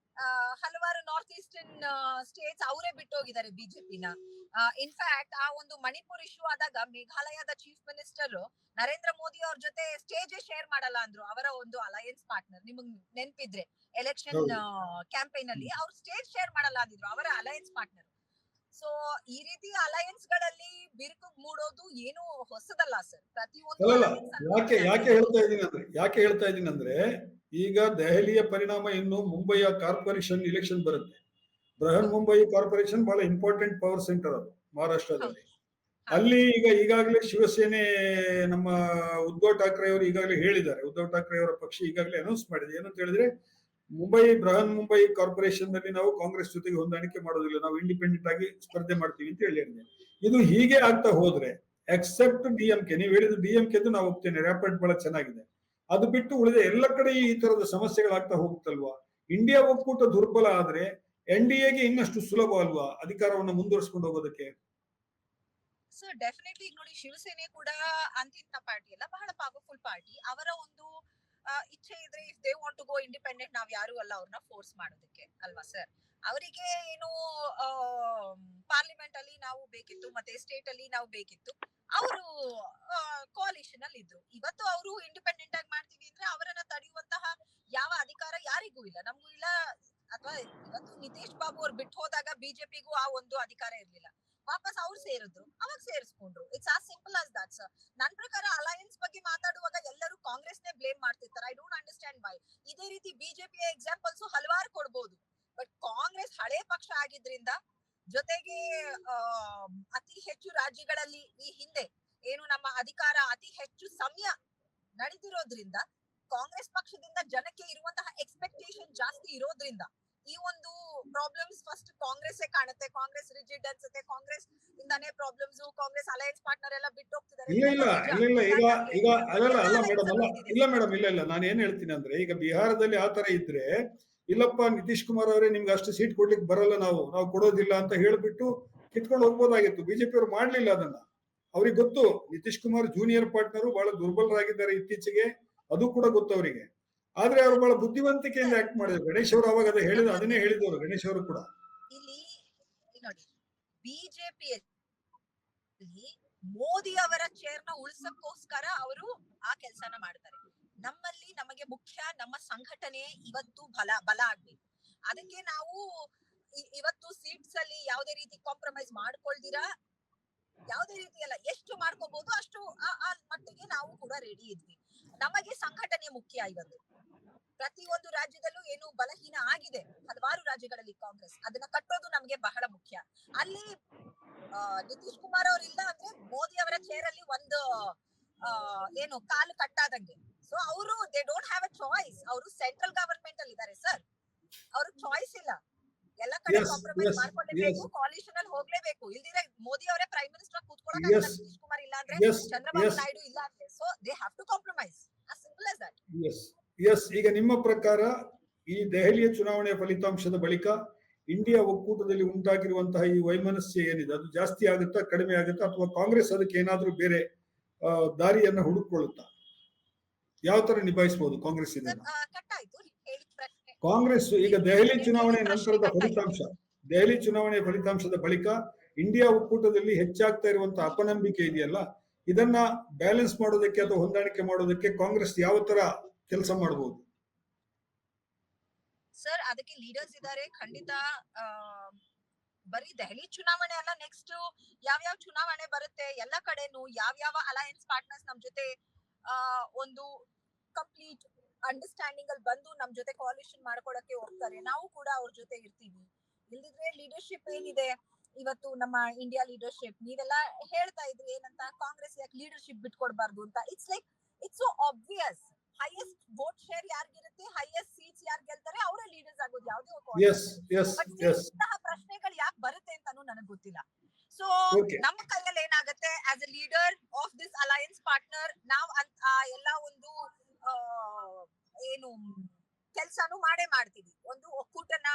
ಹಲವಾರು ನಾರ್ತ್ ಈಸ್ಟರ್ನ್ ಸ್ಟೇಟ್ಸ್ ಅವರೇ ಬಿಟ್ಟೋಗಿದ್ದಾರೆ ಬಿಜೆಪಿನ. ಇನ್ಫ್ಯಾಕ್ಟ್ ಆ ಒಂದು ಮಣಿಪುರ್ ಇಶ್ಯೂ ಆದಾಗ ಮೇಘಾಲಯದ ಚೀಫ್ ಮಿನಿಸ್ಟರ್ ನರೇಂದ್ರ ಮೋದಿ ಅವ್ರ ಜೊತೆ ಸ್ಟೇಜ್ ಶೇರ್ ಮಾಡಲ್ಲ ಅಂದ್ರು. ಅವರ ಒಂದು ಅಲಯನ್ಸ್ ಪಾರ್ಟ್ನರ್, ನಿಮಗ್ ನೆನ್ಪಿದ್ರೆ ಎಲೆಕ್ಷನ್ ಕ್ಯಾಂಪೇನ್ ಅಲ್ಲಿ ಅವ್ರು ಸ್ಟೇಜ್ ಶೇರ್ ಮಾಡಲ್ಲ ಅಂದಿದ್ರು, ಅವರ ಅಲಯನ್ಸ್ ಪಾರ್ಟ್ನರ್. ಸೊ ಈ ರೀತಿ ಅಲಯನ್ಸ್ ಗಳಲ್ಲಿ ಬಿರುಕು ಮೂಡೋದು ಏನು ಹೊಸದಲ್ಲ ಸರ್. ಪ್ರತಿಯೊಂದು ಯಾಕೆ ಹೇಳ್ತಾ ಇದೀನಿ ಅಂದ್ರೆ, ಈಗ ದೆಹಲಿಯ ಪರಿಣಾಮ ಇನ್ನು ಮುಂಬೈಯ ಕಾರ್ಪೊರೇಷನ್ ಇಲೆಕ್ಷನ್ ಬರುತ್ತೆ. ಬೃಹನ್ ಮುಂಬೈ ಕಾರ್ಪೊರೇಷನ್ ಬಹಳ ಇಂಪಾರ್ಟೆಂಟ್ ಪವರ್ ಸೆಂಟರ್ ಅದು ಮಹಾರಾಷ್ಟ್ರದಲ್ಲಿ. ಅಲ್ಲಿ ಈಗಾಗಲೇ ಶಿವಸೇನೆ, ನಮ್ಮ ಉದ್ಧವ್ ಠಾಕ್ರೆ ಅವರು ಈಗಾಗಲೇ ಹೇಳಿದ್ದಾರೆ, ಉದ್ಧವ್ ಠಾಕ್ರೆ ಅವರ ಪಕ್ಷ ಈಗಾಗಲೇ ಅನೌನ್ಸ್ ಮಾಡಿದೆ. ಏನಂತ ಹೇಳಿದ್ರೆ, ಬೃಹನ್ ಮುಂಬೈ ಕಾರ್ಪೊರೇಷನ್ ನಲ್ಲಿ ನಾವು ಕಾಂಗ್ರೆಸ್ ಜೊತೆಗೆ ಹೊಂದಾಣಿಕೆ ಮಾಡೋದಿಲ್ಲ, ನಾವು ಇಂಡಿಪೆಂಡೆಂಟ್ ಆಗಿ ಸ್ಪರ್ಧೆ ಮಾಡ್ತೀವಿ ಅಂತ ಹೇಳಿದೆ. ಇದು ಹೀಗೆ ಆಗ್ತಾ ಹೋದ್ರೆ ಎಕ್ಸೆಪ್ಟ್ DMK, ನೀವು ಹೇಳಿದ DMK ನಾವು ಒಪ್ತೇನೆ, ರ್ಯಾಪಿಡ್ ಬಹಳ ಚೆನ್ನಾಗಿದೆ. ಅದು ಬಿಟ್ಟು ಉಳಿದ ಎಲ್ಲ ಕಡೆ ಈ ತರದ ಸಮಸ್ಯೆಗಳಾಗ್ತಾ ಹೋಗುತ್ತಲ್ವಾ? ಇಂಡಿಯಾ ಒಕ್ಕೂಟ ದುರ್ಬಲ ಆದ್ರೆ NDAಗೆ ಇನ್ನಷ್ಟು ಸುಲಭ ಅಲ್ವಾ ಅಧಿಕಾರವನ್ನು ಮುಂದುವರಿಸಿಕೊಂಡು ಹೋಗೋದಕ್ಕೆ? ಸೊ ಡೆಫಿನೆಟ್ಲಿ ಈಗ ನೋಡಿ, ಶಿವಸೇನೆ ಕೂಡ ಅಂತಿಂತ ಪಾರ್ಟಿ ಅಲ್ಲ, ಬಹಳ ಪವರ್ಫುಲ್ ಪಾರ್ಟಿ. ಅವರ ಒಂದು ಇಚ್ಛೆ ಇದ್ರೆ if they want to go independent, ನಾವ್ ಯಾರು ಅಲ್ಲ ಅವ್ರನ್ನ ಫೋರ್ಸ್ ಮಾಡೋದಕ್ಕೆ, ಅಲ್ವಾ ಸರ್? ಅವರಿಗೆ ಏನು ಪಾರ್ಲಿಮೆಂಟ್ ಅಲ್ಲಿ ನಾವು ಬೇಕಿತ್ತು, ಮತ್ತೆ ಸ್ಟೇಟ್ ಅಲ್ಲಿ ನಾವು ಬೇಕಿತ್ತು. ಅವರು ಕೋalition ಅಲ್ಲಿ ಇದ್ರು. ಇವತ್ತು ಅವರು ಇಂಡಿಪೆಂಡೆಂಟ್ ಆಗಿ ಮಾಡ್ತೀವಿ ಅಂದ್ರೆ ಅವರನ್ನ ತಡೆಯುವಂತಹ ಯಾವ ಅಧಿಕಾರ ಯಾರಿಗೂ ಇಲ್ಲ, ನಮಗೂ ಇಲ್ಲ. ಅಥವಾ ಇವತ್ತು ನಿತೀಶ್ ಬಾಬು ಅವ್ರು ಬಿಟ್ಟು ಹೋದಾಗ ಬಿಜೆಪಿಗೂ ಆ ಒಂದು ಅಧಿಕಾರ ಇರ್ಲಿಲ್ಲ. ವಾಪಸ್ ಅವ್ರು ಸೇರಿದ್ರು, ಅವಾಗ ಸೇರಿಸ್ಕೊಂಡ್ರು. It's as simple as that sir. ನನ್ ಪ್ರಕಾರ ಅಲಯನ್ಸ್ ಬಗ್ಗೆ ಮಾತಾಡುವಾಗ ಎಲ್ಲರೂ ಕಾಂಗ್ರೆಸ್ನೇ ಬ್ಲೇಮ್ ಮಾಡ್ತಿರ್ತಾರೆ. I don't understand why. ಇದೇ ರೀತಿ ಬಿಜೆಪಿಯ ಎಕ್ಸಾಂಪಲ್ಸ್ ಹಲವಾರು ಕೊಡ್ಬೋದು. ಬಟ್ ಕಾಂಗ್ರೆಸ್ ಹಳೆ ಪಕ್ಷ ಆಗಿದ್ರಿಂದ, ಜೊತೆಗೆ ಅತಿ ಹೆಚ್ಚು ರಾಜ್ಯಗಳಲ್ಲಿ ಈ ಹಿಂದೆ ಏನು ನಮ್ಮ ಅಧಿಕಾರ ಅತಿ ಹೆಚ್ಚು ಸಮಯ ನಡೆದಿರೋದ್ರಿಂದ, ಕಾಂಗ್ರೆಸ್ ಪಕ್ಷದಿಂದ ಜನಕ್ಕೆ ಇರುವಂತಹ ಎಕ್ಸ್ಪೆಕ್ಟೇಷನ್ ಜಾಸ್ತಿ ಇರೋದ್ರಿಂದ ಈ ಒಂದು ಪ್ರಾಬ್ಲಮ್ಸ್ ಫಸ್ಟ್ ಕಾಂಗ್ರೆಸ್ ಕಾಣುತ್ತೆ. ಕಾಂಗ್ರೆಸ್ ರಿಜಿಡ್ ಅನ್ಸುತ್ತೆ, ಕಾಂಗ್ರೆಸ್ ಇಂದಾನೇ ಪ್ರಾಬ್ಲಮ್ಸ್, ಕಾಂಗ್ರೆಸ್ ಅಲಯನ್ಸ್ ಪಾರ್ಟ್ನರ್ ಎಲ್ಲ ಬಿಟ್ಟು ಹೋಗ್ತಿದ್ದಾರೆ. ಇಲ್ಲ ಮೇಡಮ್, ನಾನು ಏನ್ ಹೇಳ್ತೀನಿ ಅಂದ್ರೆ, ಈಗ ಬಿಹಾರದಲ್ಲಿ ಆತರ ಇದ್ರೆ, ಇಲ್ಲಪ್ಪ ನಿತೀಶ್ ಕುಮಾರ್ ಅವರೇ ನಿಮ್ಗೆ ಅಷ್ಟು ಸೀಟ್ ಕೊಡ್ಲಿಕ್ಕೆ ಬರಲ್ಲ, ನಾವು ಕೊಡೋದಿಲ್ಲ ಅಂತ ಹೇಳ್ಬಿಟ್ಟು ಕಿತ್ಕೊಂಡು ಹೋಗ್ಬೋದಾಗಿತ್ತು. ಬಿಜೆಪಿ ಅವರು ಮಾಡ್ಲಿಲ್ಲ ಅದನ್ನ. ಅವ್ರಿಗೆ ಗೊತ್ತು ನಿತೀಶ್ ಕುಮಾರ್ ಜೂನಿಯರ್ ಪಾರ್ಟ್ನರು ಬಹಳ ದುರ್ಬಲರಾಗಿದ್ದಾರೆ ಇತ್ತೀಚೆಗೆ, ಅದು ಕೂಡ ಗೊತ್ತು ಅವರಿಗೆ. ಆದ್ರೆ ಅವರು ಬಹಳ ಬುದ್ಧಿವಂತಿಕೆಯಿಂದ ಆಕ್ಟ್ ಮಾಡಿದ್ರು. ಗಣೇಶ್ ಅವರು ಅವಾಗ ಅದನ್ನೇ ಹೇಳಿದವರು, ಗಣೇಶ್ ಅವರು ಕೂಡ. ಇಲ್ಲಿ ನೋಡಿ, ಬಿಜೆಪಿಯಲ್ಲಿ ಮೋದಿ ಅವರ ಚೇರ್ನ ಉಳಿಸಕ್ಕೋಸ್ಕರ ಅವರು ಆ ಕೆಲಸನ ಮಾಡ್ತಾರೆ. ನಮ್ಮಲ್ಲಿ ನಮಗೆ ಮುಖ್ಯ ನಮ್ಮ ಸಂಘಟನೆ ಇವತ್ತು ಬಲ ಆಗ್ಬೇಕು. ಅದಕ್ಕೆ ನಾವು ಇವತ್ತು ಸೀಟ್ಸ್ ಅಲ್ಲಿ ಯಾವುದೇ ರೀತಿ ಕಾಂಪ್ರಮೈಸ್ ಮಾಡ್ಕೊಳ್ದಿರಾ, ಯಾವುದೇ ರೀತಿ ಅಲ್ಲ, ಎಷ್ಟು ಮಾಡ್ಕೋಬಹುದು ಅಷ್ಟು ಆ ಮಟ್ಟಿಗೆ ನಾವು ಕೂಡ ರೆಡಿ ಇದ್ವಿ. ನಮಗೆ ಸಂಘಟನೆ ಮುಖ್ಯ. ಇವತ್ತು ಪ್ರತಿಯೊಂದು ರಾಜ್ಯದಲ್ಲೂ ಏನು ಬಲಹೀನ ಆಗಿದೆ ಹಲವಾರು ರಾಜ್ಯಗಳಲ್ಲಿ ಕಾಂಗ್ರೆಸ್, ಅದನ್ನ ಕಟ್ಟೋದು ನಮ್ಗೆ ಬಹಳ ಮುಖ್ಯ. ಅಲ್ಲಿ ನಿತೀಶ್ ಕುಮಾರ್ ಅವ್ರು ಇಲ್ಲ ಅಂದ್ರೆ ಮೋದಿ ಅವರ ಚೇರ್ ಅಲ್ಲಿ ಒಂದು ಏನು ಕಾಲು ಕಟ್ಟಾದಂಗೆ. ಸೊ ಅವರು they don't have a choice. ಅವರು ಸೆಂಟ್ರಲ್ ಗವರ್ಮೆಂಟ್ ಅಲ್ಲಿ ಇದ್ದಾರೆ ಸರ್, ಅವ್ರ ಚಾಯ್ಸ್ ಇಲ್ಲ. ಎಲ್ಲ ಕಡೆ ಕಾಂಪ್ರಮೈಸ್ ಮಾಡ್ಕೊಳ್ಳೇಬೇಕು, ಕೋalition ಅಲ್ಲಿ ಹೋಗ್ಲೇಬೇಕು. ಇಲ್ದಿದ್ರೆ ಮೋದಿ ಅವರೇ ಪ್ರೈಮ್ ಮಿನಿಸ್ಟರ್ ಕೂತ್ಕೊಳ್ಳೋಕೆ ನಿತೀಶ್ ಕುಮಾರ್ ಇಲ್ಲ ಅಂದ್ರೆ, ಚಂದ್ರಬಾಬು ನಾಯ್ಡು ಇಲ್ಲ ಅಂದ್ರೆ, so they have to compromise. as simple as that. ಈಗ ನಿಮ್ಮ ಪ್ರಕಾರ ಈ ದೆಹಲಿಯ ಚುನಾವಣೆಯ ಫಲಿತಾಂಶದ ಬಳಿಕ ಇಂಡಿಯಾ ಒಕ್ಕೂಟದಲ್ಲಿ ಉಂಟಾಗಿರುವಂತಹ ಈ ವೈಮನಸ್ಯ ಏನಿದೆ, ಅದು ಜಾಸ್ತಿ ಆಗುತ್ತಾ, ಕಡಿಮೆ ಆಗುತ್ತಾ, ಅಥವಾ ಕಾಂಗ್ರೆಸ್ ಅದಕ್ಕೆ ಏನಾದ್ರೂ ಬೇರೆ ದಾರಿಯನ್ನ ಹುಡುಕೊಳ್ಳುತ್ತಾ? ಯಾವ ತರ ನಿಭಾಯಿಸಬಹುದು ಕಾಂಗ್ರೆಸ್ ಇದನ್ನ? ಕಾಂಗ್ರೆಸ್ ಈಗ ದೆಹಲಿ ಚುನಾವಣೆ ನಂತರದ ದೆಹಲಿ ಚುನಾವಣೆಯ ಫಲಿತಾಂಶದ ಬಳಿಕ ಇಂಡಿಯಾ ಒಕ್ಕೂಟದಲ್ಲಿ ಹೆಚ್ಚಾಗ್ತಾ ಇರುವಂತಹ ಅಪನಂಬಿಕೆ ಇದೆಯಲ್ಲ, ಇದನ್ನ ಬ್ಯಾಲೆನ್ಸ್ ಮಾಡೋದಕ್ಕೆ ಅಥವಾ ಹೊಂದಾಣಿಕೆ ಮಾಡೋದಕ್ಕೆ ಕಾಂಗ್ರೆಸ್ ಯಾವ ತರ ಕೆಲಸ ಮಾಡಬಹುದು? ಸರ್, ಅದಕ್ಕೆ ಲೀಡರ್ಸ್ ಇದ್ದಾರೆ ಖಂಡಿತ. ಬರೀ ದೆಹಲಿ ಚುನಾವಣೆ ಅಲ್ಲ, ನೆಕ್ಸ್ಟ್ ಯಾವ್ಯಾವ ಚುನಾವಣೆ ಬರುತ್ತೆ ಎಲ್ಲ ಕಡೆನೂ ಯಾವ್ಯಾವ ಅಲಯನ್ಸ್ ಪಾರ್ಟ್ನರ್ಸ್ ನಮ್ ಜೊತೆ ಒಂದು ಕಂಪ್ಲೀಟ್ ಅಂಡರ್ಸ್ಟ್ಯಾಂಡಿಂಗ್ ಅಲ್ಲಿ ಬಂದು ನಮ್ ಜೊತೆ ಕೋalition ಮಾಡ್ಕೊಳಕ್ಕೆ ಹೋಗ್ತಾರೆ, ನಾವು ಕೂಡ ಅವ್ರ ಜೊತೆ ಇರ್ತೀವಿ. ಇಲ್ದಿದ್ರೆ ಲೀಡರ್ಶಿಪ್ ಏನಿದೆ ಇವತ್ತು ನಮ್ಮ ಇಂಡಿಯಾ ಲೀಡರ್ಶಿಪ್, ನೀವೆಲ್ಲ ಹೇಳ್ತಾ ಇದ್ರಿ ಏನಂತ, ಕಾಂಗ್ರೆಸ್ ಯಾಕೆ ಲೀಡರ್ಶಿಪ್ ಬಿಟ್ಕೊಡ್ಬಾರ್ದು ಅಂತ. It's so obvious. Highest vote share ಯಾರಿಗಿರುತ್ತೆ, ಹೈಯೆಸ್ಟ್ ಸೀಟ್ಸ್ ಯಾರು ಗೆಲ್ತಾರೆ, ಅವರೇ ಲೀಡರ್ಸ್ ಆಗೋದು. ಯಾವುದೇ ಪ್ರಶ್ನೆಗಳು ಯಾಕೆ ಬರುತ್ತೆ ಅಂತಾನು ನನಗೆ ಗೊತ್ತಿಲ್ಲ. ಸೊ ನಮ್ಮ ಕೈಯಲ್ಲಿ ಏನಾಗುತ್ತೆ, as a leader of this alliance partner, ನಾವ್ ಎಲ್ಲ ಒಂದು ಏನು ಕೆಲ್ಸಾನು ಮಾಡ್ತೀವಿ. ಒಂದು ಒಕ್ಕೂಟನ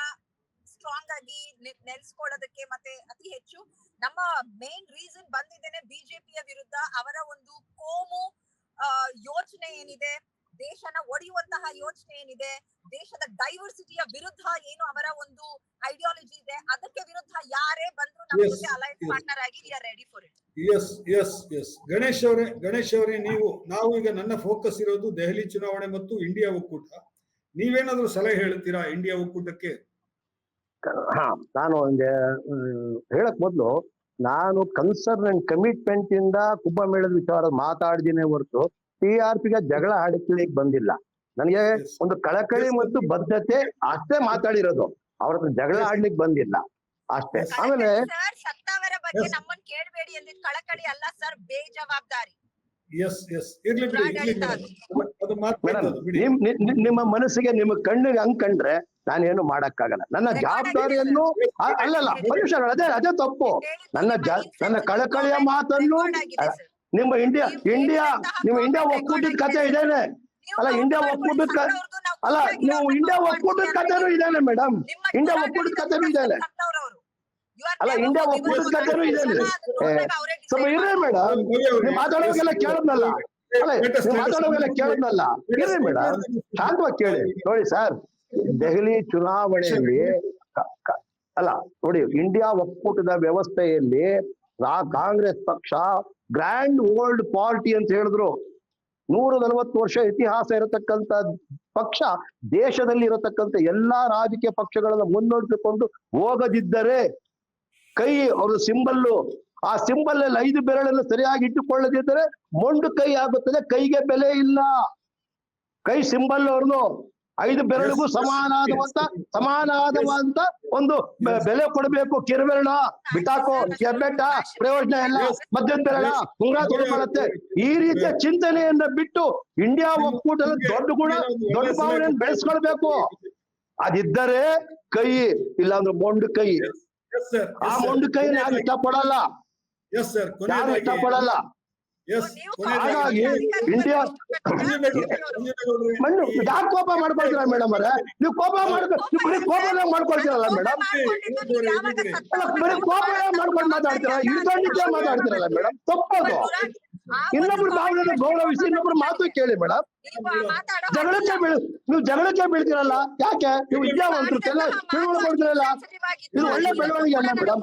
ಸ್ಟ್ರಾಂಗ್ ಆಗಿ ನೆಲೆಸ್ಕೊಳ್ಳೋದಕ್ಕೆ. ಮತ್ತೆ ಅತಿ ಹೆಚ್ಚು ನಮ್ಮ ಮೇನ್ ರೀಸನ್ ಬಂದಿದ್ದೇನೆ ಬಿಜೆಪಿಯ ವಿರುದ್ಧ ಅವರ ಒಂದು ಕೋಮು ಯೋಚನೆ ಏನಿದೆ, ದೇಶನ ಒಡೆಯುವಂತಹ ಯೋಚನೆ ಏನಿದೆ, ದೇಶದ ಡೈವರ್ಸಿಟಿಯ ವಿರುದ್ಧ ಏನು ಅವರ ಒಂದು ಐಡಿಯಾಲಜಿ ಇದೆ, ಅದಕ್ಕೆ ವಿರುದ್ಧ ಯಾರೇ ಬಂದ್ರು ನಮ್ಮ ಜೊತೆ ಅಲಯನ್ಸ್ ಪಾರ್ಟ್ನರ್ ಆಗಿ we are ready for it. Ganesh ಅವರೇ, ನಾವು ಈಗ ನನ್ನ ಫೋಕಸ್ ಇರೋದು ದೆಹಲಿ ಚುನಾವಣೆ ಮತ್ತು ಇಂಡಿಯಾ ಒಕ್ಕೂಟ. ನೀವೇನಾದ್ರೂ ಸಲಹೆ ಹೇಳ್ತೀರಾ ಇಂಡಿಯಾ ಒಕ್ಕೂಟಕ್ಕೆ? ನಾನು ಹೇಳಕ್ ಮೊದ್ಲು, ನಾನು ಕನ್ಸರ್ನ್ ಅಂಡ್ ಕಮಿಟ್ಮೆಂಟ್ ಇಂದ ಕುಂಭಮೇಳದ ವಿಚಾರ ಮಾತಾಡಿದೀನಿ ಹೊರತು TRPಗೆ ಜಗಳ ಆಡಲಿಕ್ಕೆ ಬಂದಿಲ್ಲ. ನನಗೆ ಒಂದು ಕಳಕಳಿ ಮತ್ತು ಬದ್ಧತೆ ಅಷ್ಟೇ ಮಾತಾಡಿರೋದು, ಅವ್ರ ಹತ್ರ ಜಗಳ ಆಡ್ಲಿಕ್ಕೆ ಬಂದಿಲ್ಲ ಅಷ್ಟೇ. ಆಮೇಲೆ ಸತ್ತವರ ಬಗ್ಗೆ ನಮ್ಮನ್ನ ಕೇಳಬೇಡಿ ಅಂದಿದ್ ಕಳಕಳಿ ಅಲ್ಲ ಸರ್, ಬೇಜವಾಬ್ದಾರಿ. ಎಸ್ ಇರ್ಲಿ ಬಿಡಿ ದುರಾಡಳಿತ ಅದು ಮಾತು ಮೇಡಮ್ ಅದು ಬಿಡಿ. ನಿಮ್ಮ ಮನಸ್ಸಿಗೆ ನಿಮ್ಮ ಕಣ್ಣಿಗೆ ಹಂಗ್ ಕಂಡ್ರೆ ನಾನೇನು ಮಾಡಕ್ಕಾಗಲ್ಲ. ನನ್ನ ಜವಾಬ್ದಾರಿಯನ್ನು ಅಲ್ಲಲ್ಲ ಮನುಷ್ಯಗಳು ಅದೇ ತಪ್ಪು. ನನ್ನ ಕಳಕಳಿಯ ಮಾತನ್ನು ನಿಮ್ಮ ಇಂಡಿಯಾ ಒಕ್ಕೂಟದ ಕಥೆ ಇದೇನೆ ಅಲ್ಲ, ಇಂಡಿಯಾ ಒಕ್ಕೂಟದ ಅಲ್ಲ, ನೀವು ಇಂಡಿಯಾ ಒಕ್ಕೂಟದ ಕಥೆನೂ ಇದೇನೆ ಮೇಡಮ್, ಇಂಡಿಯಾ ಒಕ್ಕೂಟದ ಕಥೆನೂ ಇದೇನೆ ಅಲ್ಲ, ಇಂಡಿಯಾ ಒಕ್ಕೂಟದ ಕಥೆನೂ ಇದೇನೆ. ಸ್ವಲ್ಪ ಇರ್ರಿ ಮೇಡಮ್, ನೀವು ಮಾತಾಡೋಗೆಲ್ಲ ಕೇಳದ್ನಲ್ಲ, ಅಲ್ಲ ನೀವು ಮಾತಾಡೋಗೆಲ್ಲ ಕೇಳದ್ನಲ್ಲ, ಇರ್ರಿ ಮೇಡಮ್, ಶಾಂತವಾಗಿ ಕೇಳಿ. ನೋಡಿ ಸರ್, ದೆಹಲಿ ಚುನಾವಣೆಯಲ್ಲಿ ಅಲ್ಲ ನೋಡಿ, ಇಂಡಿಯಾ ಒಕ್ಕೂಟದ ವ್ಯವಸ್ಥೆಯಲ್ಲಿ ಕಾಂಗ್ರೆಸ್ ಪಕ್ಷ ಗ್ರ್ಯಾಂಡ್ ಓಲ್ಡ್ ಪಾರ್ಟಿ ಅಂತ ಹೇಳಿದ್ರು. 140 ವರ್ಷ ಇತಿಹಾಸ ಇರತಕ್ಕಂತ ಪಕ್ಷ ದೇಶದಲ್ಲಿ ಇರತಕ್ಕಂತ ಎಲ್ಲಾ ರಾಜಕೀಯ ಪಕ್ಷಗಳನ್ನ ಮುನ್ನಡೆಸಿಕೊಂಡು ಹೋಗದಿದ್ದರೆ ಕೈ ಅವ್ರ ಸಿಂಬಲ್ಲು, ಆ ಸಿಂಬಲ್ ಅಲ್ಲಿ 5 ಬೆರಳನ್ನು ಸರಿಯಾಗಿ ಇಟ್ಟುಕೊಳ್ಳದಿದ್ದರೆ ಮೊಂಡು ಕೈ ಆಗುತ್ತದೆ, ಕೈಗೆ ಬೆಲೆ ಇಲ್ಲ. ಕೈ ಸಿಂಬಲ್ ಅವ್ರದ್ದು 5 ಬೆರಳಿಗೂ ಸಮಾನವಾದಂತ ಒಂದು ಬೆಲೆ ಕೊಡಬೇಕು. ಕಿರುಬೆರಳ ಬಿಟ್ಟಾಕೋ, ಹೆಬ್ಬೆಟ್ಟ ಪ್ರಯೋಜನ ಇಲ್ಲ, ಮಧ್ಯದ ಬೆರಳ ಉಂಗುರ ತೊಳ್ಕೊಳ್ಳುತ್ತೆ. ಈ ರೀತಿಯ ಚಿಂತನೆಯನ್ನ ಬಿಟ್ಟು ಇಂಡಿಯಾ ಒಕ್ಕೂಟದ ದೊಡ್ಡ ಭಾವನೆಯನ್ನು ಬೆಳೆಸ್ಕೊಳ್ಬೇಕು. ಅದಿದ್ದರೆ ಕೈ, ಇಲ್ಲಾಂದ್ರೆ ಮೊಂಡು ಕೈ. ಆ ಮೊಂಡು ಕೈ ನಾನು ಇಷ್ಟಪಡಲ್ಲ, ಯಾರು ಇಷ್ಟಪಡಲ್ಲ. ಹಾಗಾಗಿ ಇಂಡಿಯಾ ಮಣ್ಣು ಯಾಕೆ ಕೋಪ ಮಾಡ್ಕೊಳ್ತೀರಾ ಮೇಡಮ್ ಅವರೇ? ನೀವು ಕೋಪನೇ ಮಾಡ್ಕೊಳ್ತೀರಲ್ಲ ಮೇಡಮ್, ಬರೀ ಕೋಪನೇ ಮಾಡ್ಕೊಂಡು ಮಾತಾಡ್ತೀರಾ, ಇಳ್ಕೊಂಡಿದ್ದೇ ಮಾತಾಡ್ತೀರಲ್ಲ ಮೇಡಮ್, ತಪ್ಪದು. ಇನ್ನೊಬ್ರು ಭಾವನೆ ಗೌರವಿಸಿ ಇನ್ನೊಬ್ರು ಮಾತು ಕೇಳಿ ಮೇಡಮ್. ನೀವು ಜಗಳಕ್ಕೆ ಬೀಳ್ತೀರಲ್ಲ, ಯಾಕೆ? ನೀವು ವಿದ್ಯಾವಂತರು ತಿಳುವಳ್ಕೊಳ್ತೀರಲ್ಲ, ಇದು ಒಳ್ಳೆ ಬೆಳವಣಿಗೆ ಅಲ್ಲ ಮೇಡಮ್.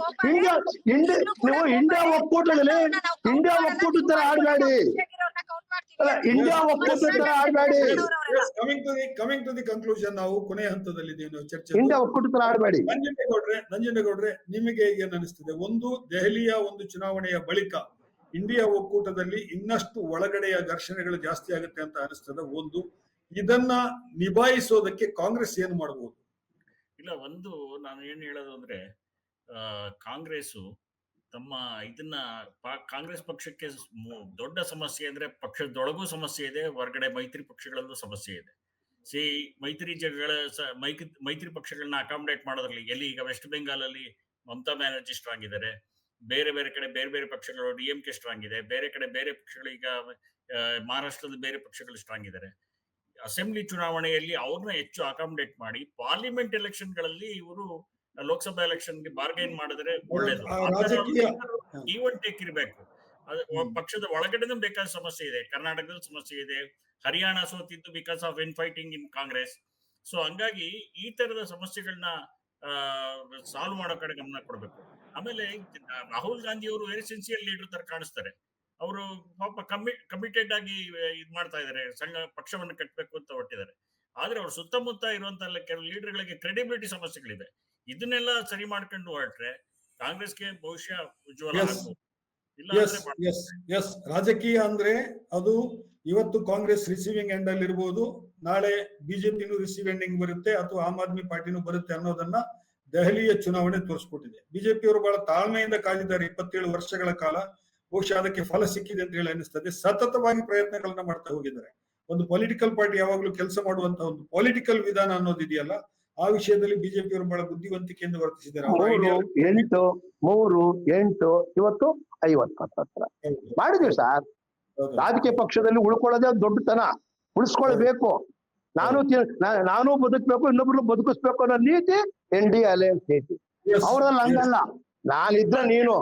ನೀವು ಇಂಡಿಯಾ ಒಕ್ಕೂಟದಲ್ಲಿ ಇಂಡಿಯಾ ಒಕ್ಕೂಟದ ತರ ಆಡ್ಬೇಡಿ, ಇಂಡಿಯಾ ಒಕ್ಕೂಟದ ತರ ಆಡ್ಬೇಡಿ. ಕಮಿಂಗ್ ಟು ದಿ ಕನ್ಕ್ಲೂಷನ್, ನಾವು ಕೊನೆಯ ಹಂತದಲ್ಲಿದ್ದೀವಿ ನಾವು ಚರ್ಚೆ. ಇಂಡಿಯಾ ಒಕ್ಕೂಟದ ತರ ಆಡ್ಬೇಡಿ. ನಂಜನಗೌಡ್ರೆ, ನಿಮಗೆ ಏನ್ ಅನಿಸ್ತದೆ? ಒಂದು, ದೆಹಲಿಯ ಒಂದು ಚುನಾವಣೆಯ ಬಳಿಕ ಇಂಡಿಯಾ ಒಕ್ಕೂಟದಲ್ಲಿ ಇನ್ನಷ್ಟು ಒಳಗಡೆಯ ಘರ್ಷಣೆಗಳು ಜಾಸ್ತಿ ಆಗುತ್ತೆ ಅಂತ ಅನಿಸ್ತದೆ. ಒಂದು, ಇದನ್ನ ನಿಭಾಯಿಸೋದಕ್ಕೆ ಕಾಂಗ್ರೆಸ್ ಏನ್ ಮಾಡಬಹುದು? ಇಲ್ಲ, ಒಂದು ನಾನು ಏನ್ ಹೇಳೋದು ಅಂದ್ರೆ, ಕಾಂಗ್ರೆಸ್ಸು ತಮ್ಮ ಇದನ್ನ ಕಾಂಗ್ರೆಸ್ ಪಕ್ಷಕ್ಕೆ ದೊಡ್ಡ ಸಮಸ್ಯೆ ಅಂದ್ರೆ ಪಕ್ಷದೊಳಗೂ ಸಮಸ್ಯೆ ಇದೆ, ಹೊರಗಡೆ ಮೈತ್ರಿ ಪಕ್ಷಗಳಲ್ಲೂ ಸಮಸ್ಯೆ ಇದೆ. ಮೈತ್ರಿ ಪಕ್ಷಗಳನ್ನ ಅಕಾಮಡೇಟ್ ಮಾಡೋದ್ರಲ್ಲಿ ಎಲ್ಲಿ ಈಗ ವೆಸ್ಟ್ ಬೆಂಗಾಲ್ ಅಲ್ಲಿ ಮಮತಾ ಬ್ಯಾನರ್ಜಿ ಸ್ಟ್ರಾಂಗ್ ಇದ್ದಾರೆ, ಬೇರೆ ಕಡೆ ಬೇರೆ ಪಕ್ಷಗಳು DMK ಸ್ಟ್ರಾಂಗ್ ಇದೆ, ಬೇರೆ ಕಡೆ ಬೇರೆ ಪಕ್ಷಗಳು ಈಗ ಮಹಾರಾಷ್ಟ್ರದಲ್ಲಿ ಬೇರೆ ಪಕ್ಷಗಳು ಸ್ಟ್ರಾಂಗ್ ಇದ್ದಾರೆ. ಅಸೆಂಬ್ಲಿ ಚುನಾವಣೆಯಲ್ಲಿ ಅವ್ರನ್ನ ಹೆಚ್ಚು ಅಕಾಮಡೇಟ್ ಮಾಡಿ ಪಾರ್ಲಿಮೆಂಟ್ ಎಲೆಕ್ಷನ್ ಗಳಲ್ಲಿ ಇವರು ಲೋಕಸಭಾ ಎಲೆಕ್ಷನ್ ಗೆ ಬಾರ್ಗೈನ್ ಮಾಡಿದ್ರೆ ಒಳ್ಳೇದು. ಈವನ್ ಟೇಕ್ ಇರಬೇಕು. ಪಕ್ಷದ ಒಳಗಡೆನೂ ಬೇಕಾದ ಸಮಸ್ಯೆ ಇದೆ, ಕರ್ನಾಟಕದಲ್ಲಿ ಸಮಸ್ಯೆ ಇದೆ, ಹರಿಯಾಣ ಸೋತಿದ್ದು because of infighting in Congress. So ಹಂಗಾಗಿ ಈ ತರದ ಸಮಸ್ಯೆಗಳನ್ನ ಸಾಲ್ವ್ ಮಾಡೋ ಕಡೆ ಗಮನ ಕೊಡಬೇಕು. ಆಮೇಲೆ ರಾಹುಲ್ ಗಾಂಧಿ ಅವರು ವೆರಿ ಸಿನ್ಸಿಯರ್ ಲೀಡರ್ ತರ ಕಾಣಿಸ್ತಾರೆ. ಅವರು ಪಾಪ ಕಮಿಟೆಡ್ ಆಗಿ ಇದ್ ಮಾಡ್ತಾ ಇದಾರೆ, ಸಂಘ ಪಕ್ಷವನ್ನು ಕಟ್ಟಬೇಕು ಅಂತ ಹೊರಟಿದ್ದಾರೆ. ಆದ್ರೆ ಅವ್ರ ಸುತ್ತಮುತ್ತ ಇರುವಂತ ಕೆಲವು ಲೀಡರ್ಗಳಿಗೆ ಕ್ರೆಡಿಬಿಲಿಟಿ ಸಮಸ್ಯೆಗಳಿದೆ. ಇದನ್ನೆಲ್ಲ ಸರಿ ಮಾಡ್ಕೊಂಡು ಹೊರಟ್ರೆ ಕಾಂಗ್ರೆಸ್ಗೆ ಬಹುಶಃ ಉಜ್ವಲ ಆಗ್ಬೋದು. ರಾಜಕೀಯ ಅಂದ್ರೆ ಅದು ಇವತ್ತು ಕಾಂಗ್ರೆಸ್ ರಿಸೀವಿಂಗ್ ಎಂಡ್ ಅಲ್ಲಿ ಇರ್ಬೋದು, ನಾಳೆ ಬಿಜೆಪಿನೂ ರಿಸೀವಿಂಗ್ ಎಂಡ್ ಬರುತ್ತೆ ಅಥವಾ ಆಮ್ ಆದ್ಮಿ ಪಾರ್ಟಿನೂ ಬರುತ್ತೆ ಅನ್ನೋದನ್ನ ದೆಹಲಿಯ ಚುನಾವಣೆ ತೋರಿಸ್ಕೊಟ್ಟಿದೆ. ಬಿಜೆಪಿಯವರು ಬಹಳ ತಾಳ್ಮೆಯಿಂದ ಕಾದಿದ್ದಾರೆ 27 ವರ್ಷಗಳ ಕಾಲ. ಬಹುಶಃ ಅದಕ್ಕೆ ಫಲ ಸಿಕ್ಕಿದೆ ಅಂತ ಹೇಳಿ ಅನಿಸ್ತದೆ. ಸತತವಾಗಿ ಪ್ರಯತ್ನಗಳನ್ನ ಮಾಡ್ತಾ ಹೋಗಿದ್ದಾರೆ. ಒಂದು ಪೊಲಿಟಿಕಲ್ ಪಾರ್ಟಿ ಯಾವಾಗ್ಲೂ ಕೆಲಸ ಮಾಡುವಂತ ಒಂದು ಪೊಲಿಟಿಕಲ್ ವಿಧಾನ ಅನ್ನೋದಿದೆಯಲ್ಲ, ಆ ವಿಷಯದಲ್ಲಿ ಬಿಜೆಪಿಯವರು ಬಹಳ ಬುದ್ಧಿವಂತಿಕೆಯಿಂದ ವರ್ತಿಸಿದ್ದಾರೆ. 3, 8 ಇವತ್ತು 50 ಮಾಡಿದ್ವಿ ಸರ್. ರಾಜಕೀಯ ಪಕ್ಷದಲ್ಲಿ ಉಳ್ಕೊಳ್ಳೋದೇ ದೊಡ್ಡತನ, ಉಳಿಸ್ಕೊಳ್ಬೇಕು. ನಾನು ಬದುಕಬೇಕು, ಇನ್ನೊಬ್ರು ಬದುಕಿಸ್ಬೇಕು ಅನ್ನೋ ನೀತಿ NDA ಅಲಯನ್ಸ್ ನೀತಿ. ಅವ್ರಲ್ಲಿ ಹಂಗಲ್ಲ, ನಾನಿದ್ರೆ ನೀನು.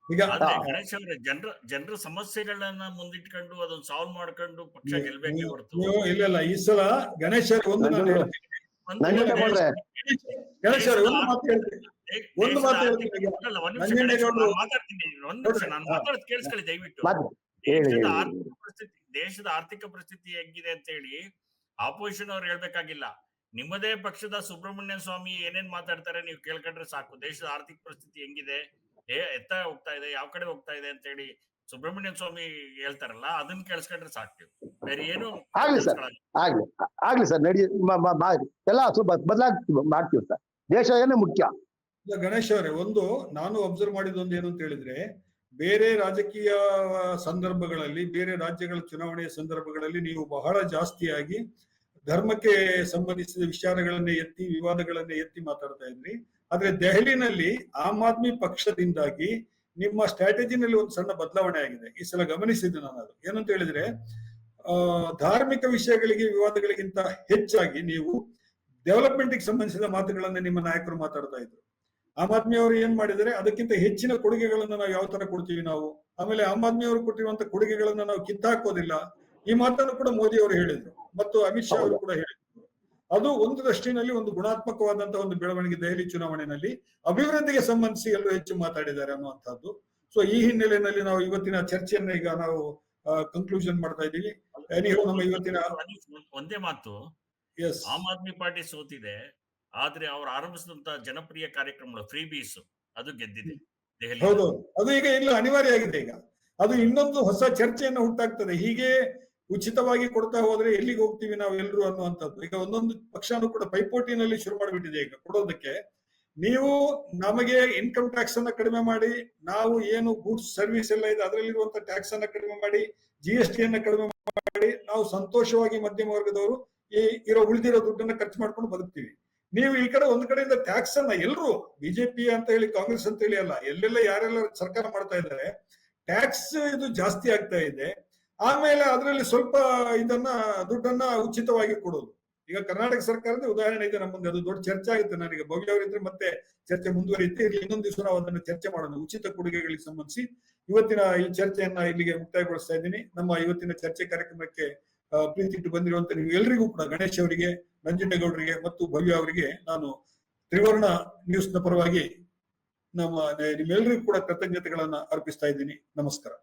ಗಣೇಶ್ ಅವರೇ, ಜನರ ಸಮಸ್ಯೆಗಳನ್ನ ಮುಂದಿಟ್ಕೊಂಡು ಅದನ್ನ ಸಾಲ್ವ್ ಮಾಡ್ಕೊಂಡು ಪಕ್ಷ ಗೆಲ್ಬೇಕೆ ಹೊರತು ಇಲ್ಲ. ಈ ಸಲ ಗಣೇಶ್ ಅವರು ಒಂದು ಮಾತು ಹೇಳ್ತೀನಿ. ಕೇಳಿಸ್ಕೊಳ್ಳಿ ದಯವಿಟ್ಟು. ದೇಶದ ಆರ್ಥಿಕ ಪರಿಸ್ಥಿತಿ ಹೆಂಗಿದೆ ಅಂತ ಹೇಳಿ ಆಪೋಸಿಷನ್ ಅವ್ರು ಹೇಳ್ಬೇಕಾಗಿಲ್ಲ. ನಿಮ್ಮದೇ ಪಕ್ಷದ ಸುಬ್ರಹ್ಮಣ್ಯ ಸ್ವಾಮಿ ಏನೇನ್ ಮಾತಾಡ್ತಾರೆ ನೀವು ಕೇಳ್ಕೊಂಡ್ರೆ ಸಾಕು. ದೇಶದ ಆರ್ಥಿಕ ಪರಿಸ್ಥಿತಿ ಹೆಂಗಿದೆ, ಎತ್ತ ಹೋಗ್ತಾ ಇದೆ, ಯಾವ ಕಡೆ ಹೋಗ್ತಾ ಇದೆ ಅಂತ ಹೇಳಿ ಸುಬ್ರಹ್ಮಣ್ಯ ಸ್ವಾಮಿ ಹೇಳ್ತಾರಲ್ಲ, ಅದನ್ನ ಕೇಳಿಸ್ಕೊಂಡ್ರೆ ಸಾಕು. ಬೇರೆ ಏನು ಆಗ್ಲಿ ಸರ್, ನಡಿ ಎಲ್ಲ ಮಾಡ್ತೀವಿ ಸರ್. ದೇಶ ಏನೇ ಮುಖ್ಯ. ಗಣೇಶ್ ಅವರೇ, ಒಂದು ನಾನು ಅಬ್ಸರ್ವ್ ಮಾಡಿದ ಒಂದು ಏನು ಅಂತ ಹೇಳಿದ್ರೆ, ಬೇರೆ ರಾಜಕೀಯ ಸಂದರ್ಭಗಳಲ್ಲಿ, ಬೇರೆ ರಾಜ್ಯಗಳ ಚುನಾವಣೆಯ ಸಂದರ್ಭಗಳಲ್ಲಿ ನೀವು ಬಹಳ ಜಾಸ್ತಿಯಾಗಿ ಧರ್ಮಕ್ಕೆ ಸಂಬಂಧಿಸಿದ ವಿಚಾರಗಳನ್ನೇ ಎತ್ತಿ, ವಿವಾದಗಳನ್ನೇ ಎತ್ತಿ ಮಾತಾಡ್ತಾ ಇದ್ರಿ. ಆದ್ರೆ ದೆಹಲಿನಲ್ಲಿ ಆಮ್ ಆದ್ಮಿ ಪಕ್ಷದಿಂದಾಗಿ ನಿಮ್ಮ ಸ್ಟ್ರಾಟಜಿನಲ್ಲಿ ಒಂದು ಸಣ್ಣ ಬದಲಾವಣೆ ಆಗಿದೆ. ಈ ಸಲ ಗಮನಿಸಿದ್ದು ನಾನು ಅದು ಏನಂತ ಹೇಳಿದ್ರೆ, ಧಾರ್ಮಿಕ ವಿಷಯಗಳಿಗೆ, ವಿವಾದಗಳಿಗಿಂತ ಹೆಚ್ಚಾಗಿ ನೀವು ಡೆವಲಪ್ಮೆಂಟ್ಗೆ ಸಂಬಂಧಿಸಿದ ಮಾತುಗಳನ್ನ ನಿಮ್ಮ ನಾಯಕರು ಮಾತಾಡ್ತಾ ಇದ್ರು. ಆಮ್ ಆದ್ಮಿ ಅವರು ಏನ್ ಮಾಡಿದರೆ, ಅದಕ್ಕಿಂತ ಹೆಚ್ಚಿನ ಕೊಡುಗೆಗಳನ್ನ ನಾವು ಯಾವ ತರ ಕೊಡ್ತೀವಿ ನಾವು, ಆಮೇಲೆ ಆಮ್ ಆದ್ಮಿ ಅವರು ಕೊಟ್ಟಿರುವಂತ ಕೊಡುಗೆಗಳನ್ನ ನಾವು ಕಿತ್ತಾಕೋದಿಲ್ಲ, ಈ ಮಾತನ್ನು ಕೂಡ ಮೋದಿ ಅವರು ಹೇಳಿದ್ರು ಮತ್ತು ಅಮಿತ್ ಶಾ ಅವರು ಕೂಡ ಹೇಳಿದ್ರು. ಅದು ಒಂದು ದೃಷ್ಟಿನಲ್ಲಿ ಒಂದು ಗುಣಾತ್ಮಕವಾದಂತಹ ಒಂದು ಬೆಳವಣಿಗೆ. ದೆಹಲಿ ಚುನಾವಣೆಯಲ್ಲಿ ಅಭಿವೃದ್ಧಿಗೆ ಸಂಬಂಧಿಸಿ ಎಲ್ಲರೂ ಹೆಚ್ಚು ಮಾತಾಡಿದ್ದಾರೆ ಅನ್ನುವಂಥದ್ದು. ಸೊ ಈ ಹಿನ್ನೆಲೆಯಲ್ಲಿ ನಾವು ಇವತ್ತಿನ ಚರ್ಚೆಯನ್ನ ಈಗ ನಾವು ಕನ್ಕ್ಲೂಷನ್ ಮಾಡ್ತಾ ಇದ್ದೀವಿ. ನಮ್ಮ ಇವತ್ತಿನ ಒಂದೇ ಮಾತು, ಎಸ್, ಆಮ್ ಆದ್ಮಿ ಪಾರ್ಟಿ ಸೋತಿದೆ, ಆದ್ರೆ ಅವ್ರು ಆರಂಭಿಸಿದಂತ ಜನಪ್ರಿಯ ಕಾರ್ಯಕ್ರಮಗಳು ಫ್ರೀ ಬೀಸ್ ಅದು ಗೆದ್ದಿದೆ ದೆಹಲಿ. ಹೌದು, ಅದು ಈಗ ಇಲ್ಲ, ಅನಿವಾರ್ಯ ಆಗಿದೆ. ಈಗ ಅದು ಇನ್ನೊಂದು ಹೊಸ ಚರ್ಚೆಯನ್ನು ಹುಟ್ಟಾಗ್ತದೆ. ಹೀಗೆ ಉಚಿತವಾಗಿ ಕೊಡ್ತಾ ಹೋದ್ರೆ ಎಲ್ಲಿಗೆ ಹೋಗ್ತೀವಿ ನಾವು ಎಲ್ರು ಅನ್ನುವಂಥದ್ದು. ಈಗ ಒಂದೊಂದು ಪಕ್ಷನೂ ಕೂಡ ಪೈಪೋಟಿನಲ್ಲಿ ಶುರು ಮಾಡಿಬಿಟ್ಟಿದೆ ಈಗ ಕೊಡೋದಕ್ಕೆ. ನೀವು ನಮಗೆ ಇನ್ಕಮ್ ಟ್ಯಾಕ್ಸ್ ಅನ್ನ ಕಡಿಮೆ ಮಾಡಿ, ನಾವು ಏನು ಗೂಡ್ಸ್ ಸರ್ವಿಸ್ ಎಲ್ಲ ಇದೆ ಅದರಲ್ಲಿರುವಂತ ಟ್ಯಾಕ್ಸ್ ಅನ್ನ ಕಡಿಮೆ ಮಾಡಿ, GST ಅನ್ನ ಕಡಿಮೆ ಮಾಡಿ, ನಾವು ಸಂತೋಷವಾಗಿ ಮಧ್ಯಮ ವರ್ಗದವರು ಇರೋ ಉಳಿದಿರೋ ದುಡ್ಡನ್ನ ಖರ್ಚು ಮಾಡ್ಕೊಂಡು ಬದುಕ್ತೀವಿ. ನೀವು ಈ ಕಡೆ ಒಂದ್ ಕಡೆಯಿಂದ ಟ್ಯಾಕ್ಸ್ ಅನ್ನ ಎಲ್ಲರೂ, ಬಿಜೆಪಿ ಅಂತ ಹೇಳಿ, ಕಾಂಗ್ರೆಸ್ ಅಂತ ಹೇಳಿ ಅಲ್ಲ, ಎಲ್ಲೆಲ್ಲ ಯಾರೆಲ್ಲ ಸರ್ಕಾರ ಮಾಡ್ತಾ ಇದ್ದಾರೆ, ಟ್ಯಾಕ್ಸ್ ಇದು ಜಾಸ್ತಿ ಆಗ್ತಾ ಇದೆ. ಆಮೇಲೆ ಅದರಲ್ಲಿ ಸ್ವಲ್ಪ ಇದನ್ನ ದುಡ್ಡನ್ನ ಉಚಿತವಾಗಿ ಕೊಡೋದು. ಈಗ ಕರ್ನಾಟಕ ಸರ್ಕಾರದ ಉದಾಹರಣೆ ಇದೆ ನಮ್ಮ ಮುಂದೆ, ಅದು ದೊಡ್ಡ ಚರ್ಚೆ ಆಗುತ್ತೆ. ನನಗೆ ಭವ್ಯ ಅವರಿದ್ರೆ ಮತ್ತೆ ಚರ್ಚೆ ಮುಂದುವರಿಯುತ್ತೆ. ಇಲ್ಲಿ ಇನ್ನೊಂದು ದಿವಸ ನಾವು ಅದನ್ನು ಚರ್ಚೆ ಮಾಡೋಣ, ಉಚಿತ ಕೊಡುಗೆಗಳಿಗೆ ಸಂಬಂಧಿಸಿ. ಇವತ್ತಿನ ಈ ಚರ್ಚೆಯನ್ನ ಇಲ್ಲಿಗೆ ಮುಕ್ತಾಯಗೊಳಿಸ್ತಾ ಇದ್ದೀನಿ. ನಮ್ಮ ಇವತ್ತಿನ ಚರ್ಚೆ ಕಾರ್ಯಕ್ರಮಕ್ಕೆ ಪ್ರೀತಿ ಇಟ್ಟು ಬಂದಿರುವಂತ ನೀವು ಎಲ್ರಿಗೂ ಕೂಡ, ಗಣೇಶ್ ಅವರಿಗೆ, ನಂಜುಂಡೇಗೌಡರಿಗೆ ಮತ್ತು ಭವ್ಯ ಅವರಿಗೆ ನಾನು ತ್ರಿವರ್ಣ ನ್ಯೂಸ್ ನ ಪರವಾಗಿ ನಿಮ್ಮೆಲ್ಲರಿಗೂ ಕೂಡ ಕೃತಜ್ಞತೆಗಳನ್ನ ಅರ್ಪಿಸ್ತಾ ಇದ್ದೀನಿ. ನಮಸ್ಕಾರ.